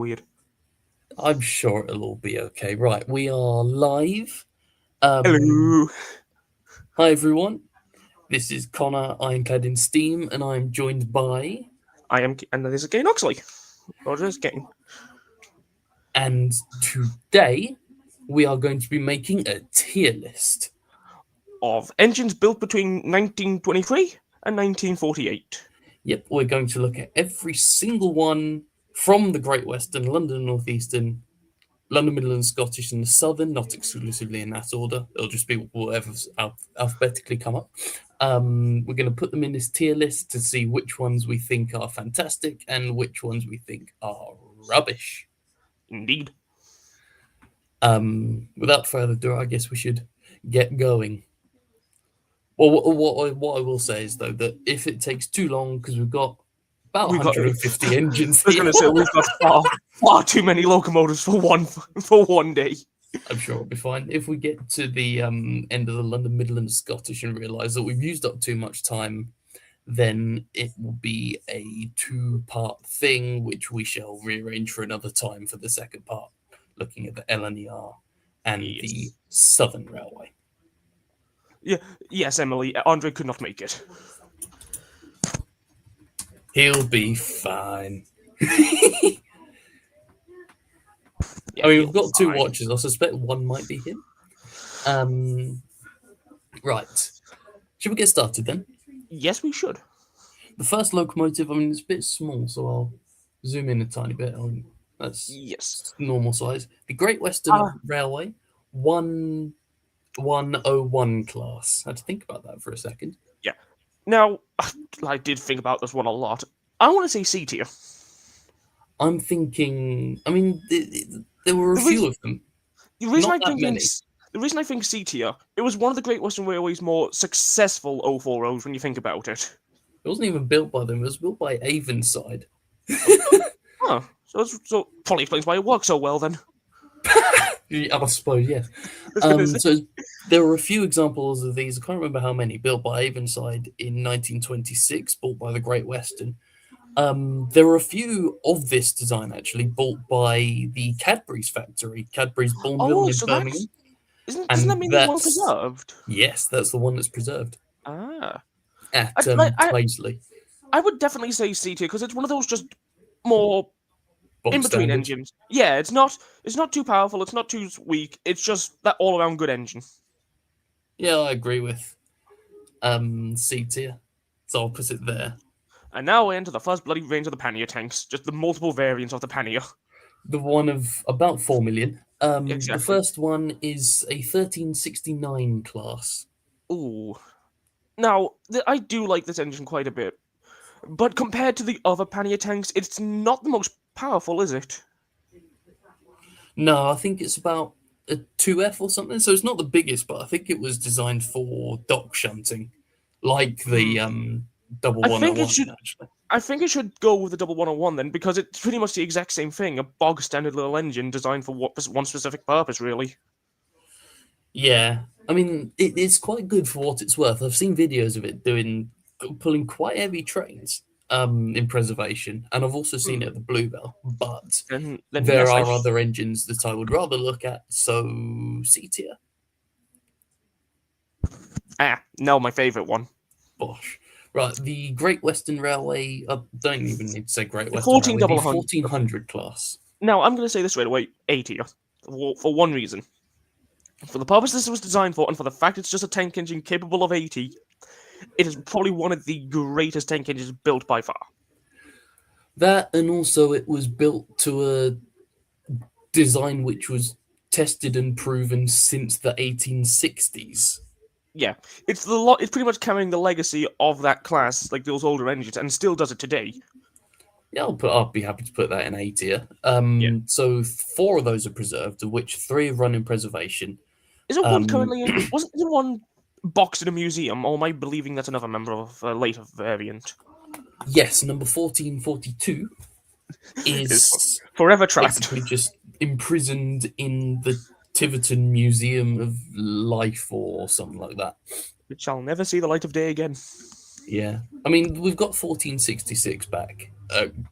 weird. I'm sure it'll all be okay. Right, we are live. Hello. Hi everyone. This is Connor, Ironclad in Steam, and I'm joined by. And this is Gain Oxley. Or just Gain. And today we are going to be making a tier list Of engines built between 1923 and 1948. Yep, we're going to look at every single one from the Great Western, London Northeastern, London Midland, Scottish, and the Southern, not exclusively in that order. It'll just be whatever's alphabetically come up. We're going to put them in this tier list to see which ones we think are fantastic and which ones we think are rubbish. Indeed. Without further ado, I guess we should get going. Well, what I will say is, though, that if it takes too long, because we've got about 150 engines I was here. going to say, we've got far too many locomotives for one day. I'm sure it'll be fine. If we get to the end of the London Midland Scottish and realise that we've used up too much time, then it will be a two-part thing, which we shall rearrange for another time for the second part, looking at the LNER and the Southern Railway. Yeah, yes, Emily. Andre could not make it. He'll be fine. I mean, we've got two watches. I suspect one might be him. Right. Should we get started then? Yes, we should. The first locomotive, I mean, it's a bit small, so I'll zoom in a tiny bit. That's normal size. The Great Western Railway, 1101 class. I had to think about that for a second. Yeah. Now, I did think about this one a lot. I want to say C tier. I'm thinking. I mean, there were a few of them. The reason I think C tier, it was one of the Great Western Railway's more successful 040s when you think about it. It wasn't even built by them. It was built by Avonside. Oh, so probably explains why it works so well then. I suppose, yes. So there were a few examples of these. I can't remember how many. Built by Avonside in 1926, bought by the Great Western. There were a few of this design actually bought by the Cadbury's factory, Cadbury's Bourneville in Birmingham. Doesn't that mean they're well preserved? Yes, that's the one that's preserved. At Paisley. I would definitely say C tier because it's one of those just more in between engines. Yeah, it's not too powerful, it's not too weak, it's just that all around good engine. Yeah, I agree with C tier. So I'll put it there. And now we're into the first bloody range of the pannier tanks, just the multiple variants of the pannier. The one of about 4 million. Exactly. The first one is a 1369 class. Ooh. Now, I do like this engine quite a bit. But compared to the other pannier tanks, it's not the most powerful, is it? No, I think it's about a 2F or something. So it's not the biggest, but I think it was designed for dock shunting, like the 1101. I think it should go with the 1101 then, because it's pretty much the exact same thing, a bog standard little engine designed for one specific purpose, really. Yeah, I mean, it's quite good for what it's worth. I've seen videos of it pulling quite heavy trains in preservation, and I've also seen it at the Bluebell, but there are other engines that I would rather look at, so C tier. No, my favourite one. Bosh. Right, the Great Western Railway, I don't even need to say Great Western Railway, the 1400 class. Now, I'm going to say this straight away, A tier, for one reason. For the purpose this was designed for, and for the fact it's just a tank engine capable of 80, it is probably one of the greatest tank engines built by far. That, and also it was built to a design which was tested and proven since the 1860s. Yeah, it's pretty much carrying the legacy of that class, like those older engines, and still does it today. Yeah, I'll be happy to put that in A tier. So 4 of those are preserved, of which 3 have run in preservation. Is it one currently in? Wasn't there one boxed in a museum, or am I believing that's another member of a later variant? Yes, number 1442 is forever trapped. Basically just imprisoned in the Tiverton Museum of Life or something like that. It shall never see the light of day again. Yeah. I mean, we've got 1466 back.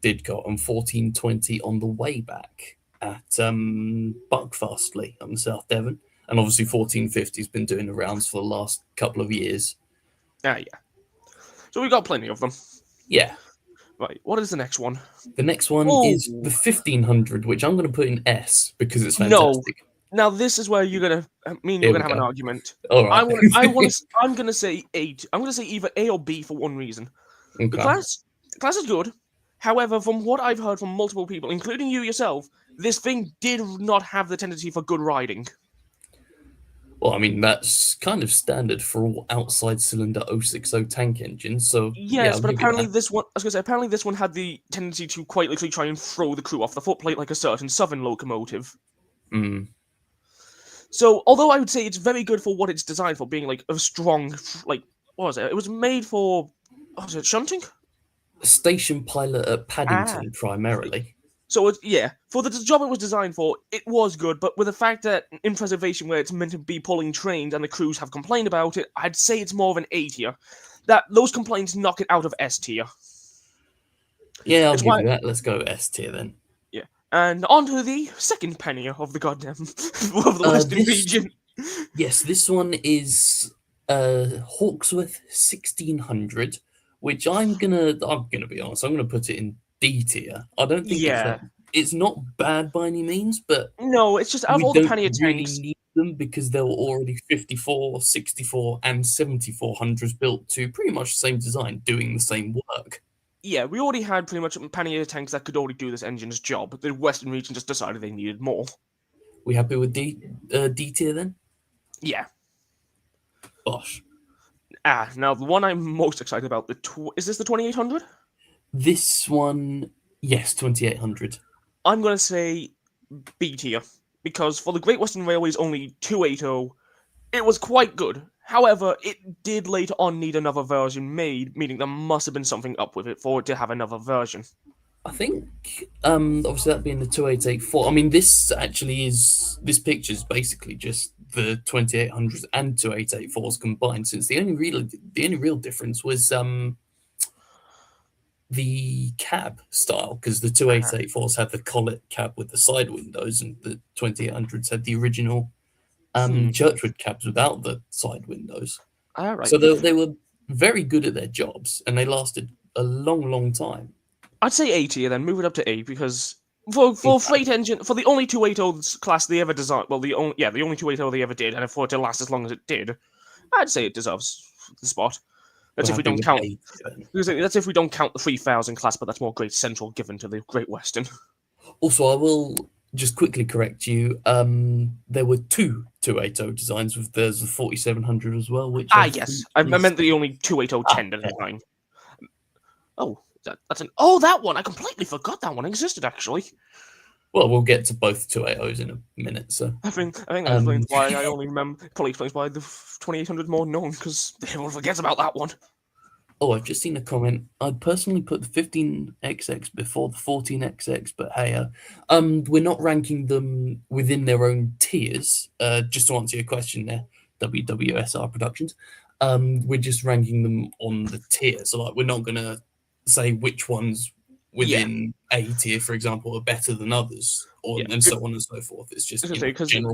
did go on 1420 on the way back at Buckfastleigh on South Devon. And obviously 1450 has been doing the rounds for the last couple of years. Ah, yeah. So we got plenty of them. Yeah. Right, what is the next one? The next one Oh, is the 1500, which I'm going to put in S because it's no. fantastic. Now this is where you're gonna, me and you're Here we gonna have an go. argument. All right. I'm gonna say 8. I'm gonna say either A or B for one reason. The Okay. class is good. However, from what I've heard from multiple people, including you yourself, this thing did not have the tendency for good riding. Well, I mean, that's kind of standard for all outside cylinder 060 tank engines. So, yeah, Yes, I'll but give you apparently that. this one, I was gonna say, apparently this one had the tendency to quite literally try and throw the crew off the footplate like a certain southern locomotive. Mm. So, although I would say it's very good for what it's designed for, being like a strong, like, what was it? It was made for, what was it, shunting? Station pilot at Ah. Paddington, primarily. So, yeah, for the job it was designed for, it was good, but with the fact that in preservation, where it's meant to be pulling trains and the crews have complained about it, I'd say it's more of an A tier. That those complaints knock it out of S tier. Yeah, I'll It's give why, you that. Let's go S tier then. yeah. And on to the second penny of the goddamn of the Western region. Yes, this one is Hawksworth 1600, which I'm gonna be honest, I'm gonna put it in D tier. I don't think Yeah. it's not bad by any means, but No, it's just out of we all the don't pannier really tanks. need them because there were already 54, 64, and 7400s built to pretty much the same design, doing the same work. Yeah, we already had pretty much pannier tanks that could already do this engine's job, but the Western region just decided they needed more. We happy with D tier then? Yeah. Bosh. Now the one I'm most excited about, is this the 2800? This one, yes, 2800. I'm gonna say B tier, because for the Great Western Railway's only 280, it was quite good. However, it did later on need another version made, meaning there must have been something up with it for it to have another version. I think, obviously that being the 2884. I mean, this picture is basically just the 2800s and 2884s combined. Since the only real difference was the cab style, because the 2884s had the collet cab with the side windows, and the 2800s had the original Churchwood cabs without the side windows. Alright. So they were very good at their jobs, and they lasted a long, long time. I'd say A tier then, move it up to A, because for freight engine, for the only 280 class they ever designed, well, the only 280 they ever did, and for it to last as long as it did, I'd say it deserves the spot. That's We're if we happy don't with count. A then. That's if we don't count the 3000 class, but that's more Great Central given to the Great Western. Also, I will just quickly correct you. There were two 280 designs. There's a 4700 as well, which Yes, I meant the only 280 tender design. Oh, that one. I completely forgot that one existed actually. Well, we'll get to both 280s in a minute. So I think that explains why I only remember. Probably explains why the 2800 more known, because everyone forgets about that one. Oh, I've just seen a comment. I'd personally put the 15XX before the 14XX, but hey, we're not ranking them within their own tiers. Just to answer your question there, WWSR Productions. We're just ranking them on the tier. So, like, we're not gonna say which ones within A tier, for example, are better than others, and so on and so forth. It's just general.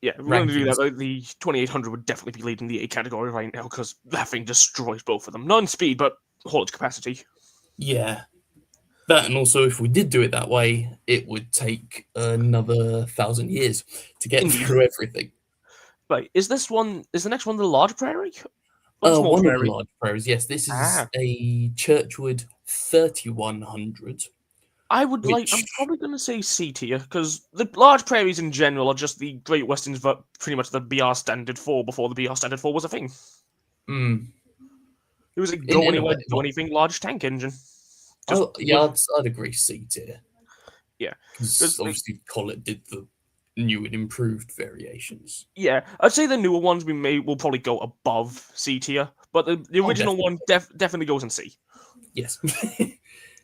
If we're going to do that, the 2800 would definitely be leading the A category right now, because that thing destroys both of them. Not in speed, but haulage capacity. Yeah. That, and also if we did do it that way, it would take another 1,000 years to get through everything. Right, is the next one the Large Prairie? One of the Large Prairies, yes. This is a Churchwood 3100. I'm probably going to say C tier, because the Large Prairies in general are just the Great Westerns, but pretty much the BR Standard 4 before the BR Standard 4 was a thing. It was a go anywhere, do anything large tank engine. I'd agree C tier. Yeah. Because obviously Collet did the new and improved variations. Yeah, I'd say the newer ones will probably go above C tier, but the original one definitely goes in C. Yes.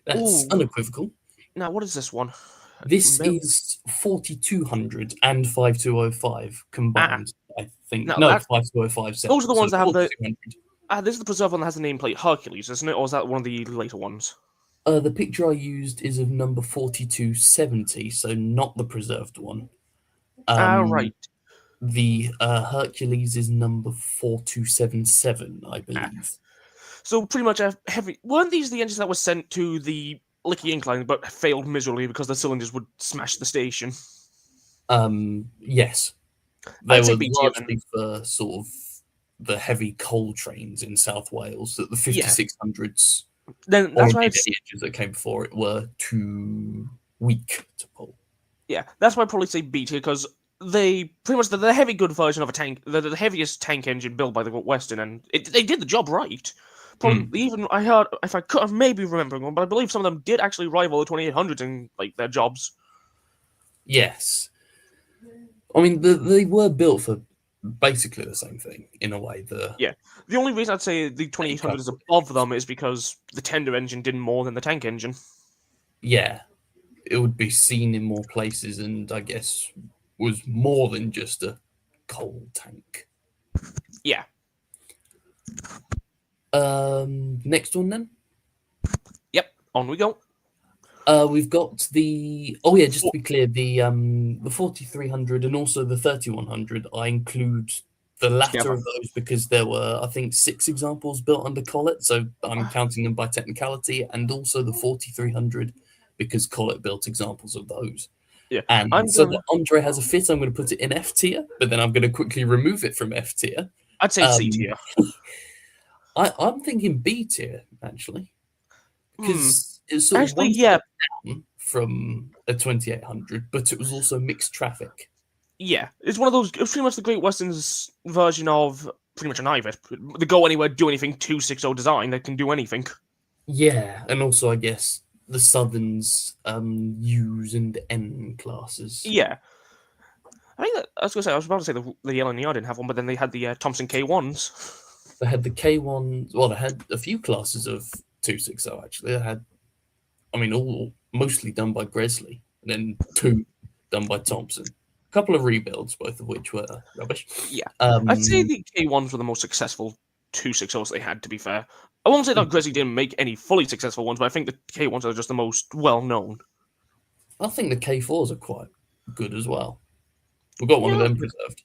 That's unequivocal. Now, what is this one? This is 4200 and 5205 combined, I think. No, 5205. Those are the ones that have the... this is the preserved one that has the nameplate Hercules, isn't it? Or is that one of the later ones? The picture I used is of number 4270, so not the preserved one. Right. The Hercules is number 4277, I Ah. believe. So pretty much a heavy. Weren't these the engines that were sent to the Licky Incline, but failed miserably because the cylinders would smash the station? Yes, they I'd say were B tier then. largely for sort of the heavy coal trains in South Wales that the Yeah. 5600s, Then or that's why indeed I'd any engines that came before it, were too weak to pull. yeah, that's why I'd probably say B tier because they pretty much the heavy good version of a tank, the heaviest tank engine built by the Western, and they did the job right. Probably Mm, even I heard if I could, I'm maybe remembering one, but I believe some of them did actually rival the 2800s in like their jobs. yes. I mean, they were built for basically the same thing in a way. The Yeah, the only reason I'd say the tank 2800 is above upgrades. them is because the tender engine did more than the tank engine. Yeah, it would be seen in more places, and I guess was more than just a coal tank. Yeah. Next one then. Yep. On we go. We've got the oh yeah, just to Four, be clear, the 4300 and also the 3100. I include the latter together. of those because there were I think 6 examples built under Collet, so I'm counting them by technicality, and also the 4300 because Collet built examples of those. Yeah. And I'm so gonna. that Andre has a fit, I'm going to put it in F tier, but then I'm going to quickly remove it from F tier. I'd say C Um, tier. I'm thinking B tier actually Hmm. because it's sort of Actually, one yeah. step down from a 2800, but it was also mixed traffic. Yeah, it's one of those. It's pretty much the Great Western's version of pretty much an IVET. The go anywhere, do anything 260 design that can do anything. Yeah, and also I guess the Southerns U's and N classes. Yeah, I think that, I was gonna say I was about to say the LNER didn't have one, but then they had the Thompson K1s. They had the K1. Well, they had a few classes of 260 actually. They had, I mean, all mostly done by Gresley, and then two done by Thompson. A couple of rebuilds, both of which were rubbish. Yeah, I'd say Um, the K1s were the most successful 260s they had. To be fair, I won't say that Grizzly didn't make any fully successful ones, but I think the K1s are just the most well known. I think the K4s are quite good as well. We've got one Yeah, of them preserved.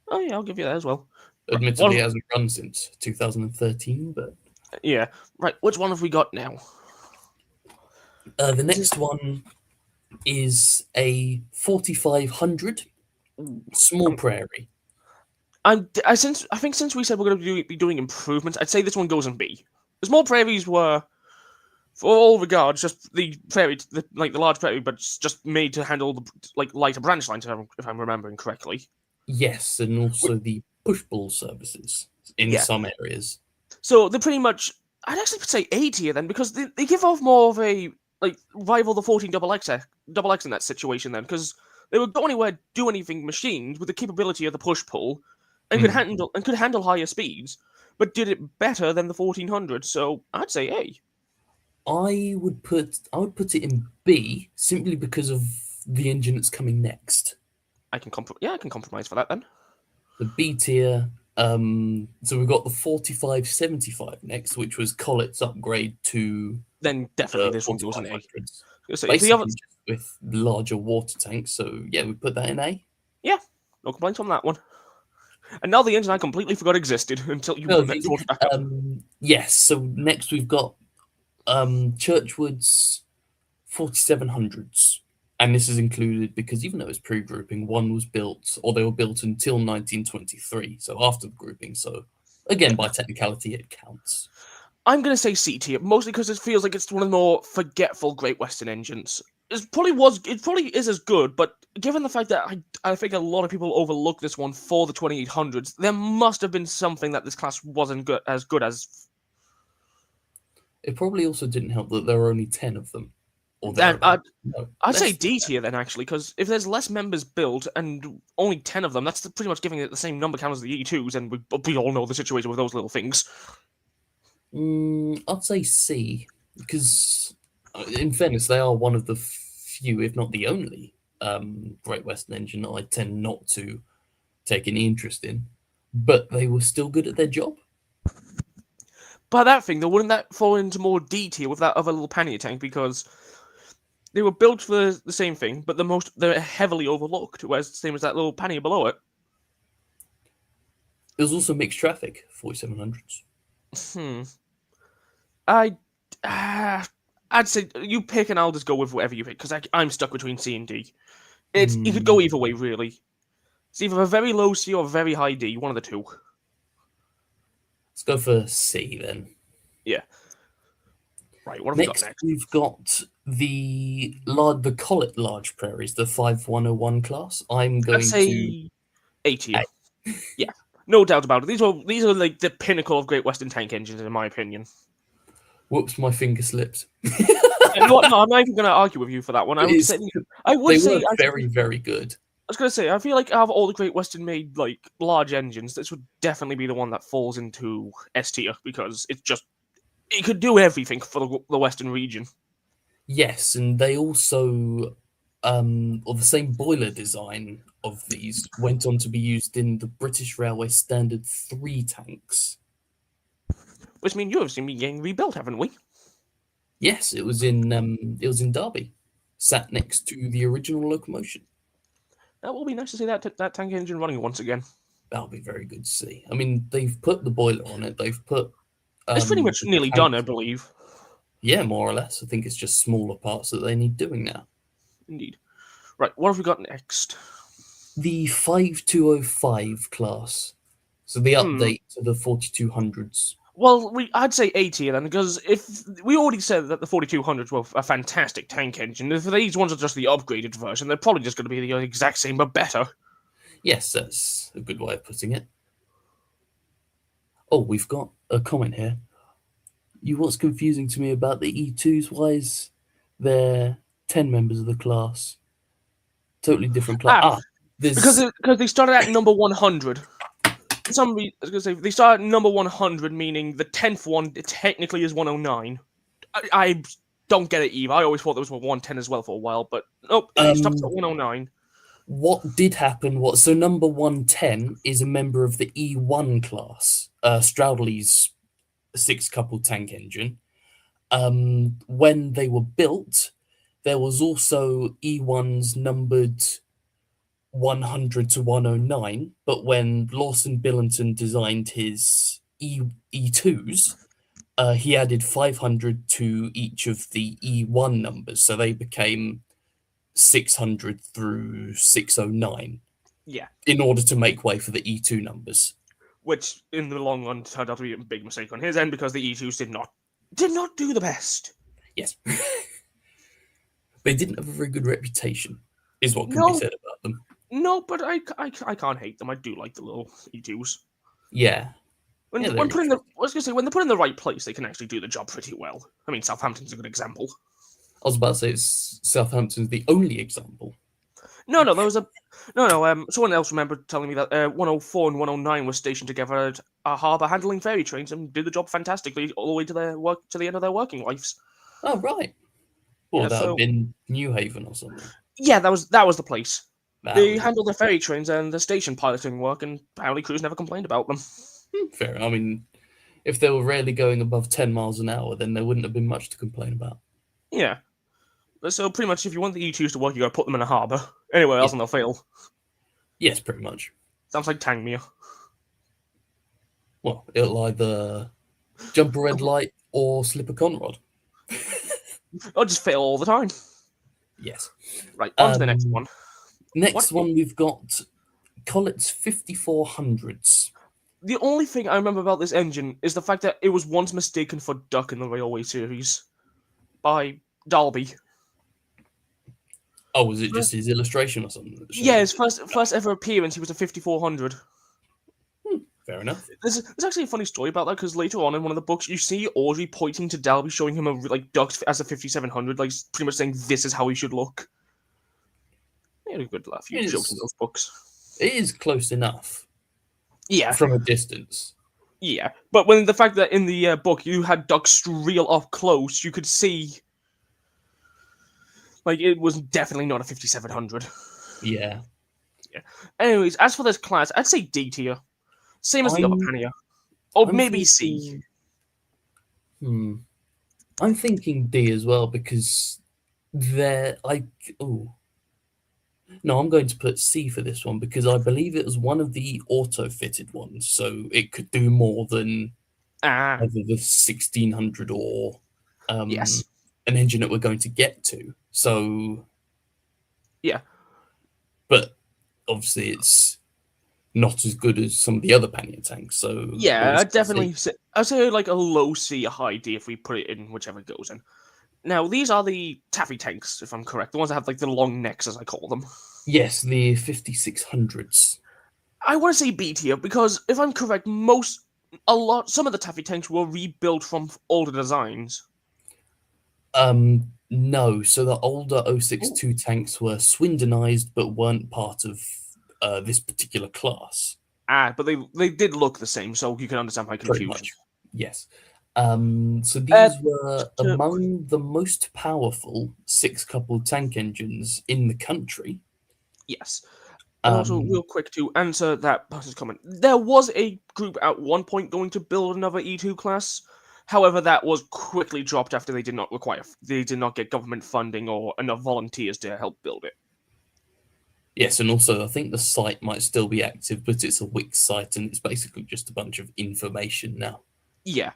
oh yeah, I'll give you that as well. Right, Admittedly, it hasn't run since 2013, but yeah, right. Which one have we got now? the next one is a 4500 small I'm prairie. I think since we said we're going to be doing improvements, I'd say this one goes in B. The small prairies were, for all regards, just the prairie, like the large prairie, but just made to handle the like lighter branch lines, if I'm remembering correctly. Yes, and also the push pull services in Yeah, some areas. so they're pretty much. I'd actually say A tier then because they give off more of a like rival the 14 double X in that situation then because they would go anywhere, do anything machines with the capability of the push pull, and Mm. could handle higher speeds, but did it better than the 1400. So I'd say A. I would put it in B simply because of the engine that's coming next. I can compromise for that then. The B tier. So we've got the 4575 next, which was Collett's upgrade to Then definitely the this one goes in A. 4500s. So if the other, Basically, just with larger water tanks. So yeah, we put that in A. yeah, no complaints on that one. And now the engine I completely forgot existed until you No, brought it back up. yes. So next we've got Churchwood's 4700s. And this is included because even though it's pre-grouping, one was built, or they were built until 1923, so after the grouping. So Yeah, again, by technicality, it counts. I'm gonna say C tier, mostly because it feels like it's one of the more forgetful Great Western engines. It probably is as good, but given the fact that I think a lot of people overlook this one for the 2800s, there must have been something that this class wasn't good as. It probably also didn't help that there were only 10 of them, or Then thereabouts. No, I'd say less than D 10. tier then actually, because if there's less members built and only 10 of them, that's pretty much giving it the same number count as the E2s, and we all know the situation with those little things. I'd say C, because in fairness, they are one of the few, if not the only, Great Western engine that I tend not to take any interest in, but they were still good at their job. by that thing, though, wouldn't that fall into more D tier with that other little pannier tank? Because they were built for the same thing, but they're heavily overlooked, whereas the same as that little pannier below it. There was also mixed traffic, 4700s. Hmm. I, I'd say you pick, and I'll just go with whatever you pick because I'm stuck between C and D. You could go either way, really. It's either a very low C or a very high D, one of the two. Let's go for C then. Yeah. Right, what have we got next? We've got the Collet Large Prairies, the 5101 class. I'm I'd going to say A tier. A. Yeah, no doubt about it. These are like the pinnacle of Great Western tank engines, in my opinion. Whoops, my finger slipped. No, I'm not even going to argue with you for that one. I would say they were very, very good. I was going to say, I feel like out of all the Great Western made like large engines, this would definitely be the one that falls into S tier because it could do everything for the Western region. Yes, and they also, or the same boiler design of these went on to be used in the British Railway Standard 3 tanks. Which means you've seen me getting rebuilt, haven't we? Yes, it was in Derby, sat next to the original locomotion. That will be nice to see that tank engine running once again. That'll be very good to see. I mean, they've put the boiler on it. They've put. It's pretty much nearly done, I believe. Yeah, more or less. I think it's just smaller parts that they need doing now. Indeed. Right, what have we got next? The 5205 class. So the update to the 4200s. Well, I'd say A tier then, because if we already said that the 4200s were a fantastic tank engine, if these ones are just the upgraded version, they're probably just going to be the exact same but better. Yes, that's a good way of putting it. Oh, we've got a comment here. What's confusing to me about the E2s? Why is there 10 members of the class? Totally different class. Because they started at number 100. For some reason, I was going to say, they started at number 100, meaning the 10th one technically is 109. I don't get it either. I always thought there was 110 as well for a while, but nope, it stops at 109. What did happen so number 110 is a member of the E1 class, Stroudley's six-coupled tank engine. When they were built, there was also E1s numbered 100 to 109, but when Lawson Billington designed his E2s, he added 500 to each of the E1 numbers, so they became 600 through 609. Yeah. In order to make way for the E2 numbers. Which, in the long run, turned out to be a big mistake on his end because the E2s did not do the best. Yes. They didn't have a very good reputation, is what can be said about them. No, but I can't hate them. I do like the little E2s. Yeah. When put in the right place, they can actually do the job pretty well. I mean, Southampton's a good example. I was about to say Southampton's the only example. No, there was someone else remembered telling me that 104 and 109 were stationed together at a harbour handling ferry trains and did the job fantastically all the way to the end of their working lives. Oh, right. Well, that would have been New Haven or something. Yeah, that was the place. They handled the ferry trains and the station piloting work, and apparently crews never complained about them. Fair. I mean, if they were rarely going above 10 miles an hour, then there wouldn't have been much to complain about. Yeah. So pretty much, if you want the E2s to work, you got to put them in a harbour. Anywhere else, and they'll fail. Yes, pretty much. Sounds like Tangmere. Well, it'll either jump a red light or slip a conrod. Or just fail all the time. Yes. Right, on to the next one. Next one, we've got Collett's 5400s. The only thing I remember about this engine is the fact that it was once mistaken for Duck in the Railway series by Dalby. Oh, was it just his illustration or something? Yeah, his first ever appearance, he was a 5400. Fair enough. There's actually a funny story about that, because later on in one of the books, you see Audrey pointing to Dalby, showing him Duck as a 5700, like pretty much saying, this is how he should look. He had a good laugh. Few jokes in those books. It is close enough. Yeah. From a distance. Yeah, but when the fact that in the book you had Duck's real up close, you could see, like, it was definitely not a 5700. Yeah. Yeah. Anyways, as for this class, I'd say D tier. Same as the other pannier. Or maybe C. I'm thinking D as well because there. Oh no, I'm going to put C for this one because I believe it was one of the auto-fitted ones, so it could do more than Ah, either the 1600 or yes. an engine that we're going to get to. So, Yeah. but obviously it's not as good as some of the other pannier tanks. So we'll Yeah, say C. I'd say like a low C, a high D if we put it in whichever goes in. Now, these are the taffy tanks, if I'm correct, the ones that have like the long necks, as I call them. Yes, the 5600s. I want to say B tier because if I'm correct, some of the taffy tanks were rebuilt from older designs. No. So the older Oh. 062 tanks were Swindonized but weren't part of this particular class. Ah, but they did look the same, so you can understand my Pretty confusion. much. Yes. So Uh, these were to, among the most powerful six-coupled tank engines in the country. yes. And also, Um, real quick to answer that person's comment, there was a group at one point going to build another E2 class. However, that was quickly dropped after they did not get government funding or enough volunteers to help build it. yes, and also I think the site might still be active, but it's a Wix site and it's basically just a bunch of information now. Yeah,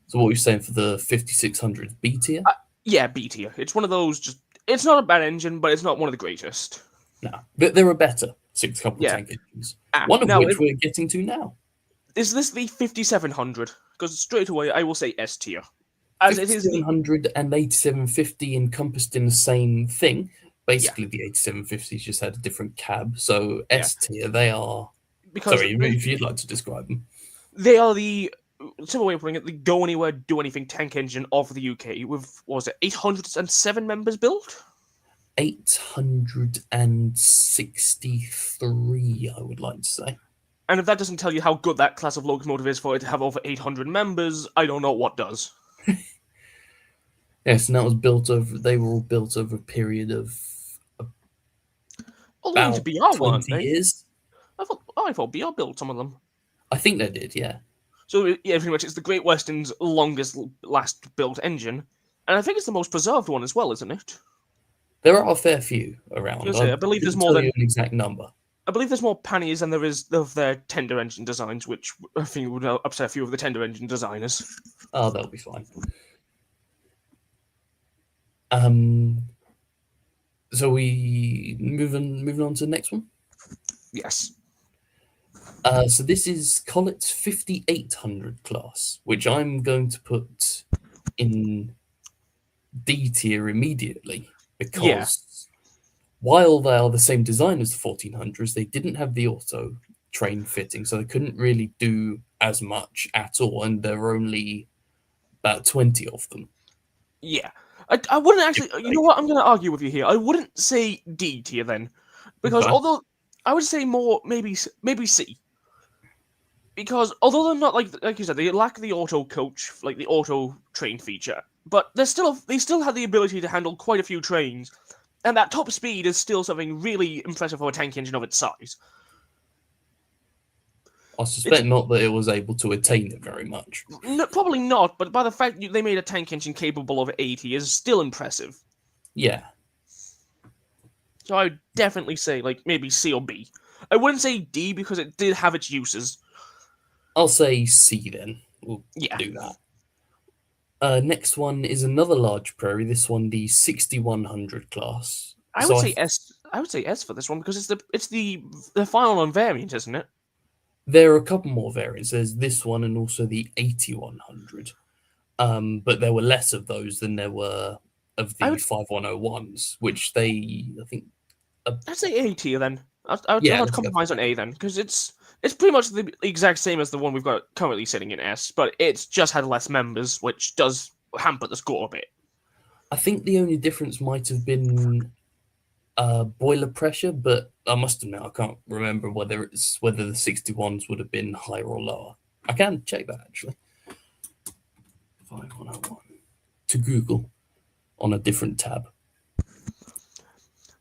So what are you saying for the 5600 B tier? yeah, B tier. It's one of those. It's not a bad engine, but it's not one of the greatest. No, but there are better six-coupled Yeah. tank engines. Ah, One of now which we're getting to now. is this the 5700? Because straight away I will say S tier, as it is the 5700 and 8750 encompassed in the same thing. yeah Basically, the 8750s just had a different cab. So yeah S tier, they are. because Sorry, if you'd like to describe them. they are the simple way of putting it, the go anywhere, do anything tank engine of the UK with what was it 807 members built? 863, I would like to say. And if that doesn't tell you how good that class of locomotive is for it to have over 800 members, I don't know what does. Yes, and that was built over. They were all built over a period of All the way into about BR, weren't 20 they? years. I thought BR built some of them. I think they did, yeah. So yeah, pretty much it's the Great Western's longest last built engine, and I think it's the most preserved one as well, isn't it? There are a fair few I around. say, I I believe there's couldn't more tell you than an exact number. I believe there's more panniers than there is of their tender engine designs, which I think would upset a few of the tender engine designers. Oh, that'll be fine. Um, so we moving on to the next one. Yes. So this is Collett's 5800 class, which I'm going to put in D tier immediately Yeah. because while they are the same design as the 1400s, they didn't have the auto train fitting, so they couldn't really do as much at all, and there were only about 20 of them. Yeah. I wouldn't Give actually. or You know take. what? I'm going to argue with you here. I wouldn't say D tier then, because Okay. although I would say more maybe C, because although they're not like you said, they lack the auto coach, like the auto train feature, but they still have the ability to handle quite a few trains, and that top speed is still something really impressive for a tank engine of its size. I It's suspect not that it was able to attain it very much. probably not, but by the fact they made a tank engine capable of 80 is still impressive. Yeah. So I would definitely say like maybe C or B. I wouldn't say D because it did have its uses. I'll say C then. We'll Yeah, do that. Next one is another large prairie. This one, the 6100 class. I would So say S. I would say S for this one because it's the final on variant, isn't it? there are a couple more variants. There's this one and also the 8100. But there were less of those than there were of I the would 5101s, which I think, I'd say A tier then. yeah, I'd let's go compromise for on that. A then because it's pretty much the exact same as the one we've got currently sitting in S, but it's just had less members, which does hamper the score a bit. I think the only difference might have been boiler pressure, but I must admit I can't remember whether the 61s would have been higher or lower. I can check that actually. 5101 to Google on a different tab.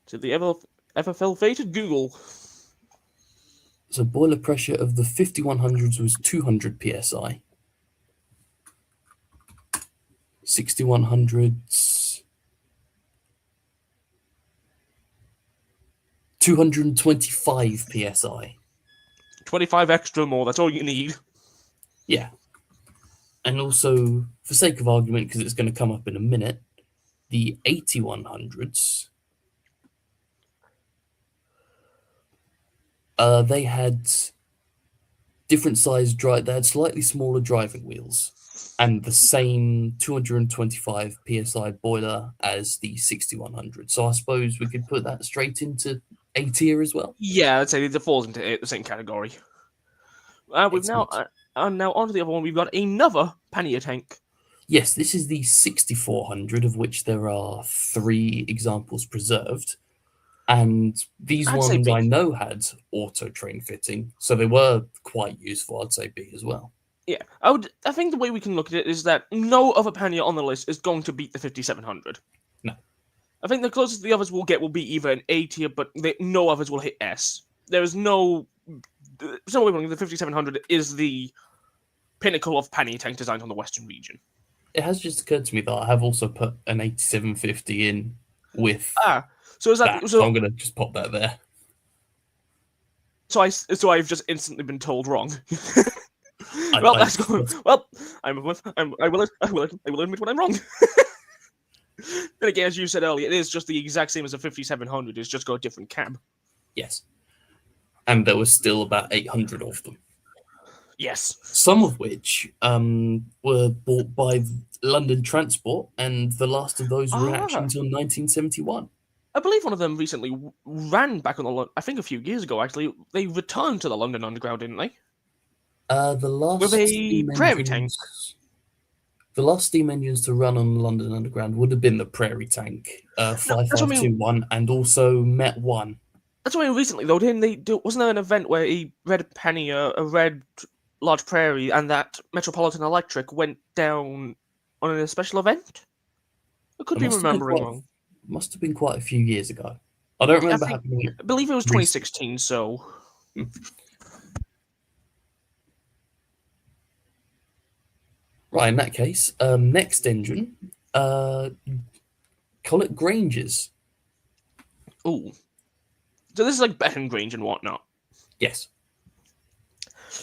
To the ever fell fated Google. So boiler pressure of the 5100s was 200 psi, 6100s, 225 psi. 25 extra more, that's all you need. Yeah. And also, for sake of argument, because it's going to come up in a minute, the 8100s, they had different size drive. They had slightly smaller driving wheels and the same 225 psi boiler as the 6100. So I suppose we could put that straight into A tier as well. Yeah, I'd say it falls into the same category. We've now, Excellent. now on to the other one. We've got another pannier tank. Yes, this is the 6400, of which there are 3 examples preserved. And these I'd say ones B. I know had auto train fitting, so they were quite useful. I'd say B as well. Yeah, I think the way we can look at it is that no other pannier on the list is going to beat the 5700. No. I think the closest the others will get will be either an A tier, but no others will hit S. There is no. There's no way wrong. The 5700 is the pinnacle of pannier tank design on the Western region. It has just occurred to me that I have also put an 8750 in with So is that that, so I'm going to just pop that there. So I've just instantly been told wrong. I will admit when I'm wrong. Then again, as you said earlier, it is just the exact same as a 5700. It's just got a different cab. Yes. And there was still about 800 of them. Yes. Some of which were bought by London Transport, and the last of those were actually until 1971. I believe one of them recently ran back on the. I think a few years ago, actually, they returned to the London Underground, didn't they? The last with a prairie tank. The last steam engines to run on London Underground would have been the Prairie Tank, 5521, and also Met 1. That's why recently, though, didn't they do? Wasn't there an event where a red large prairie, and that Metropolitan Electric went down on a special event? I could be remembering wrong. Must have been quite a few years ago. I don't remember happening. I believe it was 2016. So. Right, in that case, next engine, call it Grangers. Ooh. So this is like Betton Grange and whatnot. Yes.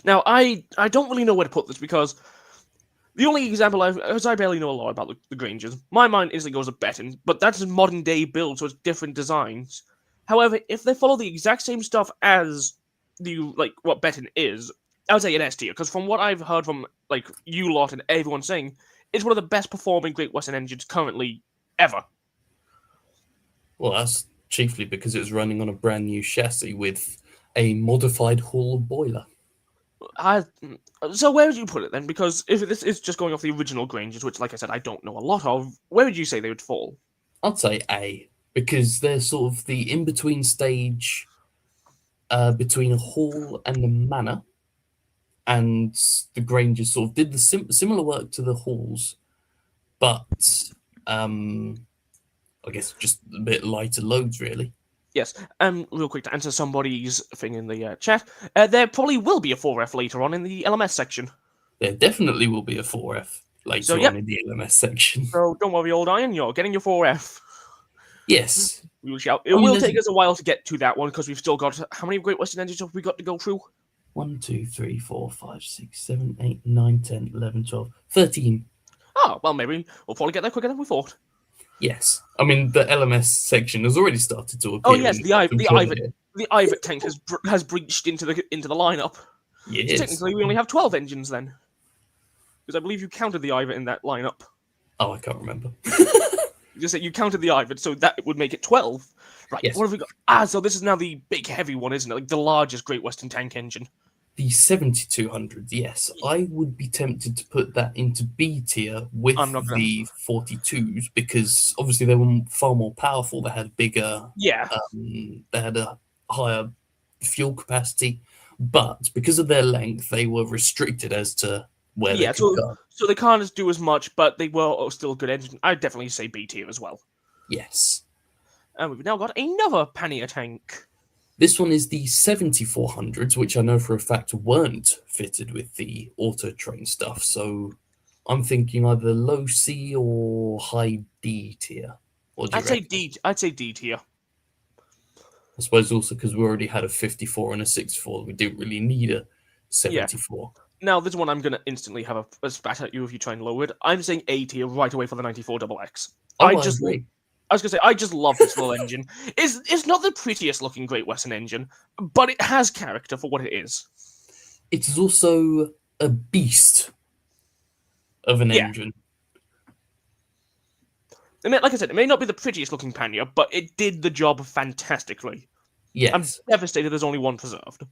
Now, I don't really know where to put this because the only example because I barely know a lot about the Grangers. My mind instantly goes to Betton, but that's a modern day build, so it's different designs. However, if they follow the exact same stuff as what Betton is, I would say an S tier, because from what I've heard from you lot and everyone saying, it's one of the best performing Great Western engines currently ever. Well, that's chiefly because it's running on a brand new chassis with a modified Hall boiler. So where would you put it then? Because if this is just going off the original Grangers, which, like I said, I don't know a lot of, where would you say they would fall? I'd say A, because they're sort of the in-between stage between a hall and a manor. And the Grangers sort of did the similar work to the halls, but I guess just a bit lighter loads, really. Yes. Real quick to answer somebody's thing in the chat, there probably will be a 4F later on in the LMS section. There definitely will be a 4F later on in the LMS section. So don't worry, old Iron, you're getting your 4F. Yes. We will shout. It will take us a while to get to that one because we've still got how many Great Western engines have we got to go through? 1, 2, 3, 4, 5, 6, 7, 8, 9, 10, 11, 12, 13. Oh, well, maybe we'll probably get there quicker than we thought. Yes. I mean, the LMS section has already started to appear. Oh, yes, the Ivet tank has breached into the lineup. Yes. So technically, we only have 12 engines then. Because I believe you counted the Ivet in that lineup. Oh, I can't remember. Just that you counted the Ivet, so that would make it 12. Right, yes. What have we got? So this is now the big heavy one, isn't it? Like the largest Great Western tank engine. The 7200, yes. I would be tempted to put that into B tier with the 42s because obviously they were far more powerful. They had bigger... Yeah. They had a higher fuel capacity, but because of their length, they were restricted as to where they could go. So they can't do as much, but they were still a good engine. I'd definitely say B tier as well. Yes. And we've now got another pannier tank. This one is the 7400s, which I know for a fact weren't fitted with the auto train stuff. So I'm thinking either low C or high D tier. What do you I'd say reckon? D. I'd say D tier. I suppose also because we already had a 54 and a 64, we didn't really need a Yeah. 74. Now this one I'm gonna instantly have a spat at you if you try and lower it. I'm saying A tier right away for the 94XX. Oh, I agree. I was gonna say I just love this little engine. It's not the prettiest looking Great Western engine, but it has character for what it is. It is also a beast of an Yeah. engine. Like I said, it may not be the prettiest looking Pannier, but it did the job fantastically. I'm Yes, devastated there's only one preserved.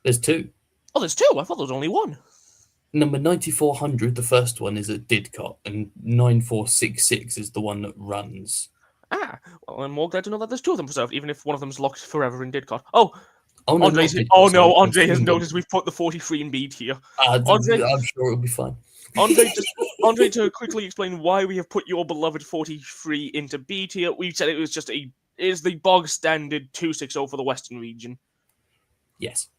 there's two. Oh, there's two. I thought there was only one. Number 9400, the first one, is at Didcot, and 9466 is the one that runs. Ah, well, I'm more glad to know that there's two of them preserved, even if one of them's locked forever in Didcot. Oh, Oh, no, not Andre's. Didcot, Oh sorry. no, Andre has Swindon. noticed we've put the 43 in B tier. I'm Andre, sure it'll be fine. Andre, to quickly explain why we have put your beloved 43 into B tier, we said it was just is the bog standard 260 for the Western region. Yes.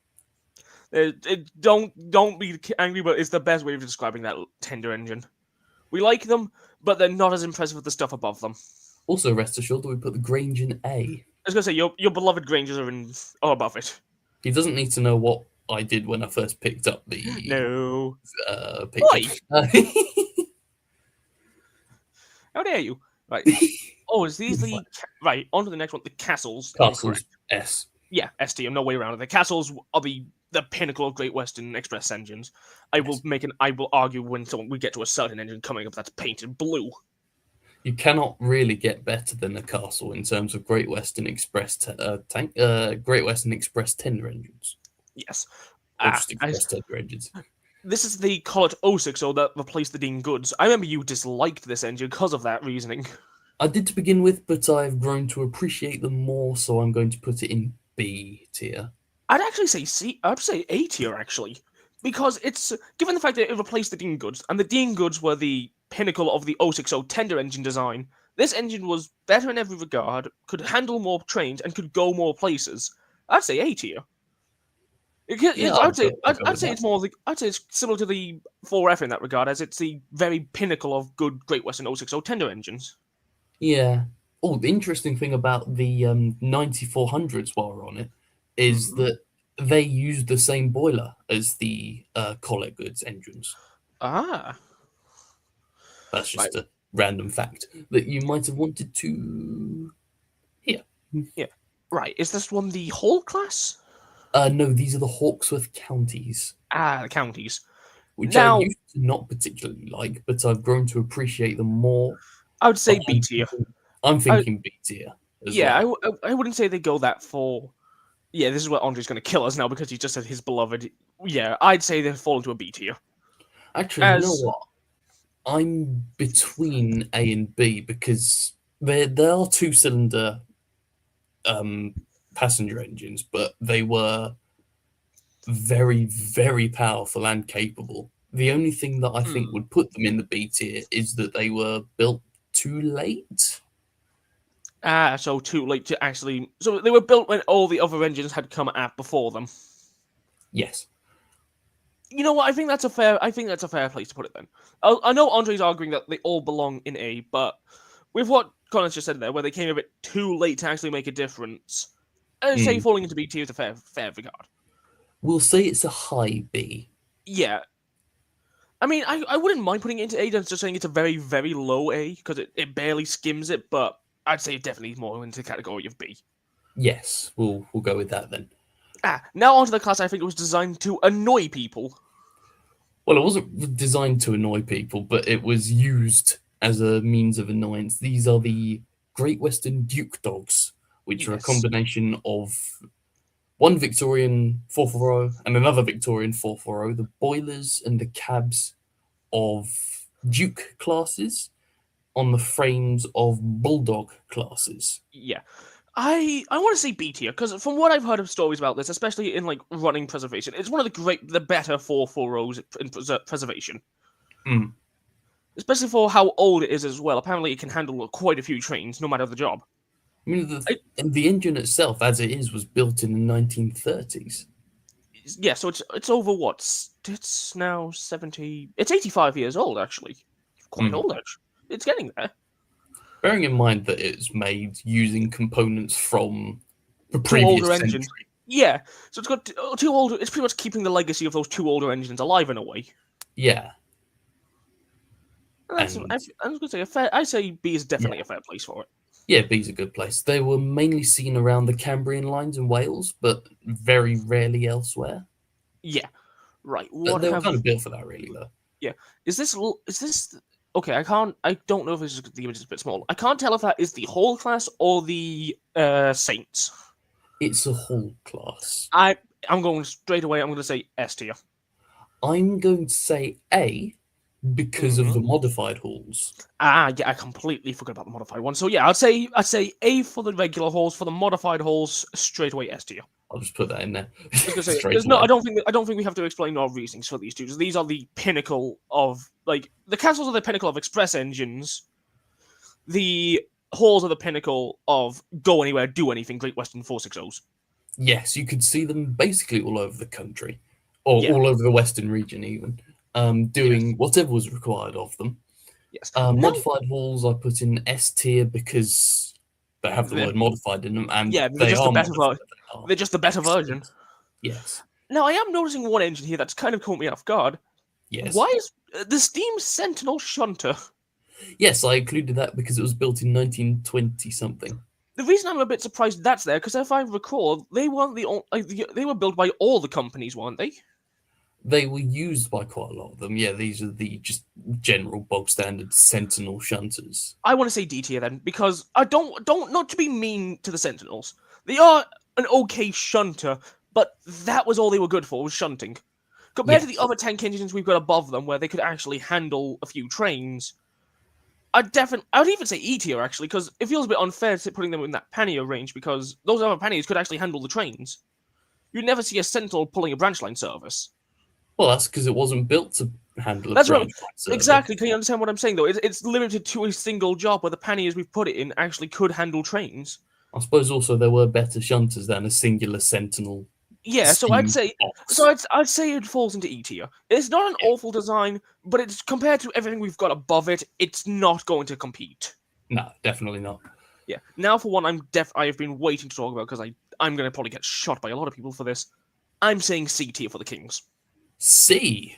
Don't be angry, but it's the best way of describing that tender engine. We like them, but they're not as impressive as the stuff above them. Also, rest assured that we put the Grange in A. I was gonna say your beloved Grangers are in above it. He doesn't need to know what I did when I first picked up the No, picture. how dare you? Right. Oh, is these the right? On to the next one. The castles. Castles S. Yeah, ST. I'm no way around it. The castles are the pinnacle of Great Western Express engines. I will argue when we get to a certain engine coming up that's painted blue. You cannot really get better than a castle in terms of Great Western Express Great Western Express tender engines. Yes. Or just Express tender engines. This is the Collett 060 that replaced the Dean Goods. I remember you disliked this engine because of that reasoning. I did to begin with, but I've grown to appreciate them more, so I'm going to put it in B tier. I'd actually say C. I'd say A tier actually, because it's given the fact that it replaced the Dean Goods, and the Dean Goods were the pinnacle of the 060 tender engine design. This engine was better in every regard, could handle more trains, and could go more places. I'd say A tier. I'd say it's more I'd say it's similar to the 4F in that regard, as it's the very pinnacle of good Great Western 060 tender engines. Yeah. Oh, the interesting thing about the 9400s while we're on it is that they use the same boiler as the Collett Goods engines. Ah. That's just a random fact that you might have wanted to hear. Yeah. Right. Is this one the Hall class? No, these are the Hawksworth counties. Ah, the counties. Which I used to not particularly like, but I've grown to appreciate them more. I would say B tier. I'm thinking B tier. Yeah, well. I wouldn't say they go that for. Yeah, this is where Andre's going to kill us now because he just said his beloved. Yeah, I'd say they fall into a B tier. Actually, you know what? I'm between A and B because there are two-cylinder passenger engines, but they were very, very powerful and capable. The only thing that I think would put them in the B tier is that they were built too late. Ah, so too late to actually. So they were built when all the other engines had come out before them. Yes. You know what? I think that's a fair place to put it. Then I know Andre's arguing that they all belong in A, but with what Collins just said there, where they came a bit too late to actually make a difference, I'd say falling into B tier is a fair regard. We'll say it's a high B. Yeah. I mean, I wouldn't mind putting it into A than just saying it's a very, very low A, because it barely skims it, but I'd say definitely more into the category of B. Yes, we'll go with that then. Now onto the class I think it was designed to annoy people. Well, it wasn't designed to annoy people, but it was used as a means of annoyance. These are the Great Western Duke Dogs, which are a combination of one Victorian 440 and another Victorian 440, the boilers and the cabs of Duke classes on the frames of Bulldog classes. Yeah. I want to say B tier, because from what I've heard of stories about this, especially in like running preservation, it's one of the better 440s in preservation. Especially for how old it is as well. Apparently it can handle quite a few trains, no matter the job. I mean, the engine itself, as it is, was built in the 1930s. yeah, so it's over what? It's now 70. It's 85 years old actually. Quite Mm. old actually. It's getting there. Bearing in mind that it's made using components from the Two older previous engines. century. Yeah, so it's got two older. It's pretty much keeping the legacy of those two older engines alive in a way. Yeah, And that's, and I was gonna say a fair. I say B is yeah, definitely a fair place for it. yeah, B's a good place. They were mainly seen around the Cambrian lines in Wales, but very rarely elsewhere. Yeah, right. But What they were have? kind of built for that, really, though. Yeah, is this? Okay, I can't. I don't know if the image is a bit small. I can't tell if that is the whole class or the Saints. It's a hull class. I I'm going straight away. I'm going to say S tier. I'm going to say A because of Hmm. the modified halls. Yeah, I completely forgot about the modified one. So yeah, I'd say A for the regular halls. For the modified halls, straight away S tier. I'll just put that in there I was gonna say straight there's no. away. I don't think we have to explain our reasonings for these two. 'Cause these are the pinnacle of like the castles are the pinnacle of express engines. The halls are the pinnacle of go anywhere, do anything. Great Western 460s. Yes, you could see them basically all over the country, or Yeah. all over the Western region, even Yes. doing whatever was required of them. Yes. Now, Modified halls I put in S tier because they have the they're, word modified in them, and yeah, they are modified. They are they're just the better version. excellent. Yes, Now I am noticing one engine here that's kind of caught me off guard. yes, Why is the Steam Sentinel Shunter? yes. I included that because it was built in 1920 something. The reason I'm a bit surprised that's there, because if I recall, they weren't they were built by all the companies, weren't they? They were used by quite a lot of them. Yeah, these are the just general bog standard Sentinel shunters. I want to say D tier then, because I don't not to be mean to the Sentinels. They are an okay shunter, but that was all they were good for was shunting. Compared to the Yes, other tank engines we've got above them, where they could actually handle a few trains, I would even say E tier actually, because it feels a bit unfair to putting them in that pannier range, because those other panniers could actually handle the trains. You'd never see a Sentinel pulling a branch line service. well, that's because it wasn't built to handle a That's what branch line exactly. service. Can you understand what I'm saying though? It's limited to a single job where the panniers we've put it in actually could handle trains. I suppose also there were better shunters than a singular Sentinel Yeah, so steam box. I'd say it falls into E tier. It's not an Yeah. awful design, but it's compared to everything we've got above it, it's not going to compete. No, definitely not. Yeah. Now for one, I have been waiting to talk about because I'm going to probably get shot by a lot of people for this. I'm saying C tier for the Kings. C.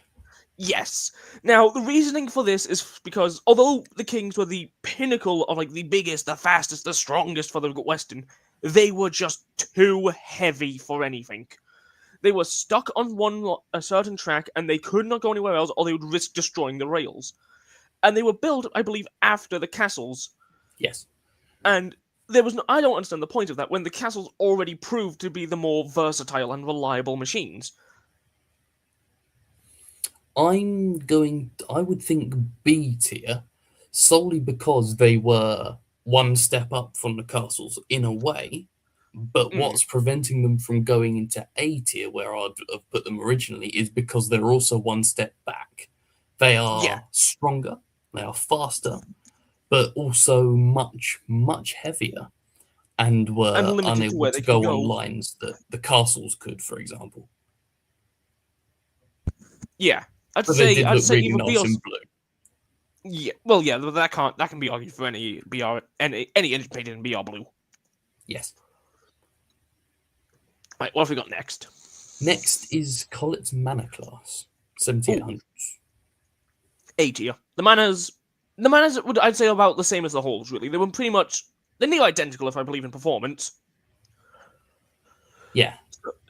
Yes. Now the reasoning for this is because although the Kings were the pinnacle of like the biggest, the fastest, the strongest for the Western, they were just too heavy for anything. They were stuck on a certain track and they could not go anywhere else or they would risk destroying the rails. And they were built, I believe, after the castles. Yes. And there was no, I don't understand the point of that when the castles already proved to be the more versatile and reliable machines. I would think B tier solely because they were one step up from the castles in a way, but Mm, what's preventing them from going into A tier where I'd have put them originally is because they're also one step back. They yeah, are stronger, they are faster, but also much, much heavier and and were limited to unable where to they could go on go. lines that the castles could, for example. Yeah, But they did I'd look say really either B nice or in blue. yeah. Well, yeah, that can be argued for any BR any engine painted in BR blue. Yes. Right, what have we got next? Next is Collett's Manor class, Ooh, 7800s. A tier. The manners would I'd say about the same as the halls. Really, they were pretty much they're near identical if I believe in performance. Yeah.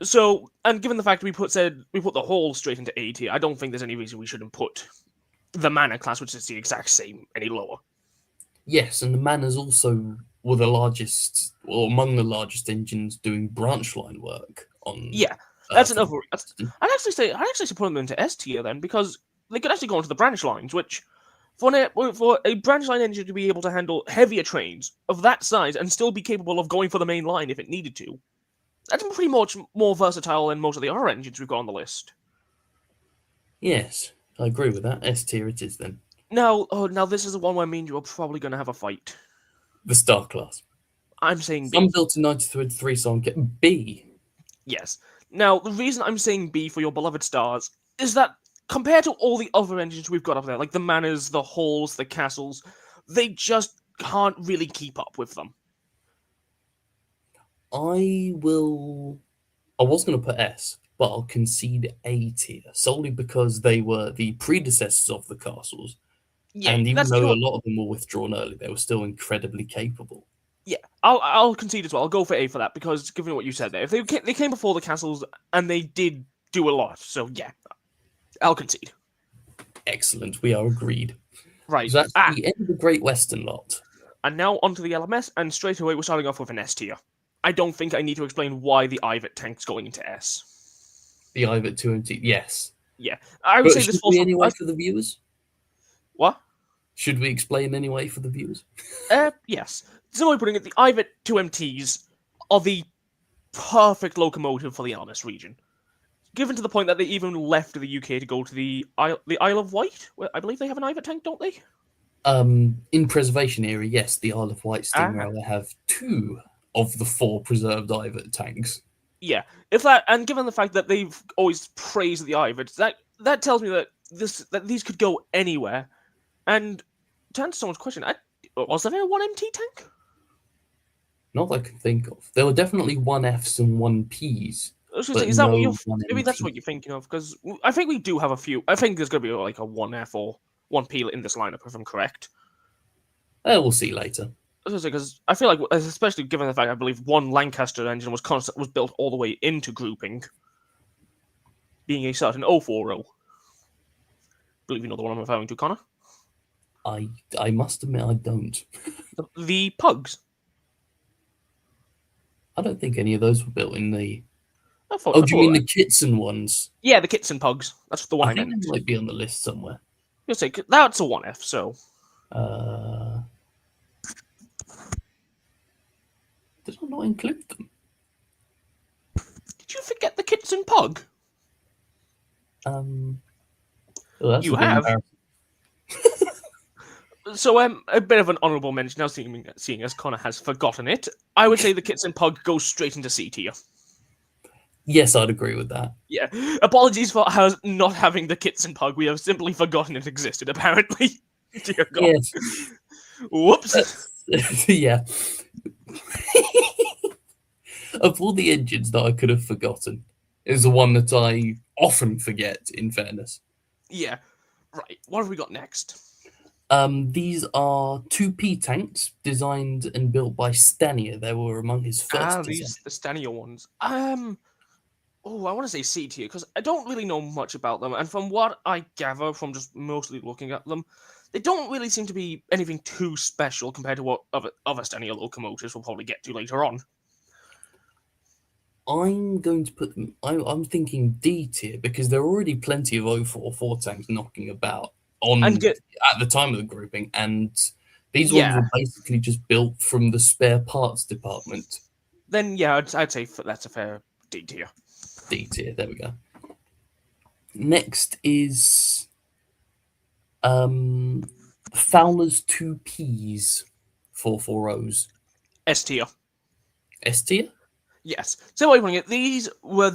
So, and given the fact we put the hall straight into A tier, I don't think there's any reason we shouldn't put the manor class, which is the exact same, any lower. Yes, and the Manors also were the largest, or among the largest engines doing branch line work on Yeah, that's for the another. Great Western. I'd actually say put them into S tier then because they could actually go into the branch lines, which for a branch line engine to be able to handle heavier trains of that size and still be capable of going for the main line if it needed to, that's pretty much more versatile than most of the other engines we've got on the list. Yes, I agree with that. S tier it is then. Now this is the one where me and you are probably going to have a fight. The Star class. I'm saying Some B. built in 93, so I'm getting B. Yes. Now, the reason I'm saying B for your beloved stars is that compared to all the other engines we've got up there, like the manors, the halls, the castles, they just can't really keep up with them. I will. I was going to put S, but I'll concede A tier solely because they were the predecessors of the castles, Yeah, and even that's though your. a lot of them were withdrawn early, they were still incredibly capable. Yeah, I'll concede as well. I'll go for A for that because given what you said there, if they came before the castles and they did do a lot, so yeah, I'll concede. Excellent, we are agreed. Right. So that's the end of the Great Western lot. And now onto the LMS, and straight away we're starting off with an S tier. I don't think I need to explain why the Ivet tank's going into S. The Ivet 2MT, yes. Yeah, I would But say this should falls we from anyway for the viewers? what? Should we explain anyway for the viewers? Yes. Simply putting it, the Ivet 2MTs are the perfect locomotive for the LMS region. Given to the point that they even left the UK to go to the Isle of Wight, where I believe they have an Ivet tank, don't they? In preservation area, yes, the Isle of Wight steamer Ah, they have 2 of the 4 preserved Ivet tanks. yeah. If that, and given the fact that they've always praised the Ivets, that tells me that these could go anywhere. And to answer someone's question, was there a 1MT tank? Not that I can think of. There were definitely 1Fs and 1Ps, I was gonna say, but is that what you're? no Maybe that's 1MT. what you're thinking of, because I think we do have a few. I think there's gonna be like a 1F or 1P in this lineup, if I'm correct. We'll see later. Because I feel like, especially given the fact I believe one Lancaster engine was built all the way into grouping, being a certain 040. Believe you know the one I'm referring to, Connor. I must admit I don't. The Pugs. I don't think any of those were built in the. I Oh, do you mean thought the Kitson ones? yeah, the Kitson Pugs. That's the one I I think meant. they might be on the list somewhere. You'll say that's a 1F. So Uh, did I not include them? did you forget the Kitson Pug? Oh, that's You a bit have. embarrassing. So, a bit of an honourable mention now, seeing as Connor has forgotten it. I would say the Kitson Pug goes straight into C tier. Yes, I'd agree with that. Yeah, apologies for us not having the Kitson Pug. We have simply forgotten it existed. Apparently, dear God. Yes. Whoops. Yeah. Of all the engines that I could have forgotten, is the one that I often forget, in fairness. Yeah. Right. What have we got next? These are 2P tanks designed and built by Stanier. They were among his first designs. The Stania ones. Oh, I want to say C tier because I don't really know much about them, and from what I gather from just mostly looking at them, they don't really seem to be anything too special compared to what other Stania locomotives we'll probably get to later on. I'm going to put them. I'm thinking D tier because there are already plenty of 044 tanks knocking about And get at the time of the grouping, and these ones yeah, were basically just built from the spare parts department. then yeah, I'd say that's a fair D tier. D tier. There we go. Next is Fowler's 2Ps 440s. S tier. S tier. Yes. So, way putting it, these were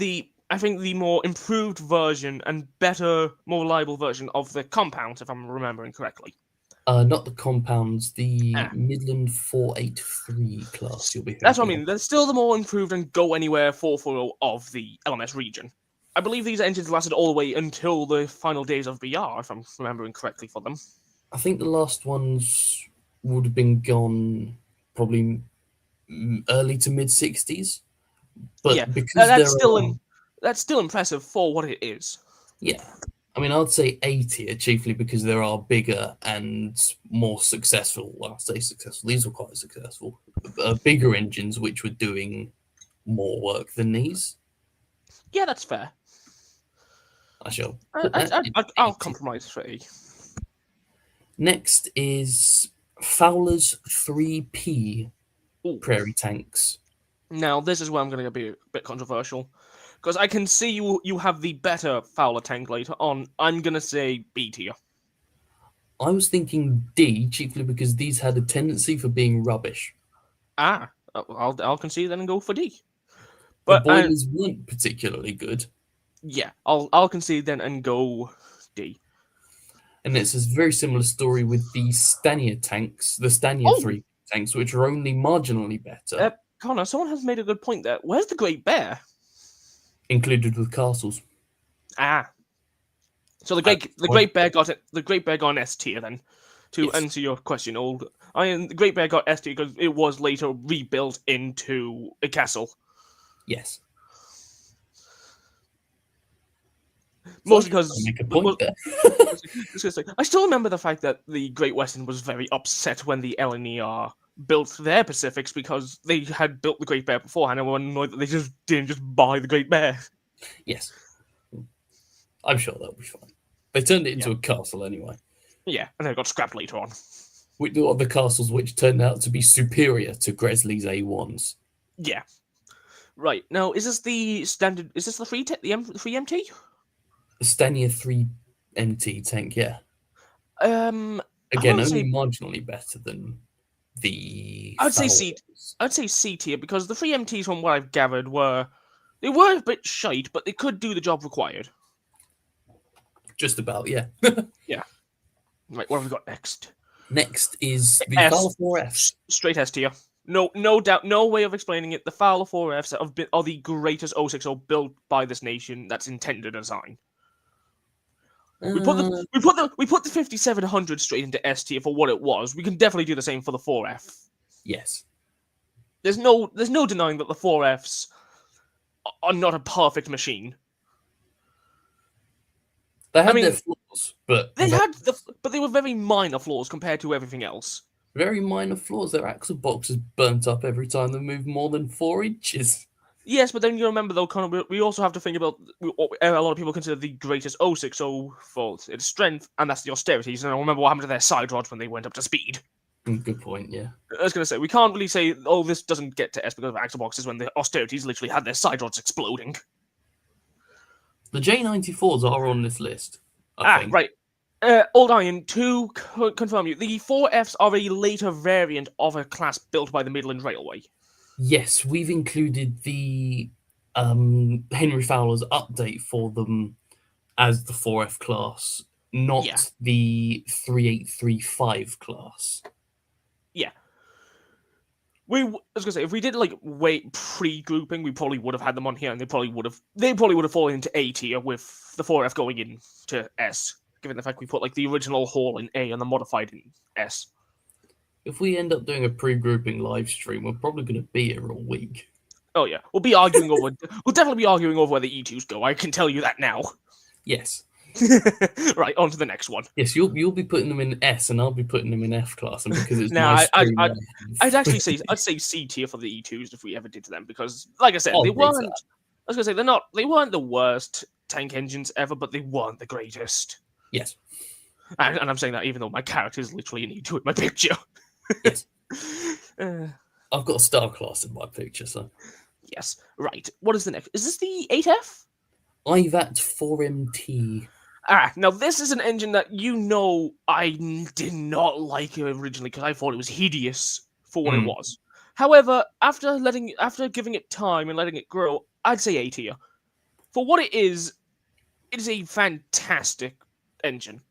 I think the more improved version and better, more reliable version of the compounds, if I'm remembering correctly. Not the compounds, the Ah. Midland 483 class. You'll be. That's what I mean. They're still the more improved and go anywhere 440 of the LMS region. I believe these engines lasted all the way until the final days of BR, if I'm remembering correctly for them. I think the last ones would have been gone probably early to mid 60s, but Yeah, because that's still impressive for what it is. yeah, I mean, I'd say A tier chiefly because there are bigger and more successful. Well, I say successful. These were quite successful. Bigger engines which were doing more work than these. Yeah, that's fair. I shall. Put that in I'll A tier. compromise for A. Next is Fowler's 3P Ooh. prairie tanks. Now, this is where I'm going to be a bit controversial. Because I can see you have the better Fowler tank later on. I'm going to say B tier. I was thinking D, chiefly because these had a tendency for being rubbish. I'll concede then and go for D. The But boilers weren't particularly good. yeah, I'll concede then and go D. And it's a very similar story with the Stania tanks, the Stania Oh, 3 tanks, which are only marginally better, Connor, someone has made a good point there. Where's the Great Bear? included with castles. Ah, so At this the point, Great Bear got it. The Great Bear got an S tier then. To yes. answer your question, the Great Bear got S tier because it was later rebuilt into a castle. Yes. So I Mostly can because make a point there. I still remember the fact that the Great Western was very upset when the LNER built their Pacifics because they had built the Great Bear beforehand and were annoyed that they just didn't just buy the Great Bear. Yes. I'm sure that'll be fine. They turned it into Yeah. a castle anyway. Yeah, and then it got scrapped later on. The castles which turned out to be superior to Gresley's A1s. Yeah. Right. Now, is this the standard? Is this the free MT? The Stania 3 MT tank, yeah. I Again, want to only say marginally better than the I'd say C. Fowlers. I'd say C tier because the free MTs, from what I've gathered, were a bit shite, but they could do the job required. Just about, yeah. Yeah. Right. What have we got next? Next is the S. Fowler 4Fs. Straight S tier. No doubt, no way of explaining it. The Fowler 4Fs are the greatest 060 built by this nation that's intended to design. We put the 5700 straight into S tier for what it was. We can definitely do the same for the 4F. Yes. There's no denying that the 4Fs are not a perfect machine. They had their flaws, but but they were very minor flaws compared to everything else. very minor flaws. Their axle box is burnt up every time they move more than 4 inches. Yes, but then you remember though, Connor, we also have to think about what a lot of people consider the greatest 060 for its strength, and that's the austerities. And I remember what happened to their side rods when they went up to speed. Good point, yeah. I was going to say, we can't really say, oh, this doesn't get to S because of axle boxes when the austerities literally had their side rods exploding. The J94s are on this list, I think. Right. Old Iron, to confirm you, the 4Fs are a later variant of a class built by the Midland Railway. Yes, we've included the Henry Fowler's update for them as the 4F class, not the 3835 class. Yeah. I was gonna say, if we did weight pre-grouping, we probably would have had them on here, and they probably would have fallen into A tier with the 4F going into S, given the fact we put the original Hall in A and the modified in S. If we end up doing a pre-grouping live stream, we're probably going to be here all week. Oh yeah, we'll definitely be arguing over where the E2s go. I can tell you that now. Yes. Right, on to the next one. Yes, you'll be putting them in S, and I'll be putting them in F class, and because it's I'd say C tier for the E2s if we ever did to them, because like I said, they weren't. I was gonna say they weren't the worst tank engines ever, but they weren't the greatest. Yes. And I'm saying that even though my character is literally an E2 in my picture. Yes. I've got a star class in my picture, so. Yes. Right. What is the next? Is this the 8F? IVAT 4MT. Now this is an engine that I did not like originally because I thought it was hideous for what it was. However, after giving it time and letting it grow, I'd say A tier. For what it is a fantastic engine.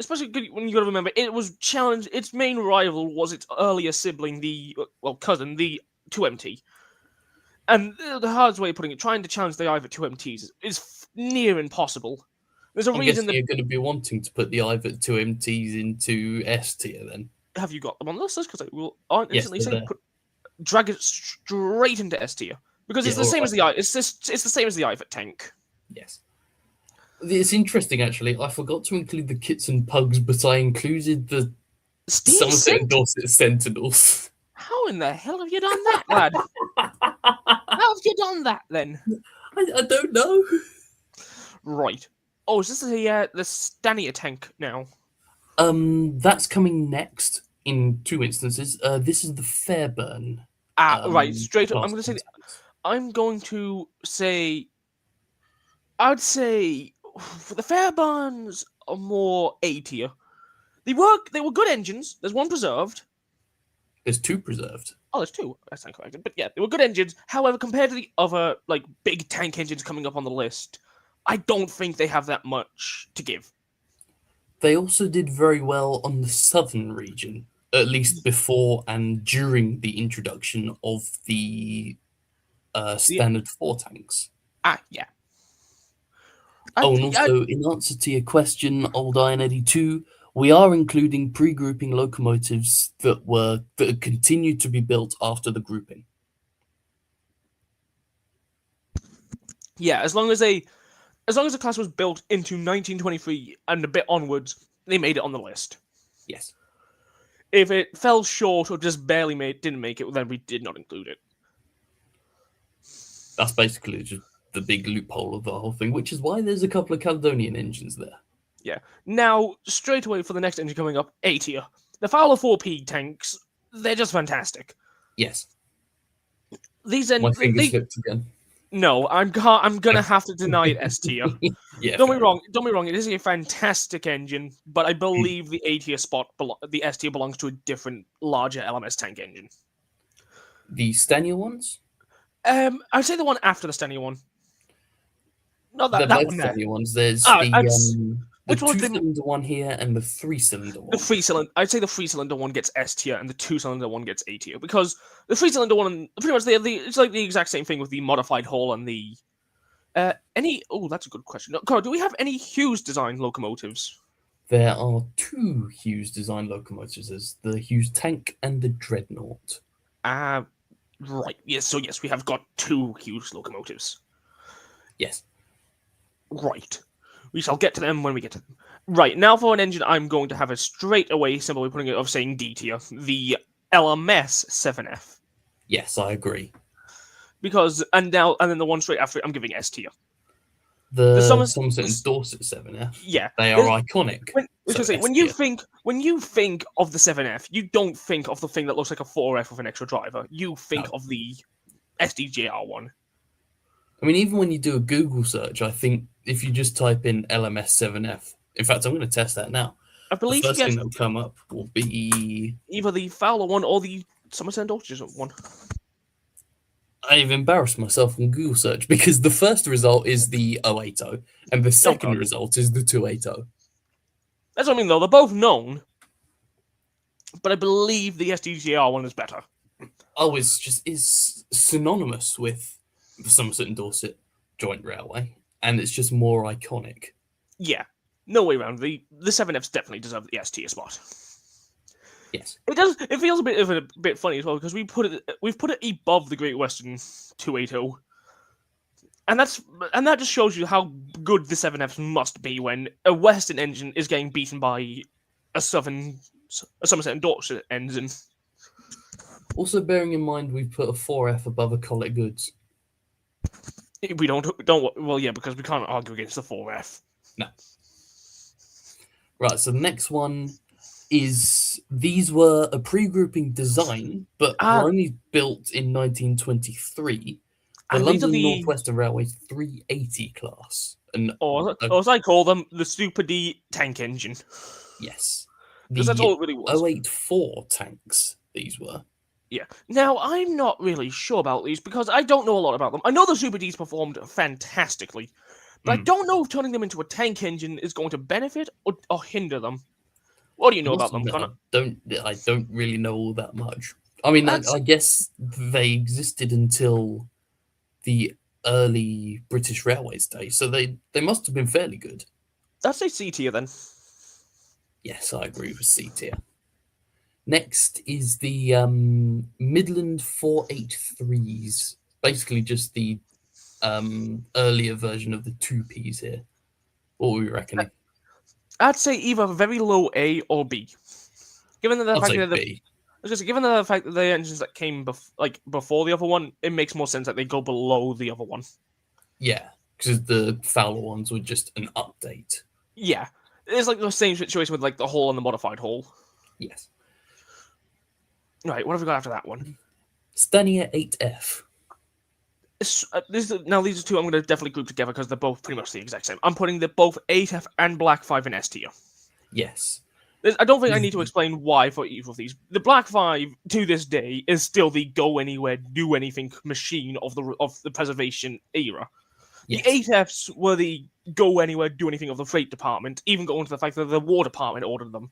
Especially when you got to remember, it was challenged. Its main rival was its earlier sibling, cousin, the 2MT. And the hardest way of putting it, trying to challenge the IVAT 2MTs is near impossible. There's a reason that you're going to be wanting to put the IVAT 2MTs into S tier then. Have you got them on the list? Because I will instantly drag it straight into S tier because it's the same as the it's the same as the IVAT tank. Yes. It's interesting, actually. I forgot to include the Kits and Pugs, but I included the Somerset and Dorset Sentinels. How in the hell have you done that, lad? How have you done that, then? I don't know. Right. Oh, is this the Stania tank now? That's coming next in 2 instances. This is the Fairburn. Right. Straight up, I'm going to say... I'd say the Fairburns are more A tier. They were good engines. There's one preserved. There's 2 preserved. Oh, there's two. That's not correct. But yeah, they were good engines. However, compared to the other like big tank engines coming up on the list, I don't think they have that much to give. They also did very well on the southern region, at least before and during the introduction of the The, standard 4 tanks. yeah. Oh, and also, in answer to your question, Old Iron Eddie 2, we are including pre-grouping locomotives that continued to be built after the grouping. Yeah, as long as the class was built into 1923 and a bit onwards, they made it on the list. Yes. If it fell short or just barely didn't make it, then we did not include it. That's basically just the big loophole of the whole thing, which is why there's a couple of Caledonian engines there. Yeah. Now, straight away for the next engine coming up, A tier. The Fowler 4P tanks, they're just fantastic. Yes. These My fingers slipped again. No, I'm gonna have to deny it S tier. Yeah. Don't be wrong. It is a fantastic engine, but I believe the A tier the S tier belongs to a different, larger LMS tank engine. The Stania ones? I'd say the one after the Stania one. Not that They're one both there. Stania ones. There's the which one's the- two-cylinder one here and the three-cylinder one. I'd say the 3-cylinder one gets S tier and the 2-cylinder one gets A tier, because the 3-cylinder one, pretty much it's like the exact same thing with the modified hull and the that's a good question. Carl, do we have any Hughes design locomotives? There are two Hughes design locomotives. There's the Hughes tank and the Dreadnought. Right. Yes. So yes, we have got two Hughes locomotives. Yes. Right. We shall get to them when we get to them. Right. Now for an engine, I'm going to have a straight away simple way putting it of saying D tier, the LMS 7F. Yes, I agree. Because and then the one straight after it, I'm giving S tier. The Somerset and Dorset 7F. Yeah, they are iconic. When you think of the 7F, you don't think of the thing that looks like a 4F with an extra driver. You think of the SDJR one. I mean, even when you do a Google search, I think if you just type in LMS 7F, in fact, I'm going to test that now. I believe the first thing that will come up will be either the Fowler one or the Somerset and Dorset one. I've embarrassed myself on Google search because the first result is the 080 and the second result is the 280. That's what I mean, though. They're both known, but I believe the SDGR one is better. Oh, is synonymous with the Somerset and Dorset joint railway, and it's just more iconic. Yeah, no way around. The 7Fs definitely deserve the S tier spot. Yes, it does. It feels a bit funny as well because we've put it above the Great Western 280, and that just shows you how good the 7Fs must be when a Western engine is getting beaten by a Somerset and Dorset engine. Also, bearing in mind we've put a 4F above a Collett Goods. We don't. Well, yeah, because we can't argue against the 4F. No. Right. So the next one is these were a pre-grouping design, but were only built in 1923. The London North Western Railway 380 class, or as I call them, the Super D tank engine. Yes, because that's all it really was. 084 tanks. These were. Yeah. Now I'm not really sure about these because I don't know a lot about them. I know the Super Ds performed fantastically, but I don't know if turning them into a tank engine is going to benefit or hinder them. What do you know about them, Connor? I don't really know all that much. I mean, I guess they existed until the early British Railways days, so they must have been fairly good. I'd say C tier then. Yes, I agree with C tier. Next is the Midland 483s, basically just the earlier version of the 2Ps here. What were we reckoning? I'd say either very low A or B. Given the fact that the engines that came before the other one, it makes more sense that they go below the other one. Yeah, because the Fowler ones were just an update. Yeah, it's like the same situation with like the hull and the modified hull. Yes. Right, what have we got after that one? Stania 8F. These are two I'm going to definitely group together because they're both pretty much the exact same. I'm putting both 8F and Black 5 in S tier. Yes. I don't think I need to explain why for either of these. The Black Five, to this day, is still the go anywhere, do anything machine of the preservation era. The Yes. 8Fs were the go anywhere, do anything of the freight department, even going to the fact that the war department ordered them.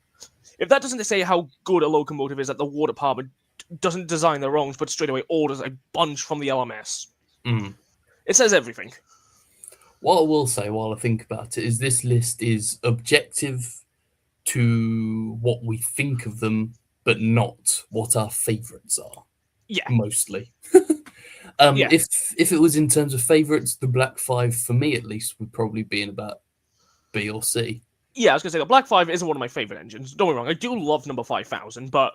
If that doesn't say how good a locomotive is, that the war department doesn't design their own, but straight away orders a bunch from the LMS. Mm. It says everything. What I will say while I think about it is this list is objective to what we think of them, but not what our favourites are. Yeah. Mostly. Yeah. If it was in terms of favourites, the Black Five, for me at least, would probably be in about B or C. Yeah, I was going to say, the Black 5 isn't one of my favourite engines. Don't get me wrong, I do love number 5000, but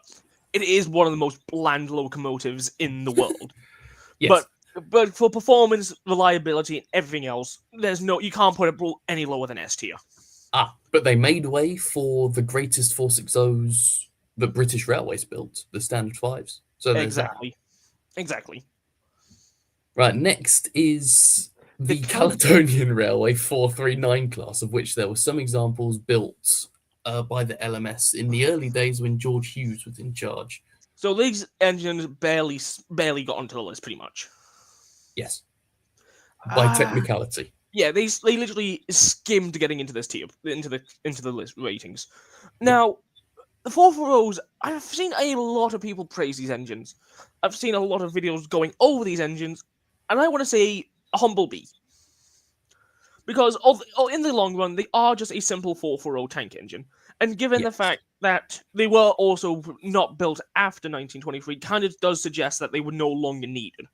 it is one of the most bland locomotives in the world. Yes. But for performance, reliability, and everything else, you can't put it any lower than S tier. But they made way for the greatest 460s that British Railways built, the Standard Fives. So there's Exactly. Exactly. Right, next is the Caledonian Railway 439 class, of which there were some examples built by the LMS in the early days when George Hughes was in charge. So these engines barely got onto the list, pretty much. Yes. By technicality. Yeah, they literally skimmed getting into this tier, into the list ratings. Now, the 440s, I've seen a lot of people praise these engines. I've seen a lot of videos going over these engines, and I want to say a humble B. Because in the long run, they are just a simple 440 tank engine. And given the fact that they were also not built after 1923, kind of does suggest that they were no longer needed.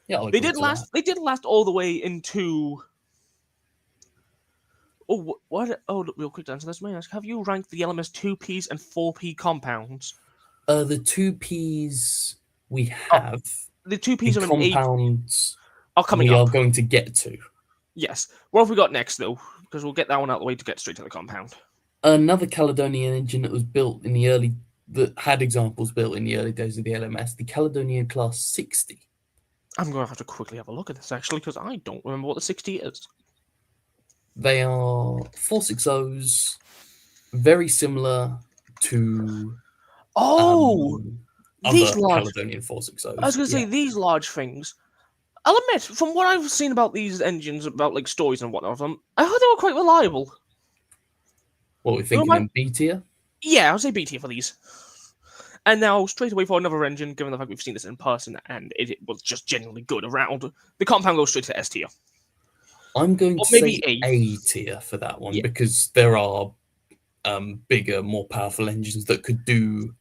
Yeah, they did last. They did last all the way into. Oh, what? Oh, real quick to answer this, may I ask, have you ranked the LMS 2Ps and 4P compounds? The 2Ps we have. The 2Ps the are compounds coming we up. are going to get to. Yes. What have we got next, though? Because we'll get that one out of the way to get straight to the compound. Another Caledonian engine that was built in the early, that had examples built in the early days of the LMS, the Caledonian Class 60. I'm going to have to quickly have a look at this, actually, because I don't remember what the 60 is. They are 460s, very similar to these other large Caledonian 460s. I was going to say, these large things, I'll admit, from what I've seen about these engines, about like stories and whatnot of them, I heard they were quite reliable. What we're thinking in B tier? Yeah, I'll say B tier for these. And now, straight away for another engine, given the fact we've seen this in person and it was just genuinely good around, the compound goes straight to S tier. I'm going to say A tier for that one, because there are bigger, more powerful engines that could do.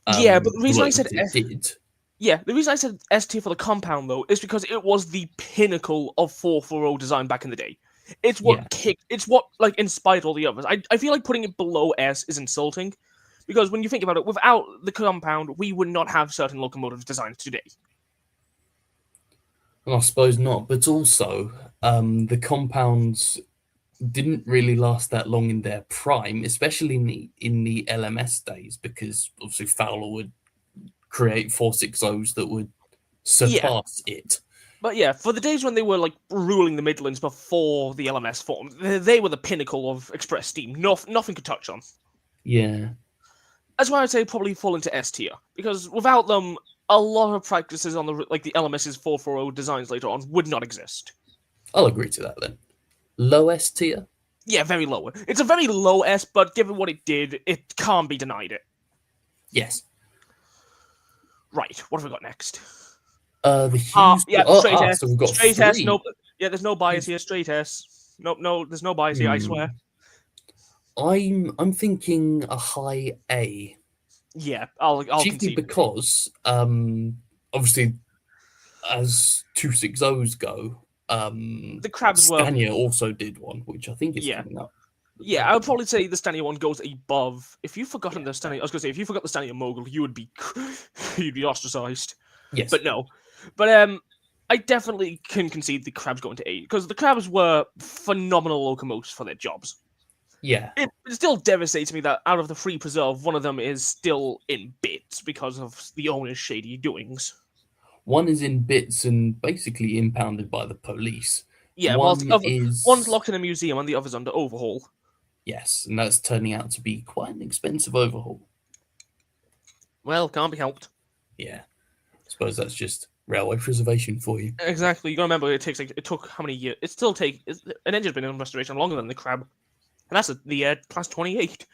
But the reason I said the reason I said S tier for the compound though is because it was the pinnacle of 440 design back in the day. It's what it's what like inspired all the others. I feel like putting it below S is insulting, because when you think about it, without the compound, we would not have certain locomotive designs today. Well, I suppose not, but also the compounds didn't really last that long in their prime, especially in the LMS days, because obviously Fowler would create 460s that would surpass it. But yeah, for the days when they were like ruling the Midlands before the LMS formed, they were the pinnacle of express steam. Nothing could touch them. Yeah. That's why I'd say probably fall into S tier, because without them, a lot of practices on the LMS's 440 designs later on would not exist. I'll agree to that then. Low S tier? Yeah, very low. It's a very low S, but given what it did, it can't be denied it. Yes. Right, what have we got next? The Hughes... straight S. So we've got straight three. S, no, there's no bias here, straight S. No, there's no bias here, I swear. I'm thinking a high A. Yeah, I'll chiefly because obviously as 260s go, the Crabs Scania also did one, which I think is coming up. Yeah, I would probably say the Scania one goes above. If you've forgotten the Scania, I was going to say, if you forgot the Scania Mogul, you'd be ostracized. Yes, but no, but I definitely can concede the Crabs going to A, because the Crabs were phenomenal locomotives for their jobs. Yeah. It still devastates me that out of the 3 preserved, one of them is still in bits because of the owner's shady doings. One is in bits and basically impounded by the police. Yeah, one's locked in a museum and the other's under overhaul. Yes, and that's turning out to be quite an expensive overhaul. Well, can't be helped. Yeah, I suppose that's just railway preservation for you. Exactly. You gotta remember, it took how many years? An engine's been in restoration longer than the crab, and that's the class 28.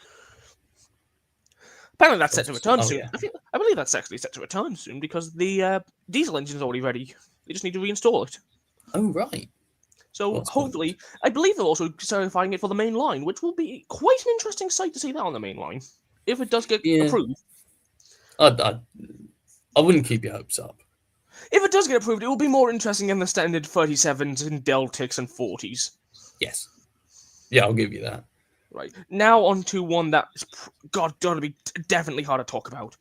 Apparently, that's set to return Oh soon. yeah. I believe that's actually set to return soon because the diesel engine's already ready. They just need to reinstall it. Oh right. Well, So that's perfect. hopefully, I believe they're also certifying it for the main line, which will be quite an interesting sight to see that on the main line if it does get Yeah, approved. I wouldn't keep your hopes up. If it does get approved, it will be more interesting than the standard 37s and Deltics and 40s. Yes. Yeah, I'll give you that. Right now, on to one that is gonna be definitely hard to talk about.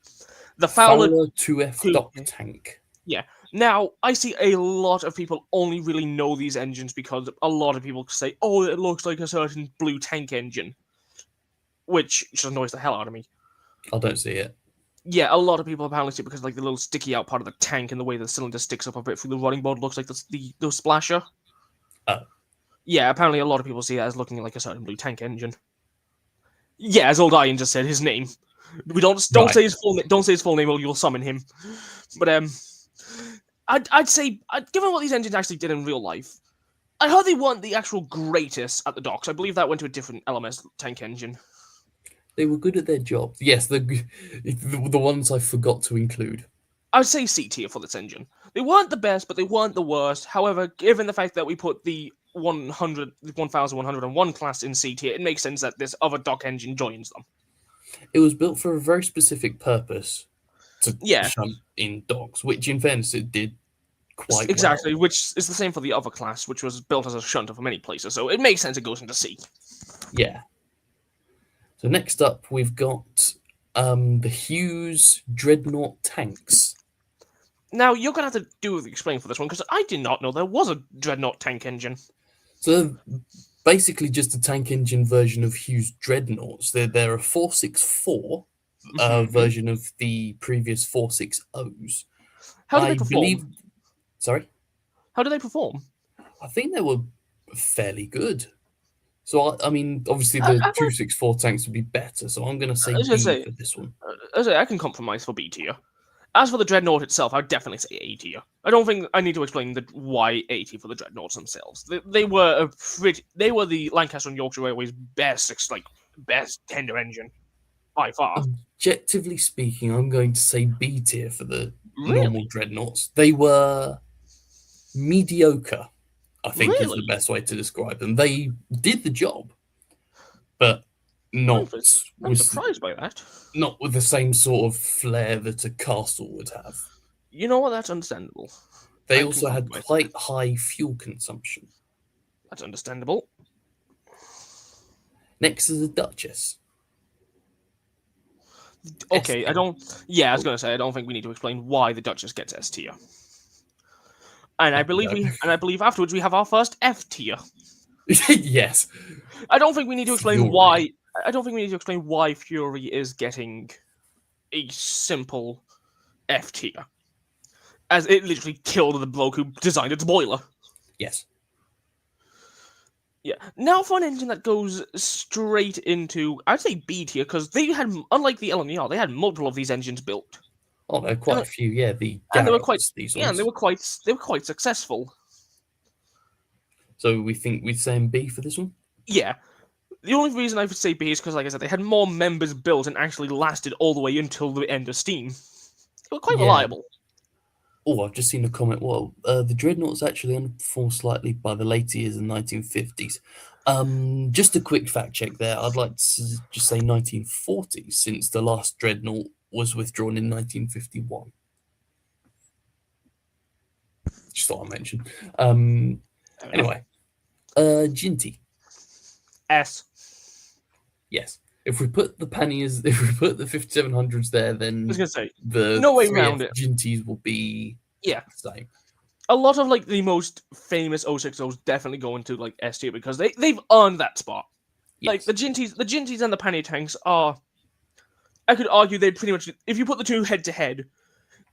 The Fowler Fowler 2F 2. dock tank. Yeah. Now, I see a lot of people only really know these engines because a lot of people say, "Oh, it looks like a certain blue tank engine," which just annoys the hell out of me. I don't see it. Yeah, a lot of people apparently see it because like the little sticky out part of the tank and the way the cylinder sticks up a bit through the running board looks like the splasher. Oh. Yeah, apparently a lot of people see that as looking like a certain blue tank engine. Yeah, as old Ian just said, his name. We don't Right. say his full name. Don't say his full name, or you'll summon him. But I'd say, given what these engines actually did in real life, I heard they weren't the actual greatest at the docks. I believe that went to a different LMS tank engine. They were good at their job. Yes, the ones I forgot to include. I would say C tier for this engine. They weren't the best, but they weren't the worst. However, given the fact that we put the 1101 class in C tier, it makes sense that this other dock engine joins them. It was built for a very specific purpose to Yeah, shunt in docks, which in fairness it did quite exactly. well. Which is the same for the other class, which was built as a shunter for many places. So it makes sense it goes into C. Yeah. So next up we've got the Hughes Dreadnought tanks. Now you're gonna have to explain for this one because I did not know there was a Dreadnought tank engine. So basically just a tank engine version of Hughes Dreadnoughts. They're a 464 version of the previous 460s. How do they I perform? believe. Sorry, How do they perform? I think they were fairly good. So I mean, obviously I, the I, 264 tanks would be better. So I'm going to say I was gonna B say, for this one. I can compromise for B tier. As for the Dreadnought itself, I'd definitely say A tier. I don't think I need to explain why A tier for the Dreadnoughts themselves. They were they were the Lancaster and Yorkshire Railways best tender engine by far. Objectively speaking, I'm going to say B tier for the normal Really, dreadnoughts. They were mediocre, I think is the really, best way to describe them. They did the job, but I'm, not I'm with surprised by that. not with the same sort of flair that a castle would have. You know what? That's understandable. They I can also had compromise that. quite high fuel consumption. That's understandable. Next is the Duchess. S Okay, I tier. don't. Yeah, I was gonna say I don't think we need to explain why the Duchess gets S tier. And I believe No. afterwards we have our first F tier. Yes. I don't think we need to explain Fury. why. I don't think we need to explain why Fury is getting a simple F tier, as it literally killed the bloke who designed its boiler. Yes. Yeah. Now for an engine that goes straight into, I'd say B tier, because they had, unlike the LNER, they had multiple of these engines built, Oh, there are quite a few. Yeah, the and they were quite, Garretts, these yeah, and ones. they were quite successful. So we think we're saying B for this one? Yeah. The only reason I would say B is because, like I said, they had more members built and actually lasted all the way until the end of Steam. They were quite Yeah. reliable. Oh, I've just seen a comment. Well, the Dreadnoughts actually underperformed slightly by the later years in the 1950s. Just a quick fact check there. I'd like to just say 1940s, since the last Dreadnought was withdrawn in 1951. Just thought I'd mention. Fair enough. Anyway, Ginty. S. Yes. If we put the panniers, if we put the 5700s there, I then was gonna say, the no way 3F around it. Ginties will be Yeah. the same. A lot of like the most famous 060s definitely go into like S tier because they've earned that spot. Yes. Like the Ginties and the Panny tanks are. I could argue they pretty much, if you put the two head to head,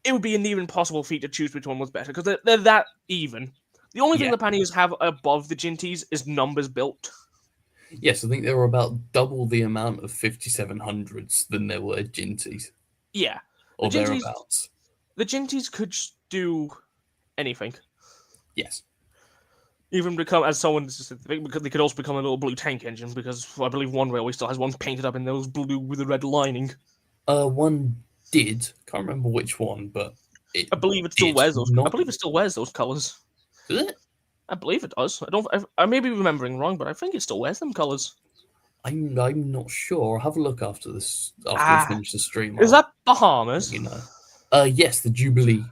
it would be a near impossible feat to choose which one was better because they're that even. The only thing Yeah. the Panniers have above the Ginties is numbers built. Yes, I think there were about double the amount of 5700s than there were Ginties, Yeah, the or Ginties, thereabouts. the Ginties could just do anything. Yes. Even become, as someone said, because they could also become a little blue tank engine, because I believe one railway still has one painted up in those blue with a red lining. One did. Can't remember which one, but it I believe it still did wears those. I not. believe it still wears those colors. Did it? I believe it does. I don't. I may be remembering wrong, but I think it still wears them colors. I'm not sure. I'll have a look after this. After we Ah, finish the stream, is I'll that let Bahamas? you know. Yes, the Jubilee.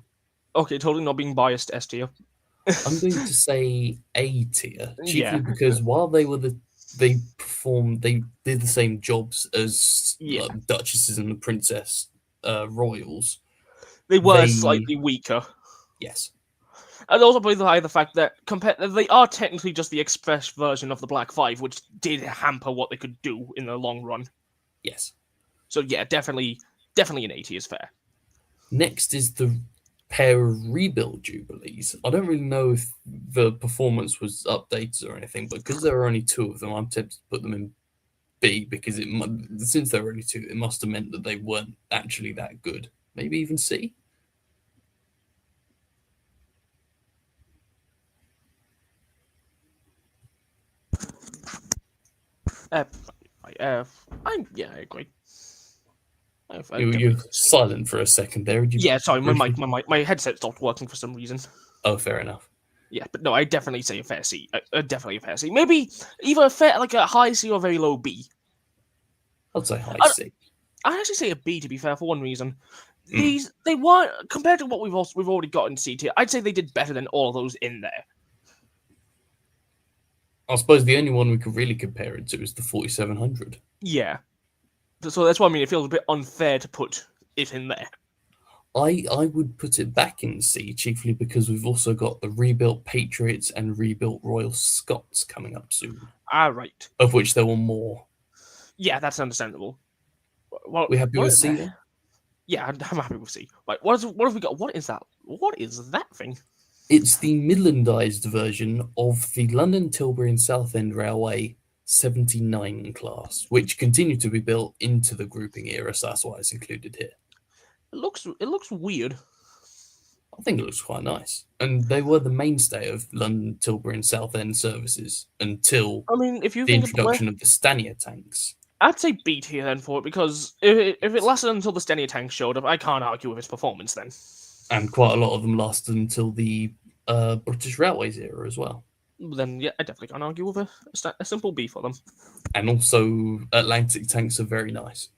Okay, totally not being biased, S tier. I'm going to say A tier, chiefly Yeah, because while they did the same jobs as yeah. Duchesses and the Princess Royals. They were They slightly weaker. Yes, And also by the fact that they are technically just the express version of the Black Five, which did hamper what they could do in the long run. yes. So yeah, definitely an 80 is fair. Next is the pair of rebuild Jubilees. I don't really know if the performance was updated or anything, but because there are only two of them, I'm tempted to put them in B because since there were only two, it must have meant that they weren't actually that good. Maybe even C. Uh, I agree. I You're definitely. silent for a second there. Did you Yeah, sorry, briefly? my headset stopped working for some reason. Oh, fair enough. Yeah, but no, I definitely say a fair C. Definitely a fair C. Maybe either a fair, like a high C or a very low B. I'd say high I C. I actually say a B to be fair for one reason. Mm. They weren't compared to what we've already got in C tier. I'd say they did better than all of those in there. I suppose the only one we could really compare it to is the 4700. Yeah, so that's why I mean it feels a bit unfair to put it in there. I would put it back in C, chiefly because we've also got the rebuilt Patriots and rebuilt Royal Scots coming up soon, Ah, right. of which there were more. Yeah, that's understandable. We happy What with is C that? then? Yeah, I'm happy with C. Right, what have we got? What is that? What is that thing? It's the Midlandized version of the London Tilbury and Southend Railway 79 class, which continued to be built into the grouping era, so that's why it's included here. It looks weird. I think it looks quite nice. And they were the mainstay of London Tilbury and Southend services until I mean, if you the think about where introduction of the Stanier tanks. I'd say B tier then for it because if it lasted until the Steny tank showed up, I can't argue with its performance then. And quite a lot of them lasted until the British Railways era as well. Then yeah, I definitely can't argue with a simple B for them. And also, Atlantic tanks are very nice.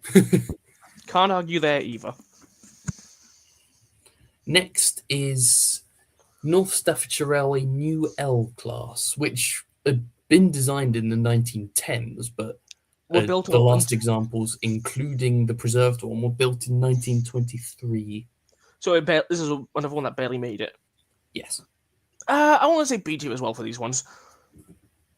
Can't argue there either. Next is North Staffordshire Railway New L class, which had been designed in the 1910s, but Were built the up. last examples, including the preserved one, were built in 1923. So this is another one that barely made it. Yes. I want to say B tier as well for these ones.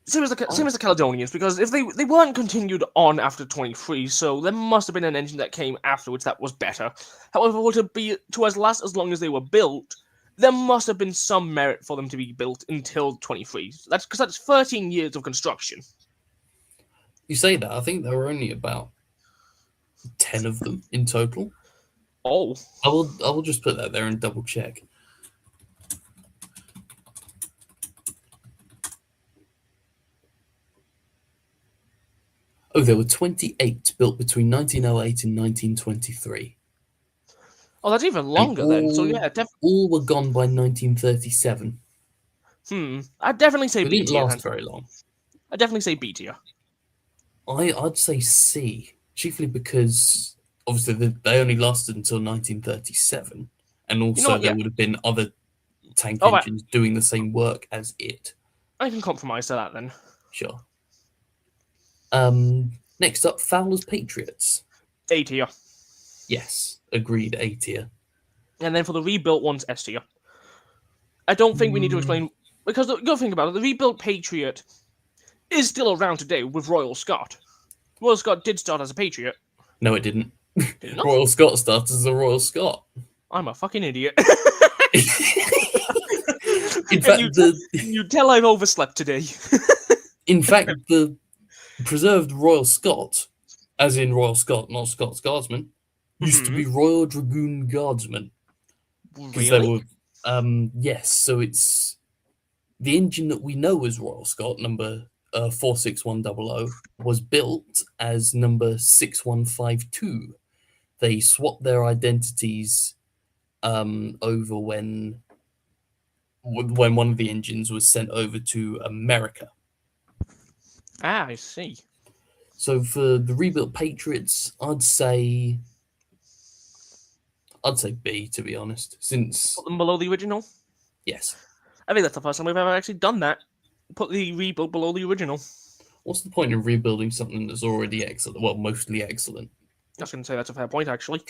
Same as the Caledonians, because if they weren't continued on after 23, so there must have been an engine that came afterwards that was better. However, to last as long as they were built, there must have been some merit for them to be built until 23. That's because that's 13 years of construction. You say that, I think there were only about 10 of them in total. Oh. I will just put that there and double check. Oh, there were 28 built between 1908 and 1923. Oh, that's even longer then. So yeah, all were gone by 1937. I'd definitely say They B didn't tier. last very long. I'd definitely say B tier. I'd say C, chiefly because obviously they only lasted until 1937, and also there would have been other tank engines doing the same work as it. I can compromise to that then. Sure. Next up, Fowler's Patriots. A tier. Yes, agreed, A tier. And then for the rebuilt ones, S tier. I don't think we need to explain, because go think about it, the rebuilt Patriot is still around today with Royal Scot. Royal Scot did start as a Patriot. No, it didn't. Did it not? Royal Scot started as a Royal Scot. I'm a fucking idiot. In fact, you tell I've overslept today. In fact, the Preserved Royal Scot, as in Royal Scot, not Scots Guardsmen, used to Hmm. be Royal Dragoon Guardsmen because they Really? were. Yes, so it's the engine that we know as Royal Scot, number 46100, was built as number 6152. They swapped their identities over when one of the engines was sent over to America. Ah, I see. So for the rebuilt Patriots, I'd say B, to be honest. Put Since them below the original. yes, I think that's the first time we've ever actually done that. Put the rebuild below the original. what's the point of rebuilding something that's already excellent? Well, mostly excellent. I was going to say that's a fair point, actually.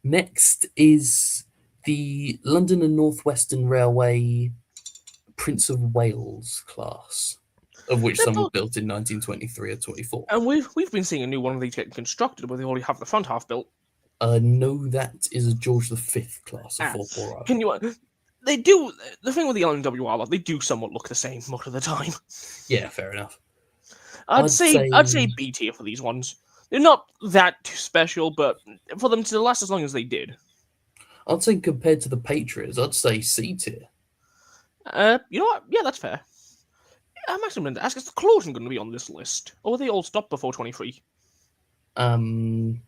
Next is the London and North Western Railway Prince of Wales class, of which They're some were both, built in 1923 or 24. and we've been seeing a new one of these getting constructed, where they already have the front half built. No, that is a George V class of Ah, 440. can you? They do the thing with the LNWR. They do somewhat look the same most of the time. Yeah, fair enough. I'd I'd say say I'd say B tier for these ones. They're not that special, but for them to last as long as they did, I'd say compared to the Patriots, I'd say C tier. you know what? Yeah, that's fair. I'm actually going to ask: is the Clawson going to be on this list, or will they all stop before 23? Um,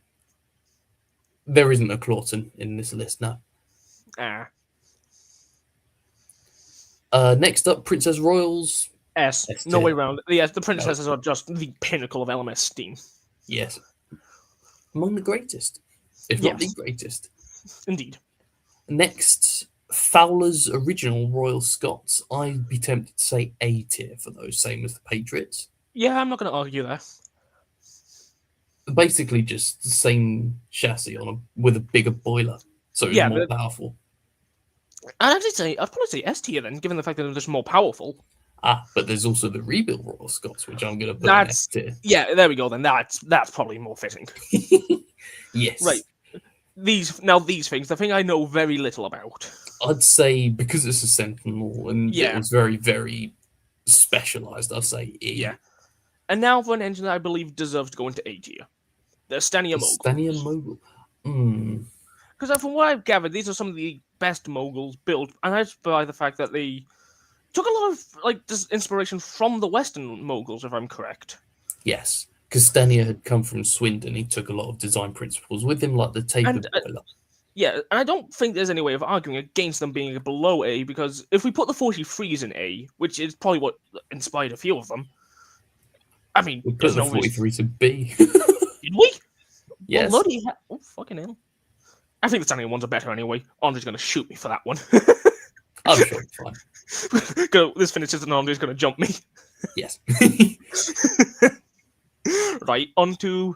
there isn't a Clawson in this list now. Ah, Next up, Princess Royals. S. S No way tier. around. Yes, the No, princesses are just the pinnacle of LMS Steam. yes, among the greatest, if not the Yes, greatest. indeed. Next, Fowler's original Royal Scots. I'd be tempted to say A tier for those, same as the Patriots. Yeah, I'm not going to argue there. Basically, just the same chassis with a bigger boiler, so it's Yeah, more but powerful. I'd probably say S tier then, given the fact that they're just more powerful. But there's also the rebuilt Royal Scots, which I'm going to put in S That's tier. yeah. There we go. Then that's probably more fitting. Right. Yes. These things, the thing I know very little about. I'd say because it's a Sentinel and it Yeah, was very, very specialized, I'd say E. yeah. And now for an engine that I believe deserves to go into A tier, the Stania The Stania Moguls. Mogul. Hmm. Because from what I've gathered, these are some of the best moguls built, and that's by the fact that they took a lot of inspiration from the Western moguls, if I'm correct. Yes. Because Stania had come from Swindon, he took a lot of design principles with him, like the tapered And boiler. yeah, and I don't think there's any way of arguing against them being below A, because if we put the 43s in A, which is probably what inspired a few of them, I mean, We put there's the no reason. 43 to B. Did we? Yes. Oh, fucking hell. I think the Stania ones are better anyway. Andre's going to shoot me for that one. I'm sure it's fine. Go, this finishes and Andre's going to jump me. Yes. Right, on to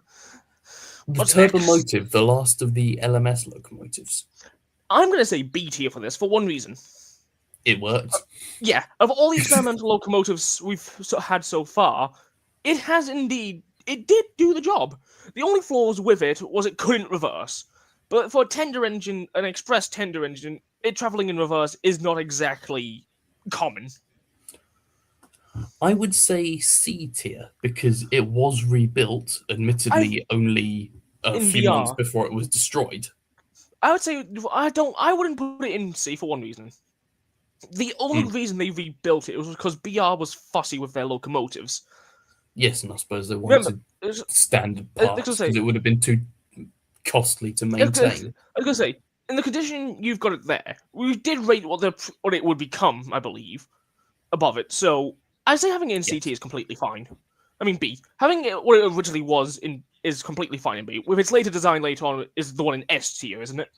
The what's next? Turbomotive, the last of the LMS locomotives. I'm going to say B tier for this for one reason. It worked. Yeah, of all the experimental locomotives we've had so far, it has indeed, it did do the job. The only flaws with it was it couldn't reverse. But for a tender engine, an express tender engine, it traveling in reverse is not exactly common. I would say C tier because it was rebuilt, I admittedly only a in few months BR, before it was destroyed. I would say I wouldn't put it in C for one reason. The only reason they rebuilt it was because BR was fussy with their locomotives. Yes, and I suppose they Remember, wanted it was, standard I was parts gonna say, because it would have been too costly to I was gonna maintain. say, in the condition you've got it there, we did rate what it would become, I believe, above it. So I say having it in CT Yes. is completely fine. I mean B. Having it what it originally was in is completely fine in B. With its later design later on is the one in S tier, isn't it?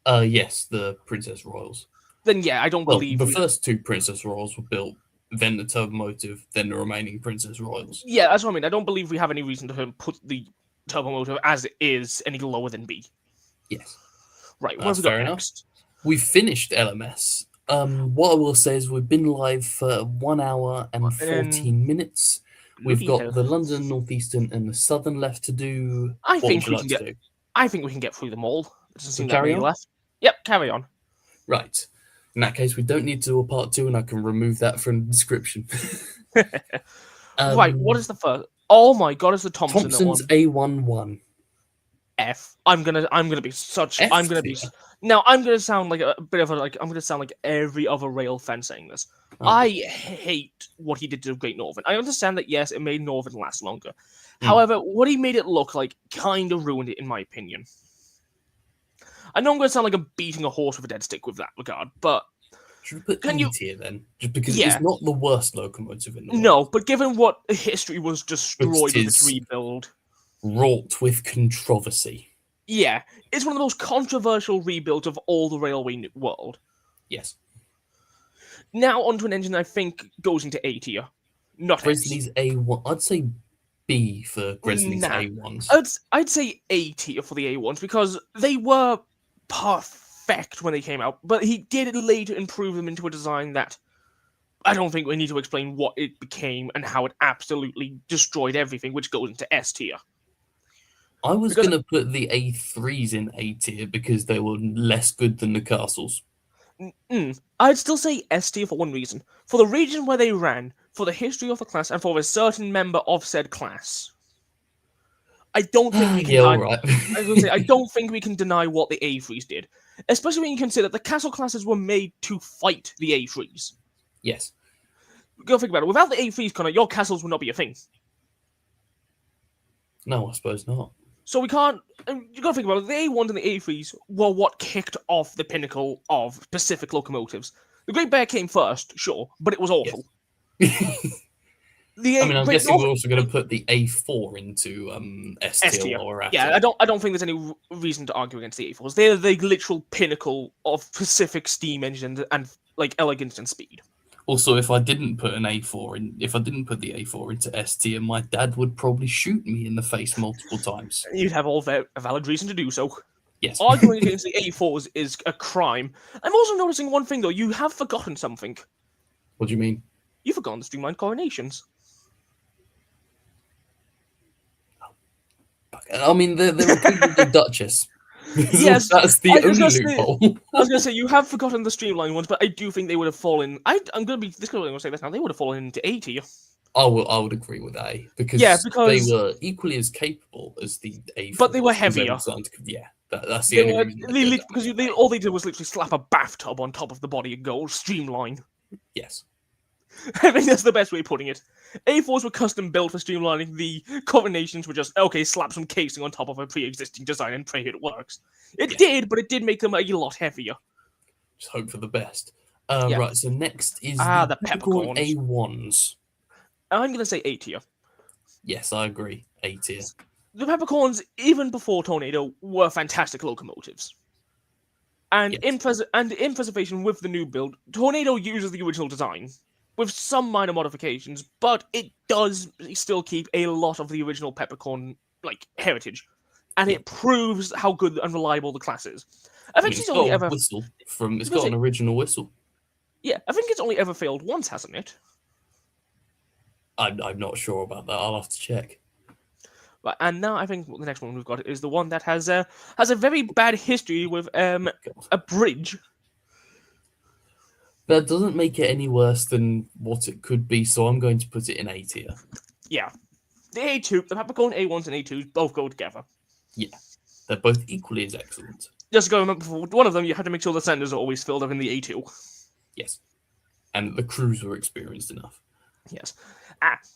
Yes, the Princess Royals. Then yeah, I don't Well, believe the first two Princess Royals were built, then the Turbomotive, then the remaining Princess Royals. Yeah, that's what I mean. I don't believe we have any reason to put the turbo motor as it is any lower than B. Yes, Right, what have that's we got fair enough. next? We've finished LMS. What I will say is we've been live for 1 hour and 14 minutes. We've Bloody got hell. the London, Northeastern, and the Southern left to do. I What would think you we like can to get. do? I think we can get through them all. There doesn't So seem that carry many on? left. Yep, carry on. Right. In that case, we don't need to do a part two, and I can remove that from the description. Right, what is the first? Oh my god, it's the Thompson that Thompson's one. A11. F. I'm gonna be such. I'm F gonna be. tier. Now I'm gonna sound like a bit of a like. I'm gonna sound like every other rail fan saying this. Oh, I God. hate what he did to Great Northern. I understand that yes, it made Northern last longer. Mm. However, what he made it look like kind of ruined it, in my opinion. I know I'm gonna sound like I'm beating a horse with a dead stick with that regard, but Should we put can E you? tier then? Just because it's Yeah, not the worst locomotive in the world, no. But given what history was but destroyed it with its is rebuild, wrought with controversy. yeah, it's one of the most controversial rebuilds of all the railway world. Yes. Now onto an engine I think goes into A tier, not S. Grizzly's A1. I'd say B for Grizzly's Nah, A1s. I'd say A tier for the A1s because they were perfect when they came out, but he did later improve them into a design that I don't think we need to explain what it became and how it absolutely destroyed everything, which goes into S tier. I was Because going to put the A3s in A tier because they were less good than the castles. I'd still say S tier for one reason: for the region where they ran, for the history of the class, and for a certain member of said class. I don't think we can Yeah, all deny. right. I was gonna say I don't think we can deny what the A3s did, especially when you consider the castle classes were made to fight the A3s. Yes. Go think about it. Without the A3s, Connor, your castles would not be a thing. No, I suppose not. So we can't. You gotta think about it. The A1s and the A3s were what kicked off the pinnacle of Pacific locomotives. The Great Bear came first, sure, but it was awful. Yes. The I mean, I'm Great guessing North we're also going to put the A4 into S S tier tier. while we're at Yeah, it. I don't think there's any reason to argue against the A4s. They're the literal pinnacle of Pacific steam engine and like elegance and speed. Also, if I didn't put an A4 in, if I didn't put the A4 into S tier, my dad would probably shoot me in the face multiple times. You'd have all a valid reason to do so. Yes. Arguing against the A4s is a crime. I'm also noticing one thing though. You have forgotten something. What do you mean? You've forgotten the streamlined coronations. I mean, they're included the Duchess. Yes, That's the I was only gonna say. loophole. I was gonna say you have forgotten the streamlined ones, but I do think they would have fallen. I'm gonna be this. I'm gonna say this now. They would have fallen into A tier. I would agree with A Yeah, because they because were equally as capable as the A4s. but they were 'cause they heavier. designed yeah, that's the They only were reason I go down because with A. all they did was literally slap a bathtub on top of the body and go streamline. Yes. I think that's the best way of putting it. A4s were custom built for streamlining. The coronations were just okay, slap some casing on top of a pre-existing design and pray it works. It Yeah. did, but it did make them a lot heavier. Just hope for the best. Yeah. Right, so next is The the peppercorn peppercorns. A1s. I'm gonna say A tier. Yes, I agree. A tier. The peppercorns, even before Tornado, were fantastic locomotives. And Yes. in preservation with the new build, Tornado uses the original design with some minor modifications, but it does still keep a lot of the original peppercorn heritage, and Yeah. it proves how good and reliable the class is. I I think mean, she's it's got only a ever, whistle from. It's I was got gonna an say, original whistle. yeah, I think it's only ever failed once, hasn't it? I'm not sure about that. I'll have to check. Right, and now I think the next one we've got is the one that has a very bad history with God. a bridge. That doesn't make it any worse than what it could be, so I'm going to put it in A tier. Yeah, the A2, the peppercorn A1s and A2s both go together. Yeah, they're both equally as excellent. Just go remember for one of them, you have to make sure the centers are always filled up in the A2. Yes, and the crews were experienced enough. Yes.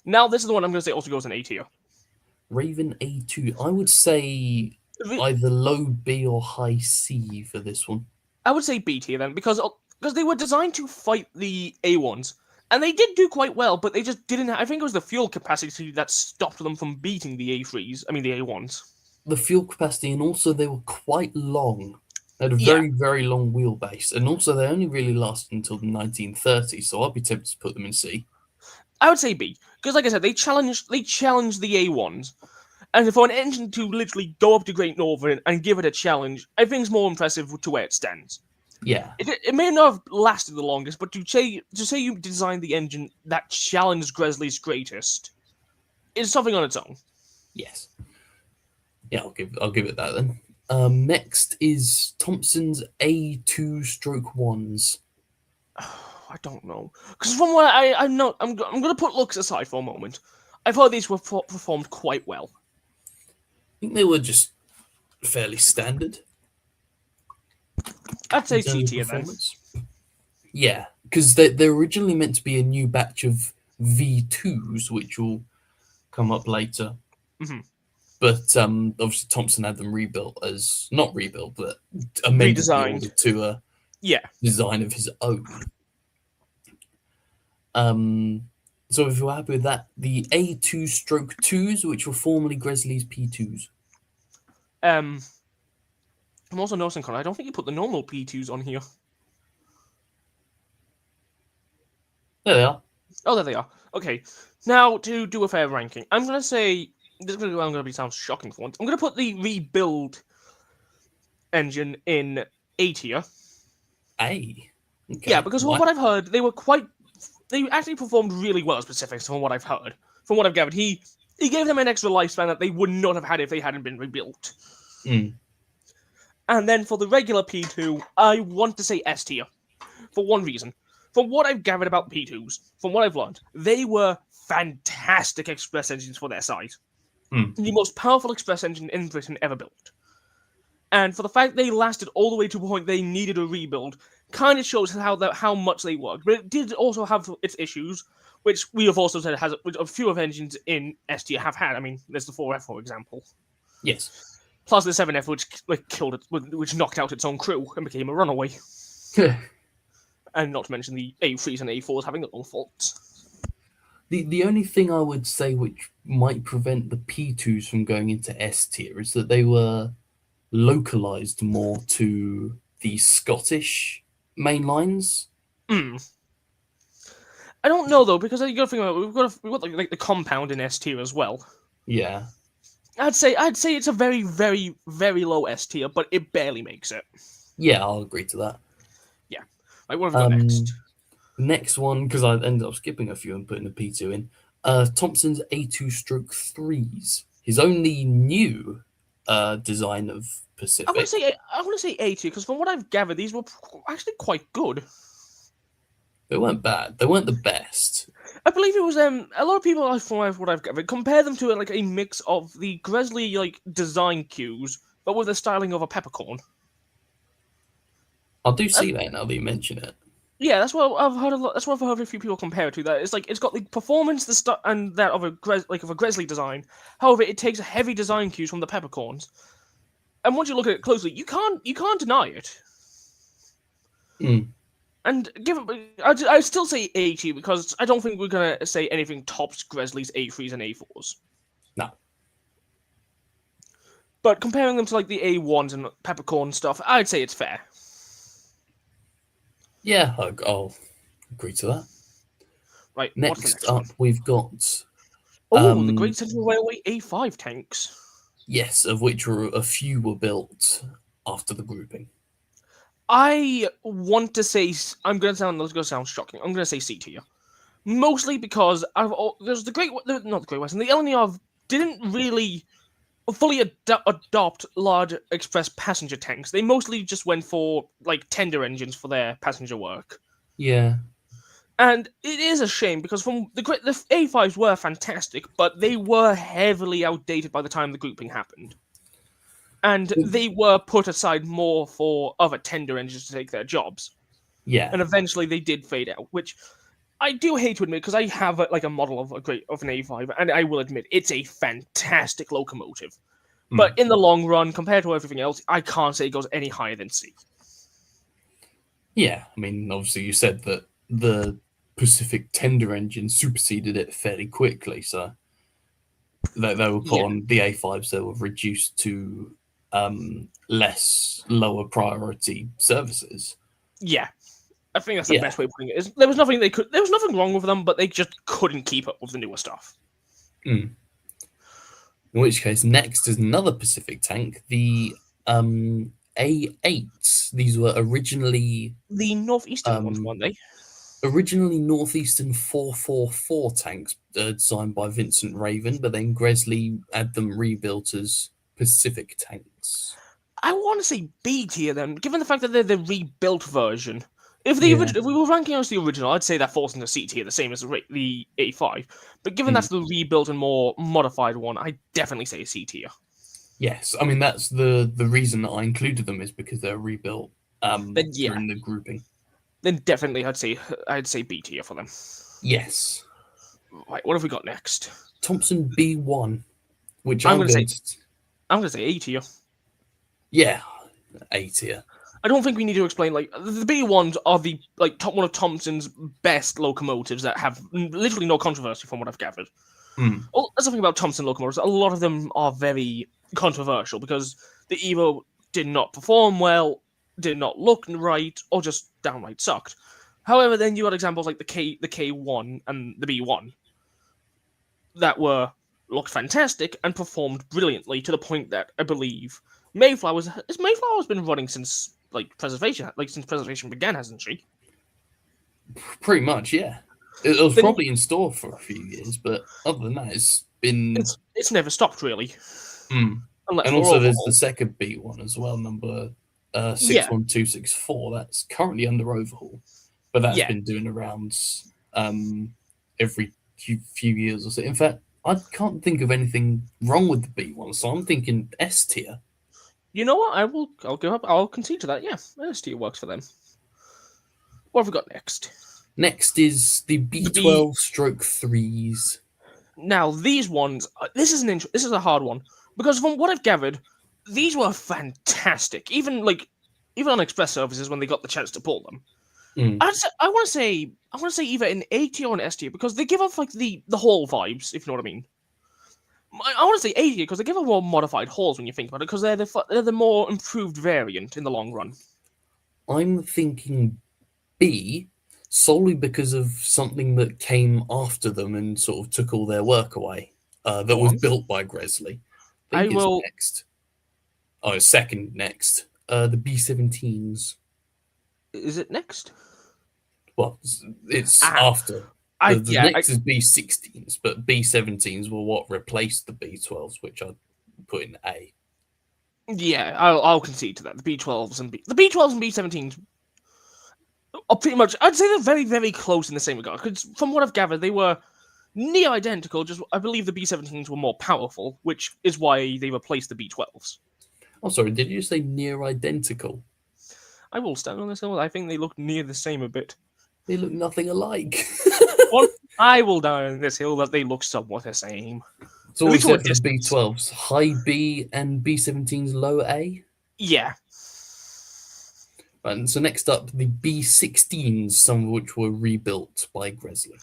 Now this is the one I'm going to say also goes in A tier. Raven A2. I would say either low B or high C for this one. I would say B tier then, because they were designed to fight the A1s, and they did do quite well, but they just didn't. I think it was the fuel capacity that stopped them from beating the A3s. I mean the A1s. The fuel capacity, and also they were quite long. They had a Yeah. very, very long wheelbase, and also they only really lasted until the 1930s. So I'd be tempted to put them in C. I would say B, because like I said, they challenged the A1s, and for an engine to literally go up to Great Northern and give it a challenge, I think is more impressive to where it stands. Yeah, It may not have lasted the longest, but to say you designed the engine that challenged Grizzly's greatest is something on its own. yes, yeah. I'll give it that then. Next is Thompson's A2 stroke ones. I don't know. Because from what I know, I'm going to put looks aside for a moment. I've heard these were performed quite well. I think they were just fairly standard I'd say in C terms of tier then. performance. Yeah, because they're originally meant to be a new batch of V2s, which will come up later. Mhm. But obviously Thompson had them rebuilt as not rebuilt, but amended the Redesigned. order to a Yeah. design of his own. So if you're happy with that, the A2 stroke 2s, which were formerly Gresley's P2s. I'm also noticing, Connor, I don't think you put the normal P2s on here. There they are. Oh, there they are. Okay. Now, to do a fair ranking, I'm going to say... This is going to be sound shocking for once. I'm going to put the rebuild engine in A tier. A. Okay. Yeah, because from what I've heard, they actually performed really well as specifics from what I've heard. From what I've gathered, he gave them an extra lifespan that they would not have had if they hadn't been rebuilt. Mm. And then for the regular P2, I want to say S tier. For one reason. From what I've gathered about P2s, from what I've learned, they were fantastic express engines for their size. Mm. The most powerful express engine in Britain ever built. And for the fact they lasted all the way to a point they needed a rebuild, kind of shows how much they worked. But it did also have its issues, which we have also said which a few of engines in S tier have had. I mean, there's the 4F, for example. Yes. Plus the 7F, which killed it, which knocked out its own crew and became a runaway. And not to mention the A3s and A4s having their own faults. The only thing I would say which might prevent the P2s from going into S tier is that they were localized more to the Scottish main lines. I don't know though, because you got to think about it, we've got like the compound in S tier as well. Yeah. I'd say it's a very, very, very low S tier, but it barely makes it. Yeah, I'll agree to that. Yeah. Like, what have we got next? Next one, because I ended up skipping a few and putting a P2 in. Thompson's A2 stroke 3s. His only new design of Pacific. I want to say A tier, because from what I've gathered, these were actually quite good. They weren't bad. They weren't the best. I believe it was a lot of people from what I've gathered compare them to like a mix of the Gresley like design cues, but with the styling of a peppercorn. I do see that now that you mention it. Yeah, that's what I've heard. That's what I've heard a few people compare it to. That it's like it's got the performance, and that of a Gresley design. However, it takes heavy design cues from the peppercorns, and once you look at it closely, you can't deny it. Mm. And I still say A2 because I don't think we're gonna say anything tops Gresley's A3s and A4s. No. But comparing them to like the A1s and peppercorn stuff, I'd say it's fair. Yeah, I'll agree to that. Right. Next up, we've got the Great Central Railway A5 tanks. Yes, of which a few were built after the grouping. I want to say I'm going to sound shocking. I'm going to say C tier, mostly because there's the not the Great Western. The LNER didn't really fully adopt large express passenger tanks. They mostly just went for like tender engines for their passenger work. Yeah. And it is a shame because from the A5s were fantastic, but they were heavily outdated by the time the grouping happened. And they were put aside more for other tender engines to take their jobs. Yeah. And eventually they did fade out, which I do hate to admit because I have a model of an A5, and I will admit it's a fantastic locomotive. But in the long run, compared to everything else, I can't say it goes any higher than C. Yeah, I mean, obviously you said that the Pacific tender engine superseded it fairly quickly, so they were put on the A5s. They were reduced to lower priority services. Yeah, I think that's the best way of putting it. There was nothing wrong with them, but they just couldn't keep up with the newer stuff. In which case, next is another Pacific tank, the A8s. These were originally the northeastern ones, weren't they? Originally Northeastern 444 tanks designed by Vincent Raven, but then Gresley had them rebuilt as Pacific tanks. I want to say B tier then, given the fact that they're the rebuilt version. Yeah. If we were ranking as the original, I'd say that falls into C tier, the same as the A5. But given Mm. that's the rebuilt and more modified one, I definitely say C tier. Yes, I mean that's the reason that I included them is because they're rebuilt Then yeah, during the grouping. then definitely I'd say B tier for them. Yes, Right, what have we got next? Thompson B1, which I'm I'm gonna say going to I'm gonna say A tier. yeah, A tier. I don't think we need to explain. Like the B ones are the top one of Thompson's best locomotives that have literally no controversy from what I've gathered. Mm. Well, that's something about Thompson locomotives. A lot of them are very controversial because they either did not perform well, did not look right, or just downright sucked. However, then you had examples like the K1 and the B1 that were looked fantastic and performed brilliantly to the point that I believe Mayflower's been running since since preservation began, hasn't she? Pretty much, yeah. It was Then probably in store for a few years, but other than that, it's been. it's never stopped really, Mm. unless And for also, there's the overhaul. second B1 as well, number Yeah, 61264. That's currently under overhaul, but that's yeah. been doing the rounds every few years or so. In fact, I can't think of anything wrong with the B1, so I'm thinking S tier. You know what? I'll give up. I'll concede to that. Yeah, ST works for them. What have we got next? Next is the The B. B12 stroke threes. Now these ones. This is a hard one because from what I've gathered, these were fantastic. Even on express services when they got the chance to pull them. Mm. I want to say either an A tier or an S tier because they give off like the whole vibes, if you know what I mean. I want to say A tier because they give off more modified halls when you think about it because they're the more improved variant in the long run. I'm thinking B solely because of something that came after them and sort of took all their work away. That Go was on. built by Gresley. I I think it's will. next. Oh, it's second next. The B17s. Is it next? Well, it's Ah, after. The yeah, next is B16s, but B17s were what replaced the B12s, which I put in A. yeah. I'll concede to that. The B12s and B17s are pretty much. I'd say they're very very close in the same regard because from what I've gathered, they were near identical. Just I believe the B17s were more powerful, which is why they replaced the B12s. Oh, sorry, did you say near identical? I will stand on this hill. I think they look near the same a bit. They look nothing alike. One, I will die on this hill that they look somewhat the same. So At what least from a except for the distance. B12s, high B and B17s low A? Yeah. And so next up, the B16s, some of which were rebuilt by Gresley.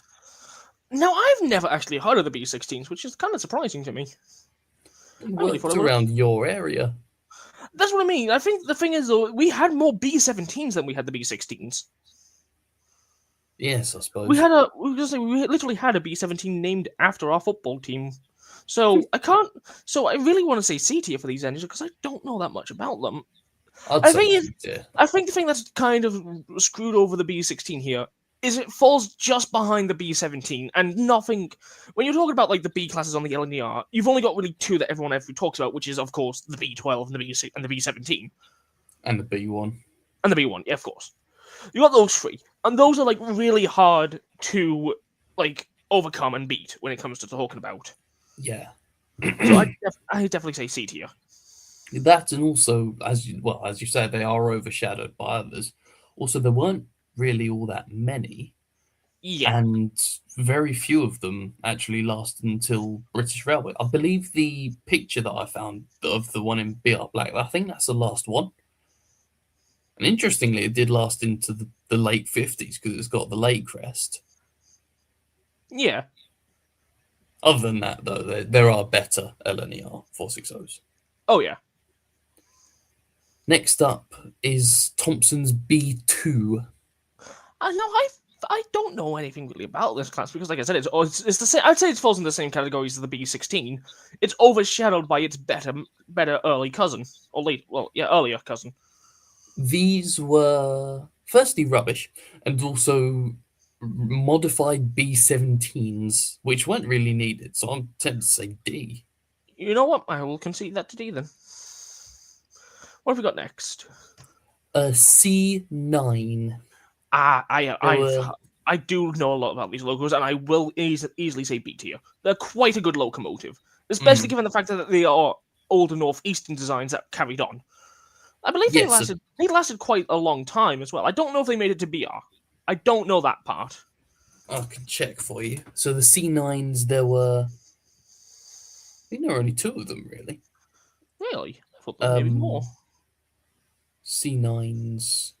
Now I've never actually heard of the B16s, which is kind of surprising to me. They I really thought worked I would have. around your area. That's what I mean. I think the thing is though, we had more B17s than we had the B16s. Yes, I suppose. We literally had a B17 named after our football team. So I can't. So I really want to say C tier for these engines because I don't know that much about them. I'd I say think C tier. I think the thing that's kind of screwed over the B16 here is it falls just behind the B17 and nothing. When you're talking about like the B classes on the LNER, you've only got really two that everyone ever talks about, which is of course the B12 and the B6 and the B17 And the B1. and the B1. Yeah, of course. You got those three, and those are like really hard to like overcome and beat when it comes to talking about. Yeah. So I definitely say C tier. That and also, as you said, they are overshadowed by others. Also, there weren't really all that many, Yeah, and very few of them actually lasted until British Railway. I believe the picture that I found of the one in BR Black, I think that's the last one. And interestingly, it did last into the late 50s because it's got the lake crest. yeah. Other than that, though, there are better LNER 460s. Oh yeah. Next up is Thompson's B2. No, I don't know anything really about this class because, like I said, it's the same. I'd say it falls in the same categories as the B16. It's overshadowed by its better early cousin or late, well, yeah, earlier cousin. These were firstly rubbish and also modified B17s, which weren't really needed. So I'm tempted to say D. You know what? I will concede that to D then. What have we got next? A C9. There were I do know a lot about these logos, and I will easily say B tier. They're quite a good locomotive, especially mm, given the fact that they are older northeastern designs that carried on. I believe they yes, lasted. They lasted quite a long time as well. I don't know if they made it to BR. I don't know that part. I can check for you. So the C9s, I think there were only two of them really. Really, I thought there was maybe more. Um, C9s.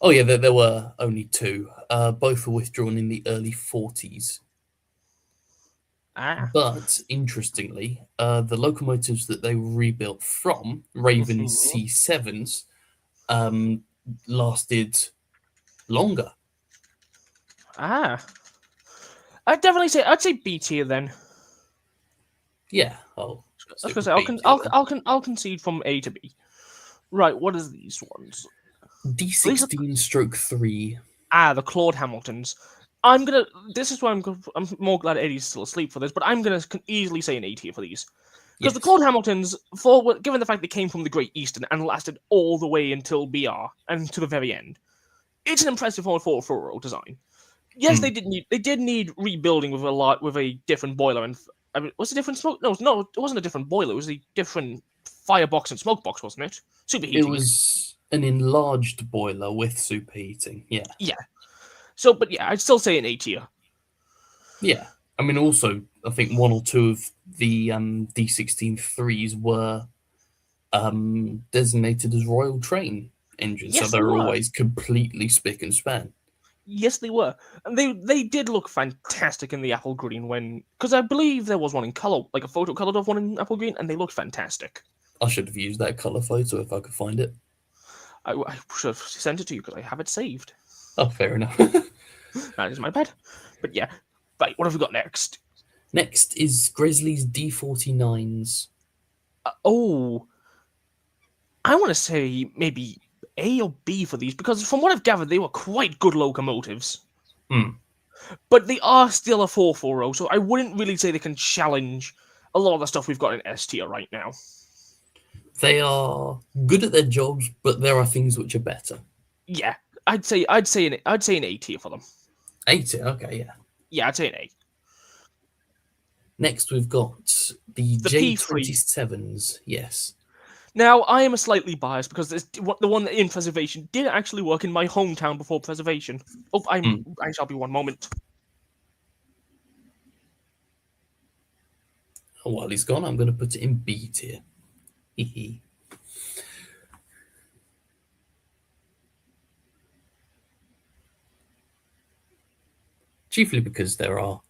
Oh yeah, there were only two. Both were withdrawn in the early 40s. Ah, But interestingly, the locomotives that they rebuilt from Raven mhm. C7s um, lasted longer. Ah. I'd say B tier then. Yeah, I'll I was stick gonna say with B tier then. I'll concede from A to B. Right, what is these ones? These are D16 stroke 3. the Claude Hamiltons. I'm gonna. This is why I'm more glad Eddie's still asleep for this, but I'm gonna easily say an A tier for these because the Yes. Claude Hamiltons, for given the fact they came from the Great Eastern and lasted all the way until BR and to the very end, it's an impressive 440 design. Yes, Mm. they did need rebuilding with a different boiler and I mean, was it different smoke? No, it wasn't a different boiler. It was a different firebox and smoke box, wasn't it? It Superheating. was an enlarged boiler with superheating. Yeah. Yeah. So, but yeah, I'd still say an A tier. Yeah. I mean, also, I think one or two of the D16 threes were designated as Royal Train engines, so Yes, they they're were. always completely spick and span. Yes, they were, and they did look fantastic in the apple green when because I believe there was one in color, like a photo colored of one in apple green, and they looked fantastic. I should have used that color photo if I could find it. I should have sent it to you because I have it saved. Oh, fair enough. That is my bad. But yeah, right. What have we got next? Next is Grizzly's D49s. Oh, I want to say maybe A or B for these because from what I've gathered, they were quite good locomotives. Hmm. But they are still a 440, so I wouldn't really say they can challenge a lot of the stuff we've got in S tier right now. They are good at their jobs, but there are things which are better. Yeah, I'd say an A tier for them. 80, okay, yeah. Yeah, I'd say an A. Next, we've got the The P3. J27s. Yes. Now, I am slightly biased because the one in preservation did actually work in my hometown before preservation. Oh, Hmm. I shall be one moment. Oh, while he's gone, I'm going to put it in B tier. Chiefly because there are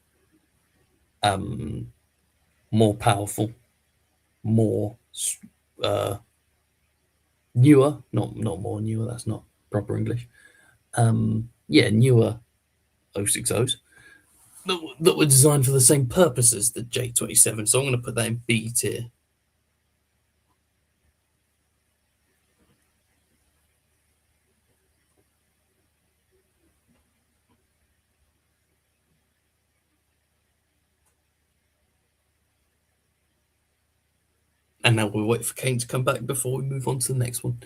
more powerful, more newer, not more newer, that's not proper English. Yeah, newer 060s that were designed for the same purpose as the J27. So I'm going to put that in B tier. And now we'll wait for Kane to come back before we move on to the next one.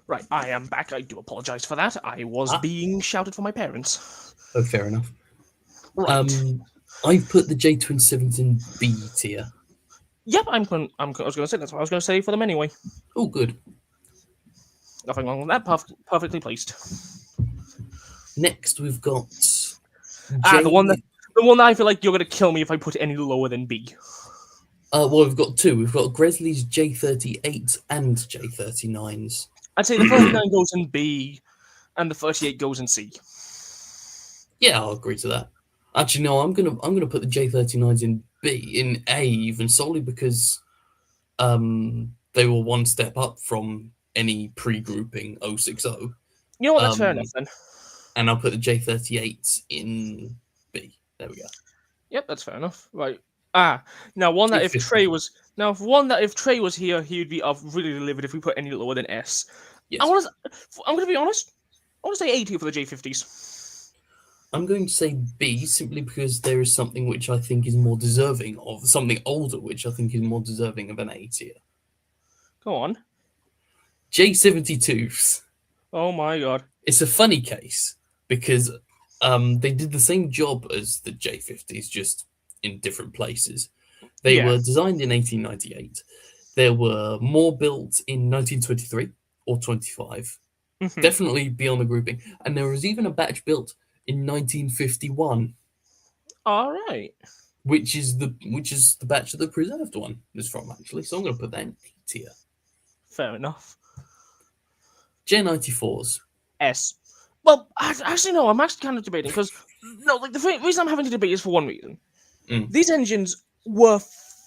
Right, I am back. I do apologize for that. I was Ah, being shouted for my parents. oh, fair enough. Right. I've put the J27s in B tier. Yep, I was going to say that's what I was going to say for them anyway. Oh, good. Nothing wrong with that. Perfectly placed. Next, we've got Ah, J. the one that I feel like you're going to kill me if I put it any lower than B. Well, we've got two. We've got Grizzly's J38 and J39s. I'd say the 39 goes in B, and the 38 goes in C. Yeah, I'll agree to that. Actually, no, I'm gonna put the J39s in B, in A, even solely because they were one step up from any pre-grouping 060. You know what? That's fair enough Um, then. and I'll put the J38s in B. There we go. Yep, that's fair enough. Right. Ah, now one that if 850. Trey was now one that if Trey was here, he would be really livid if we put any lower than S. I Yes. want to. I'm going to be honest. I want to say 80 for the J50s. I'm going to say B simply because there is something which I think is more deserving of something older, which I think is more deserving of an A tier. Go on. J72s. Oh my god. It's a funny case because they did the same job as the J50s, just in different places. They Yeah. were designed in 1898. There were more built in 1923 or 25, Mhm. definitely beyond the grouping. And there was even a batch built in 1951, All right. which is the batch that the preserved one is from, actually. So I'm going to put that in A tier. Fair enough. J94s. S. Well, actually, no. I'm actually kind of debating because no, like reason I'm having to debate is for one reason. These engines were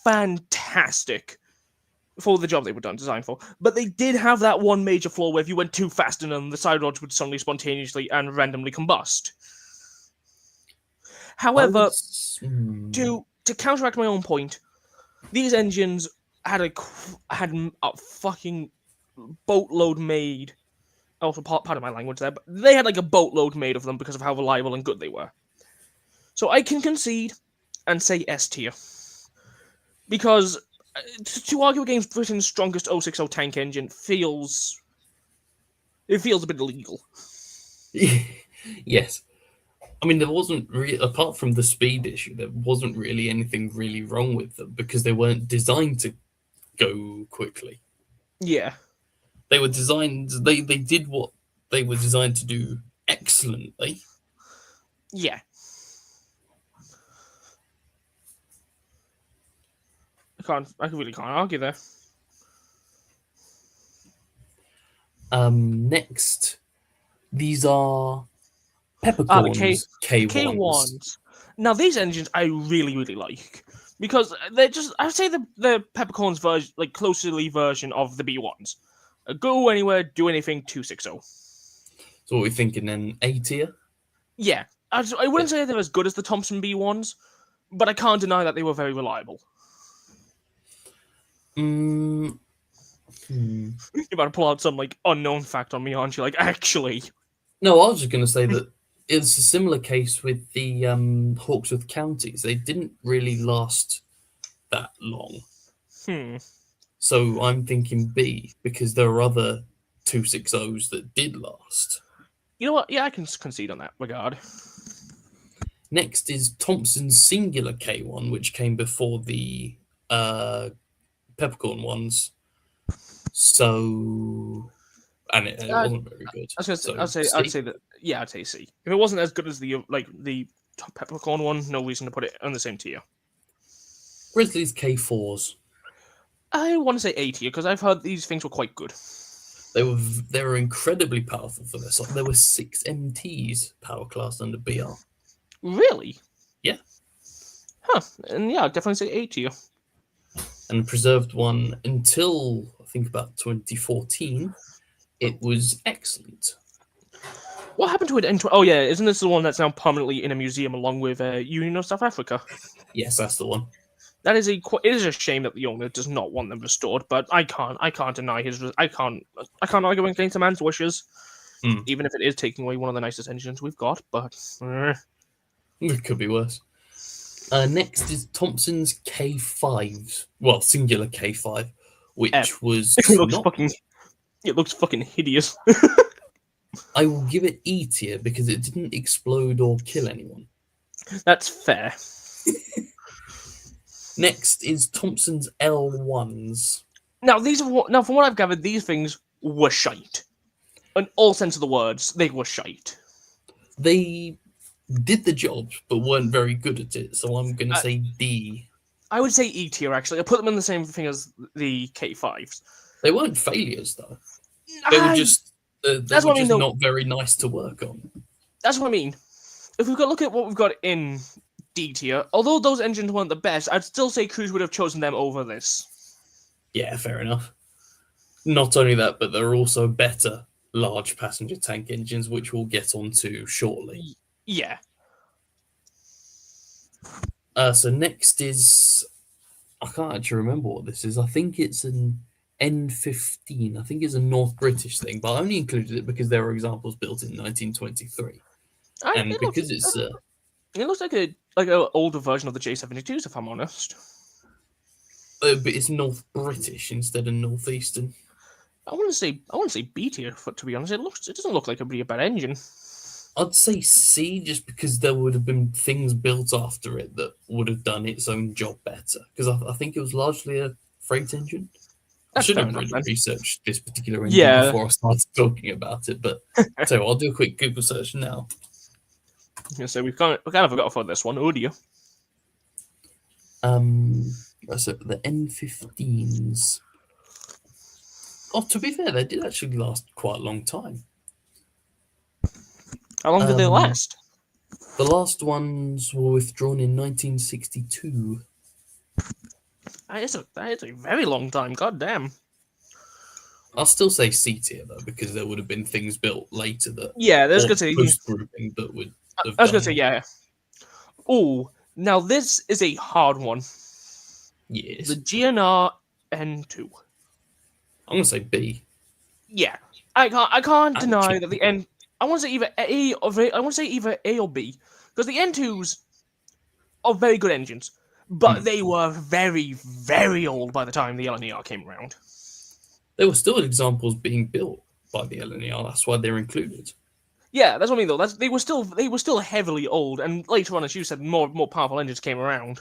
fantastic for the job they were designed for, but they did have that one major flaw where if you went too fast in them, the side rods would suddenly spontaneously and randomly combust. I would. However, to counteract my own point, these engines had a fucking boatload made. Also, part of my language there, but they had like a boatload made of them because of how reliable and good they were. So I can concede and say S tier because to argue against Britain's strongest 060 tank engine feels a bit illegal. Yes. I mean, there wasn't really, apart from the speed issue, there wasn't really anything really wrong with them because they weren't designed to go quickly. Yeah. They were designed, they did what they were designed to do excellently. Yeah. I really can't argue there. Next, these are The peppercorns the K1s. K1s. Now these engines I really like because they're just I'd say the peppercorns version like closely version of the B1s. Go anywhere, do anything 260. So what we're thinking then, A tier? Yeah, I wouldn't say they're as good as the Thompson B1s, but I can't deny that they were very reliable. Mm, You're about to pull out some like unknown fact on me, aren't you? Like actually, No, I was just going to say that it's a similar case with the Hawksworth counties. They didn't really last that long. So I'm thinking B because there are other 260s that did last. You know what? Yeah, I can concede on that regard. Next is Thompson's singular K1, which came before the peppercorn ones. So, and it wasn't very good. I was gonna say, So I'd say that. Yeah, I'd say C. If it wasn't as good as the peppercorn one, no reason to put it on the same tier. Grizzlies K4s. I want to say A tier because I've heard these things were quite good. They were incredibly powerful for this. There were 6 MTs power class under BR. Really? Yeah. Huh. And yeah, I'd definitely say A tier. And preserved one until I think about 2014. It was excellent. What happened to it? Oh yeah, isn't this the one that's now permanently in a museum along with Union of South Africa? Yes, that's the one. That is it is a shame that the owner does not want them restored, but I can't deny I can't argue against a man's wishes, even if it is taking away one of the nicest engines we've got. But it could be worse. Next is Thompson's K5s. Well, singular K5, which was it looks fucking hideous. I will give it E tier because it didn't explode or kill anyone. That's fair. Next is Thompson's L1s. Now from what I've gathered, these things were shite. In all sense of the words, they were shite. They did the job, but weren't very good at it. So I'm going to say D. I would say E tier actually. I put them in the same thing as the K5s. They weren't failures though. They were just not very nice to work on. That's what I mean. If we've got look at what we've got in D tier, although those engines weren't the best, I'd still say Cruise would have chosen them over this. Yeah, fair enough. Not only that, but there are also better large passenger tank engines, which we'll get onto shortly. Yeah. So next is, I can't actually remember what this is. I think it's an N15. I think it's a North British thing, but I only included it because there were examples built in 1923, and It looks because it's it looks like a older version of the J72s, if I'm honest. but it's North British instead of Northeastern. I want to say B tier, to be honest. It doesn't look like it'd be a bad engine. I'd say C just because there would have been things built after it that would have done its own job better. Because I think it was largely a freight engine. I That's should fair have enough, really then. researched this particular engine Yeah. before I started talking about it. But so I'll do a quick Google search now. So we kind of forgot for this one. Oh dear. So the N15s. Oh, to be fair, they did actually last quite a long time. How long did they last? The last ones were withdrawn in 1962. That is a very long time. God damn. I'll still say C tier though, because there would have been things built later that, Yeah, there's or gonna say. post grouping that would have I was done gonna say it. yeah. Oh, now this is a hard one. Yes, The GNR N2. I'm gonna say B. Yeah, I can't deny Actually, that the N. I want to say either A or I want to say either A or B because the N2s are very good engines, but they were very very old by the time the LNER came around. there were still examples being built by the LNER. That's why they're included. Yeah, that's what I mean though. They were still heavily old, and later on, as you said, more powerful engines came around.